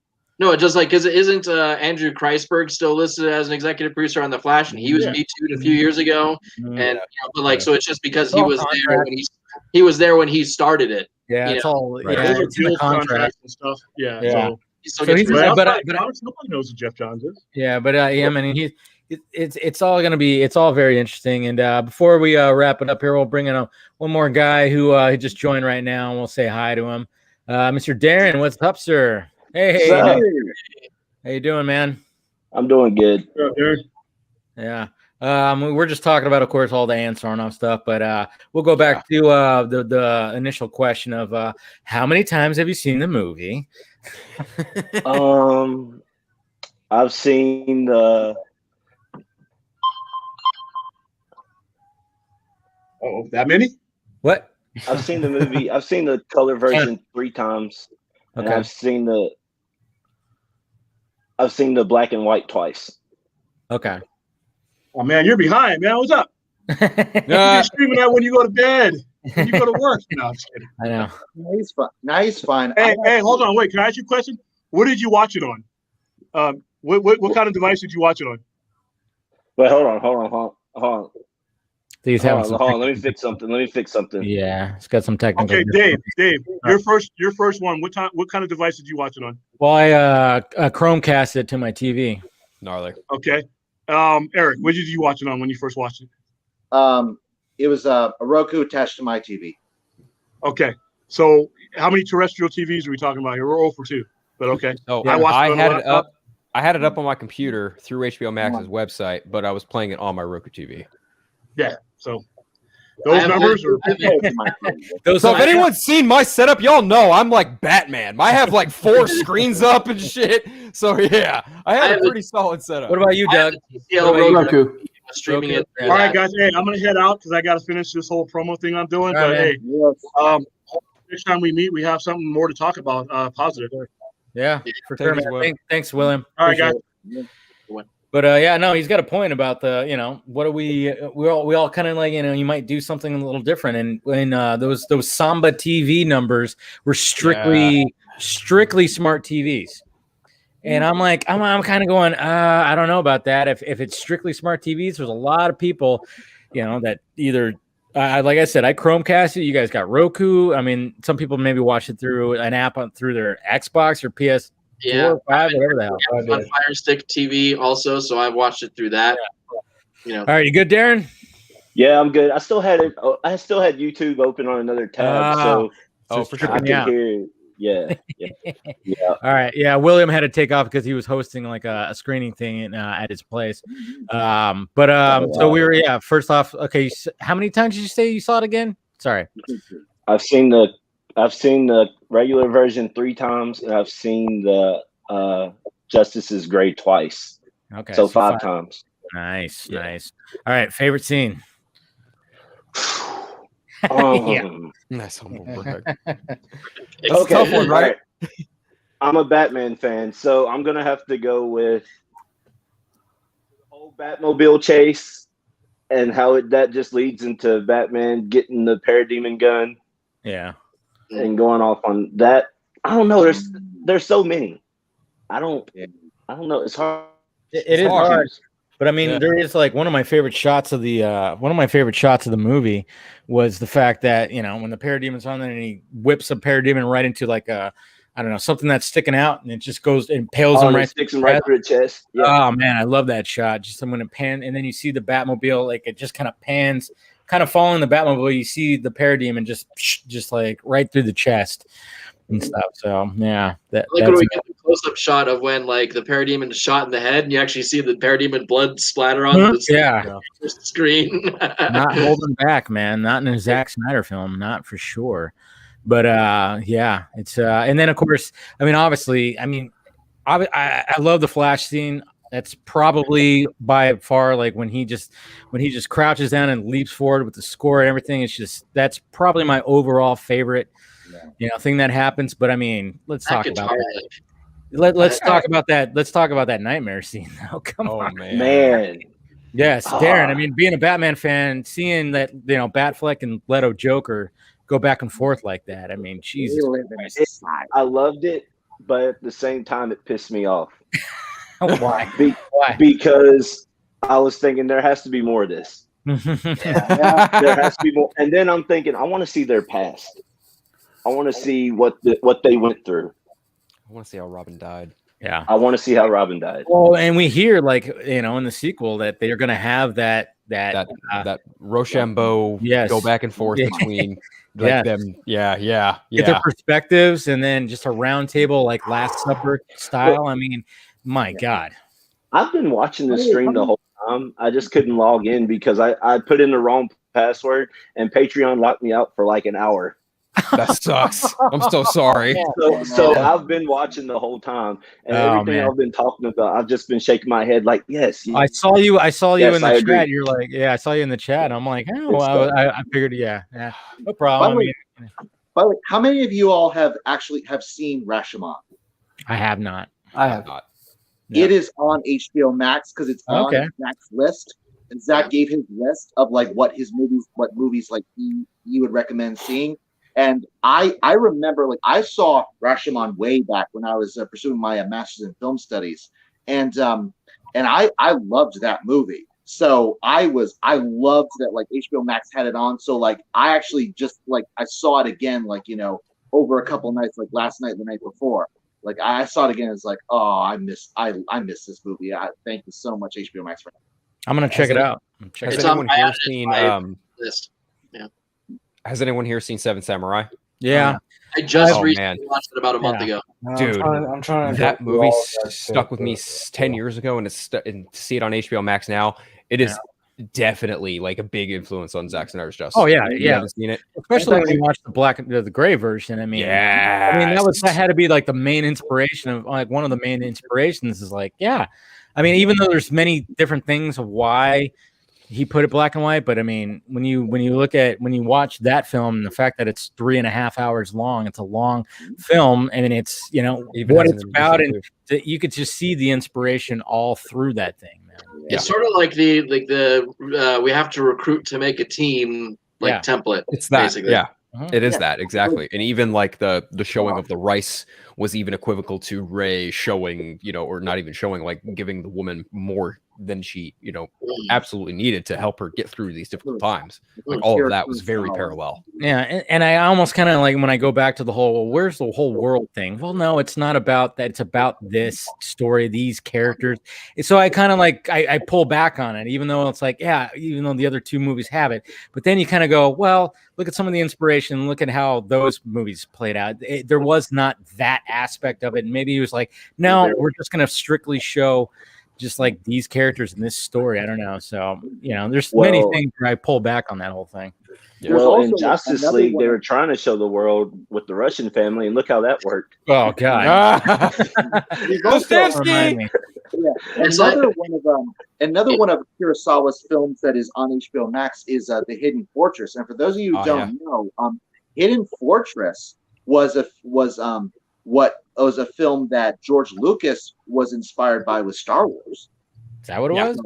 G: No, just like because isn't Andrew Kreisberg still listed as an executive producer on The Flash, and he was Me Too'd a few years ago, and but like so it's just because he was there when he was there when he started it.
A: Yeah, it's all
H: Those are
A: it's in the contract
H: and stuff. Yeah.
A: So he's but
H: nobody knows who Jeff Johns is.
A: Yeah, but I mean it's all gonna be very interesting. And before we wrap it up here, we'll bring in one more guy who just joined right now, and we'll say hi to him. Mr. Darren, what's up, sir? Hey, how you doing, man?
I: I'm doing good.
A: Yeah. We're just talking about, of course, all the Ant Sarnoff stuff, but we'll go back to the initial question of how many times have you seen the movie?
I: I've seen the.
H: Oh, that many?
A: What?
I: I've seen the movie. I've seen the color version 3 times, and I've seen the black and white twice.
A: Okay.
H: Oh man, you're behind, man. What's up? You're screaming that when you go to bed, when you go to work. No, I'm just kidding.
A: I know.
B: He's fine.
H: Hey, hold on. Wait, can I ask you a question? What did you watch it on? What kind of device did you watch it on?
I: Wait, hold on. Hold on. Let me fix something.
A: Yeah, it's got some technical.
H: Okay, Dave, your first one. What kind of device did you watch it on?
A: Well, I Chromecast it to my TV.
C: Gnarly.
H: Okay. Eric, what did you watch it on when you first watched it?
B: It was a Roku attached to my TV.
H: Okay. So how many terrestrial TVs are we talking about here? We're 0 for 2, but okay.
C: Oh, I had it up. I had it up on my computer through HBO Max's website, but I was playing it on my Roku TV.
H: Yeah. So those numbers are.
C: So if anyone's seen my setup, y'all know I'm like Batman. I have like 4 screens up and shit. So yeah, I have a pretty solid setup.
A: What about you, Doug?
E: Roku.
G: Streaming it.
H: All right, guys. Hey, I'm gonna head out because I got to finish this whole promo thing I'm doing. But hey, next time we meet, we have something more to talk about. Positive.
A: Yeah, for sure. Thanks, William.
H: All right, guys.
A: But yeah, no, he's got a point about the, what do we all kind of like, you might do something a little different. And when those Samba TV numbers were strictly smart TVs. And I'm like, I'm kind of going, I don't know about that. If it's strictly smart TVs, there's a lot of people, that either, like I said, I Chromecast it. You guys got Roku. I mean, some people maybe watch it through an app through their Xbox or PS. 4 or 5, whatever the hell.
G: On Fire Stick TV also, so I've watched it through that.
A: All right, you good, Darren?
I: Yeah, I'm good. I still had YouTube open on another tab,
A: for sure.
I: I can hear. Yeah.
A: All right, yeah. William had to take off because he was hosting like a screening thing at his place. So we were First off, okay. How many times did you say you saw it again? Sorry,
I: I've seen the regular version 3 times, and I've seen the Justice is Gray twice.
A: Okay,
I: so 5 times.
A: Nice. All right, favorite scene.
C: Nice humble brag.
I: It's a tough one, right? I'm a Batman fan, so I'm gonna have to go with the whole Batmobile chase and how that just leads into Batman getting the parademon gun.
A: Yeah.
I: And going off on that. I don't know. There's so many. I don't know. It's hard.
A: It is hard. But I mean, there is like one of my favorite shots of the movie was the fact that, when the parademon's on there and he whips a parademon right into like something that's sticking out, and it just goes and impales him right
I: through the chest. Yeah.
A: Oh man, I love that shot. Just when it pan, and then you see the Batmobile, like it just kind of pans, kind of following the Batmobile. You see the parademon just like right through the chest and stuff. So yeah,
G: when we get the close-up shot of when like the parademon is shot in the head, and you actually see the parademon blood splatter on the screen.
A: Not holding back, man. Not in a Zack Snyder film, not for sure. But it's and then of course, I mean, obviously, I love the Flash scene. That's probably by far like when he just crouches down and leaps forward with the score and everything. It's just that's probably my overall favorite, thing that happens. But I mean, let's talk about that. Let's talk about that. Let's talk about that nightmare scene now. Come on,
I: man.
A: Yes, Darren. I mean, being a Batman fan, seeing that Batfleck and Leto Joker go back and forth like that. I mean, Jesus.
I: I loved it, but at the same time, it pissed me off.
A: Why?
I: Why? Because I was thinking there has to be more of this. There has to be more. And then I'm thinking, I want to see their past. I want to see what they went through.
C: I want to see how Robin died.
A: Yeah,
I: I want to see how Robin died.
A: Well, and we hear in the sequel that they are going to have that
C: Rochambeau go back and forth between them. Yeah.
A: Get their perspectives, and then just a round table like Last Supper style. I mean, my God.
I: I've been watching the stream the whole time. I just couldn't log in because I put in the wrong password and Patreon locked me out for like an hour.
C: That sucks. I'm so sorry.
I: So I've been watching the whole time, and everything I've been talking about, I've just been shaking my head like, yes.
A: I saw you in the chat.
I: Agree.
A: You're like, I saw you in the chat. I'm like, I figured, no problem.
B: By the way, how many of you all have seen Rashomon?
A: I have not.
E: I have not.
B: It is on HBO Max because it's on Zach's list, and Zach gave his list of like what movies like he would recommend seeing. And I remember I saw Rashomon way back when I was pursuing my master's in film studies, and I loved that movie. So I loved that HBO Max had it on. So I actually just I saw it again over a couple nights last night, the night before. I saw it again. It's oh, I miss this movie. Thank you so much, HBO Max, for that.
A: I'm gonna check it out.
C: Has anyone here seen list? Yeah. Has anyone here seen Seven Samurai?
A: Yeah.
G: I just recently watched it about a month ago.
C: Dude,
D: I'm trying
C: that movie stuck with me 10 years ago, and and to see it on HBO Max now, it is definitely a big influence on Zack Snyder's Justice.
A: Oh yeah,
C: you haven't seen it,
A: especially when you watch the gray version. I mean, that had to be the main inspiration of one of the main inspirations is I mean, even though there's many different things of why he put it black and white, but I mean, when you watch that film, and the fact that it's 3.5 hours long, it's a long film, and it's what it's about, and you could just see the inspiration all through that thing, man.
G: Yeah. It's sort of like the we have to recruit to make a team template.
C: It's that
G: basically.
C: Yeah. It is that exactly, and even the showing of the rice was even equivocal to Ray showing, or not even showing, giving the woman more than she, absolutely needed to help her get through these difficult times. All of that was very parallel.
A: Yeah, and I almost kind of when I go back to the whole, where's the whole world thing? Well, no, it's not about that. It's about this story, these characters. So I kind of I pull back on it, even though it's even though the other two movies have it. But then you kind of go, well, look at some of the inspiration. Look at how those movies played out. There was not that aspect of it. And maybe he was no, we're just going to strictly show just these characters in this story. I don't know. So, there's many things where I pull back on that whole thing.
I: Well, in Justice League, they were trying to show the world with the Russian family, and look how that worked.
A: Oh, God.
B: Another one of Kurosawa's films that is on HBO Max is The Hidden Fortress. And for those of you who don't know, Hidden Fortress was a film that George Lucas was inspired by with Star Wars.
A: Is that what it was?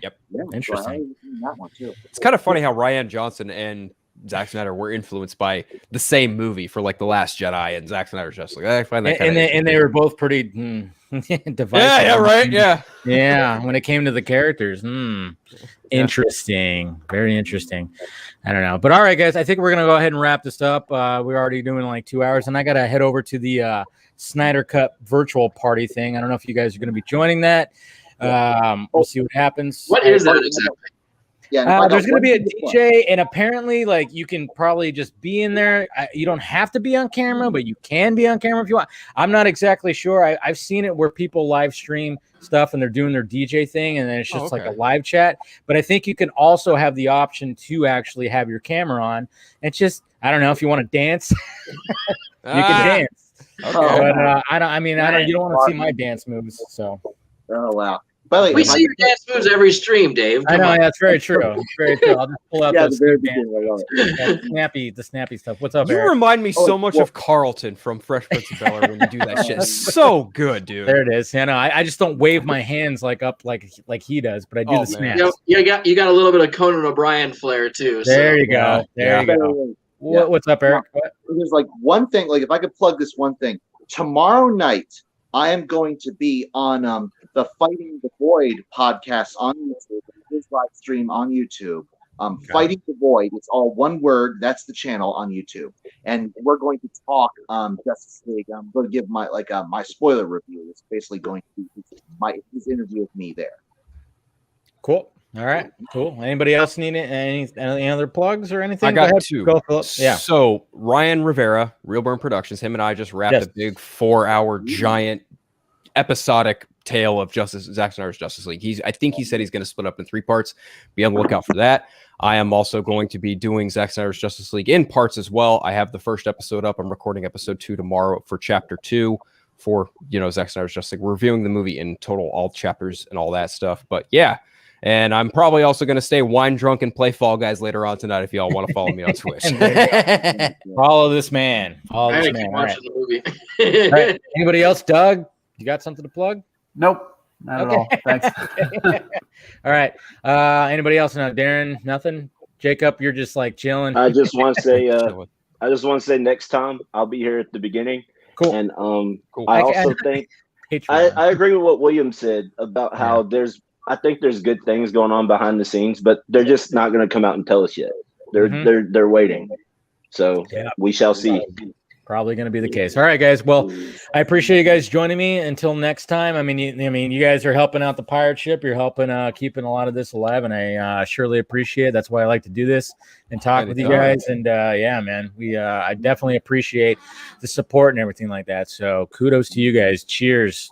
C: Yep.
B: Yeah,
A: interesting.
B: So that one too.
C: It's kind of funny how Rian Johnson and Zack Snyder were influenced by the same movie for The Last Jedi, and Zack Snyder's just I find that
A: and they were both pretty divisive.
C: Yeah, right.
A: Yeah. When it came to the characters, interesting, very interesting. I don't know, but all right, guys, I think we're gonna go ahead and wrap this up. We're already doing 2 hours, and I gotta head over to the Snyder Cut virtual party thing. I don't know if you guys are gonna be joining that. We'll see what happens.
G: What is that exactly?
B: Yeah,
A: there's going to be a DJ, and apparently, you can probably just be in there. You don't have to be on camera, but you can be on camera if you want. I'm not exactly sure. I've seen it where people live stream stuff, and they're doing their DJ thing, and then it's just a live chat. But I think you can also have the option to actually have your camera on. It's just, I don't know if you want to dance, you can dance. Okay. But you don't want to see my dance moves. So.
B: Oh wow. By the way,
G: We see your dance moves every stream, Dave.
A: I
G: Come
A: know,
G: on.
A: yeah, it's very true. It's very true. I'll just pull out
B: yeah,
A: those
B: the very
A: dance-
B: beginning.
A: the snappy stuff. What's up,
C: You
A: Eric?
C: remind me so much
B: well-
C: of Carlton from Fresh Prince of Bel-Air when you do that shit. It's so good, dude.
A: There it is. Yeah, no, I just don't wave my hands like he does, but I do
C: Oh,
A: the
C: man.
A: snaps.
G: You got a little bit of Conan O'Brien flair too.
A: There
G: so.
A: you go. There you go.
B: Yeah.
A: What's up, Eric? What?
B: There's like one thing, like if I could plug this one thing. Tomorrow night, I am going to be on the Fighting the Void podcast on YouTube, his live stream on YouTube. Fighting the Void. It's all one word. That's the channel on YouTube, and we're going to talk Justice League. I'm going to give my my spoiler review. It's basically going to be his interview with me there.
A: Cool. All right. Cool. Anybody else need any other plugs or anything?
C: I got
A: Go ahead.
C: two.
A: Go, Phillip. Yeah.
C: So Ryan Rivera, Real Burn Productions, him and I just wrapped
A: Yes.
C: a big 4-hour giant episodic tale of Zack Snyder's Justice League. I think he said he's going to split up in 3 parts. Be on the lookout for that. I am also going to be doing Zack Snyder's Justice League in parts as well. I have the first episode up. I'm recording episode 2 tomorrow for chapter 2 for, Zack Snyder's Justice League. We're reviewing the movie in total, all chapters and all that stuff. But yeah. And I'm probably also going to stay wine drunk and play Fall Guys later on tonight if y'all want to follow me on Twitch.
A: Follow this man. Follow
G: I
A: this
G: keep
A: man. All
G: watching
A: right.
G: the movie.
A: All right. Anybody else? Doug, you got something to plug?
E: Nope, not at all. Thanks.
A: All right. Anybody else? No, Darren, nothing. Jacob, you're just like chilling.
I: I just want to say next time I'll be here at the beginning.
A: Cool.
I: And
C: Cool.
I: I also think
A: Patreon.
I: I agree with what William said about how I think there's good things going on behind the scenes, but they're just not going to come out and tell us yet. They're waiting. So we shall see.
A: Probably going to be the case. All right, guys. Well, I appreciate you guys joining me. Until next time. I mean, you guys are helping out the pirate ship. You're helping keeping a lot of this alive, and I surely appreciate it. That's why I like to do this and talk with you guys. And yeah, man, I definitely appreciate the support and everything like that. So kudos to you guys. Cheers.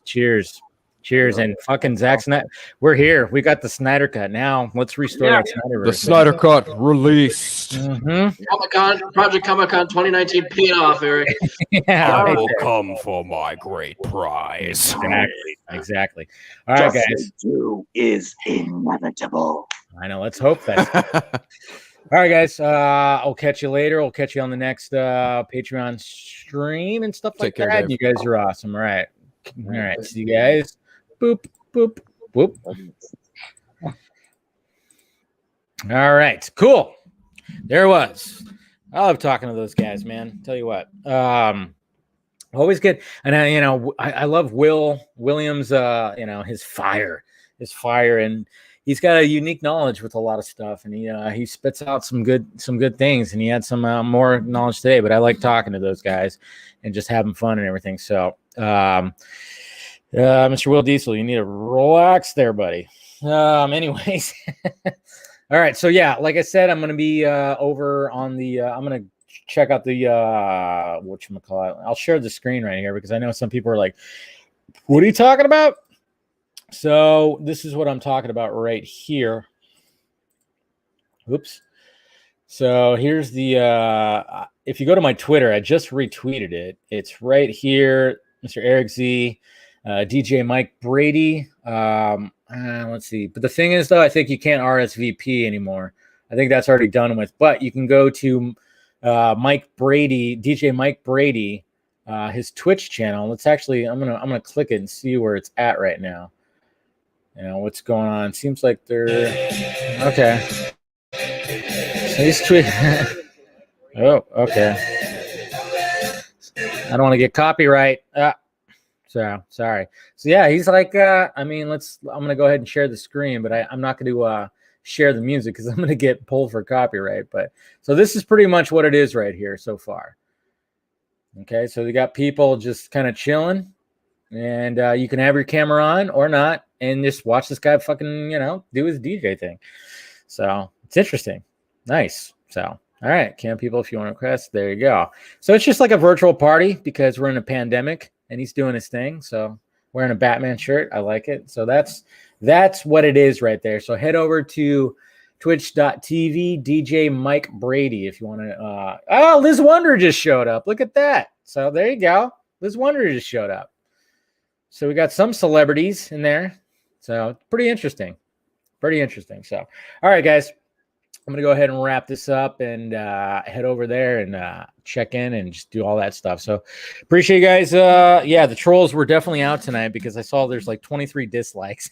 A: And fucking Zack Snyder. We're here. We got the Snyder cut. Now let's restore that Snyder.
C: The Snyder cut released.
G: Project Comic-Con 2019 paid off, Eric.
A: Yeah,
C: I will come for my great prize.
A: Exactly. All right, guys.
B: Justice Due is inevitable.
A: I know. Let's hope that. All right, guys. I'll catch you later. I'll catch you on the next Patreon stream and stuff like
C: Take care,
A: that.
C: Dave.
A: You guys are awesome. All right. See you guys. Boop, boop, boop. All right. Cool. There it was. I love talking to those guys, man. Tell you what. Always good. And I love Williams, his fire, and he's got a unique knowledge with a lot of stuff, and he spits out some good things, and he had some more knowledge today, but I like talking to those guys and just having fun and everything. So, Mr. Will Diesel, you need to relax there, buddy. Anyways. All right. So yeah, like I said, I'm going to be over on the, I'm going to check out the, whatchamacallit. I'll share the screen right here because I know some people are like, what are you talking about? So this is what I'm talking about right here. Oops. So here's the, if you go to my Twitter, I just retweeted it. It's right here. Mr. Eric Z, DJ Mike Brady. Let's see. But the thing is, though, I think you can't RSVP anymore. I think that's already done with. But you can go to Mike Brady, DJ Mike Brady, his Twitch channel. Let's actually, I'm gonna click it and see where it's at right now. What's going on. Seems like they're okay. So he's tweeting. Oh, okay. I don't want to get copyright. So sorry. So yeah, he's like, I'm gonna go ahead and share the screen, but I'm not gonna share the music because I'm gonna get pulled for copyright. But so this is pretty much what it is right here so far. Okay, so we got people just kind of chilling, and you can have your camera on or not, and just watch this guy fucking, do his DJ thing. So it's interesting. Nice. So all right, cam people, if you want to request, there you go. So it's just like a virtual party because we're in a pandemic. And he's doing his thing. So wearing a Batman shirt. I like it. So that's what it is right there. So head over to twitch.tv DJ Mike Brady if you want to. Liz Wonder just showed up. Look at that. So there you go. Liz Wonder just showed up. So we got some celebrities in there. So pretty interesting. So, all right, guys, I'm going to go ahead and wrap this up and head over there and check in and just do all that stuff. So appreciate you guys. Yeah, the trolls were definitely out tonight because I saw there's like 23 dislikes.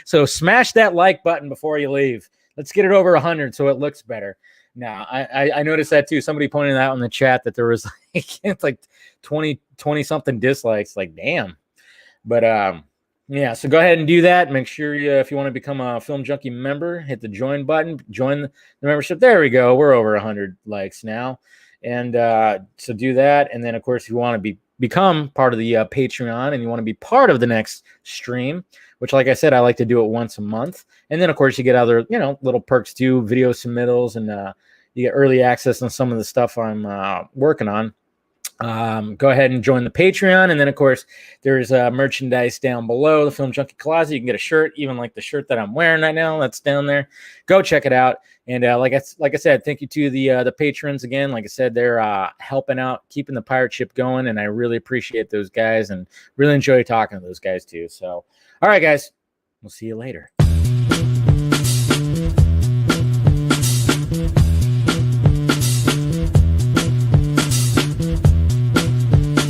A: So smash that like button before you leave. Let's get it over 100 so it looks better. Now, I noticed that too. Somebody pointed out in the chat that there was like 20 something dislikes. Like, damn. But yeah, so go ahead and do that. Make sure if you want to become a Film Junkee member, hit the join button, join the membership. There we go. We're over 100 likes now. And so do that. And then, of course, if you want to become part of the Patreon and you want to be part of the next stream, which, like I said, I like to do it once a month. And then, of course, you get other, little perks too, video submittals, and you get early access on some of the stuff I'm working on. Go ahead and join the Patreon. And then, of course, there's merchandise down below the Film Junkee Closet. You can get a shirt, even like the shirt that I'm wearing right now. That's down there. Go check it out. And like I said, thank you to the patrons again. Like I said, they're helping out, keeping the pirate ship going. And I really appreciate those guys and really enjoy talking to those guys too. So, all right, guys, we'll see you later.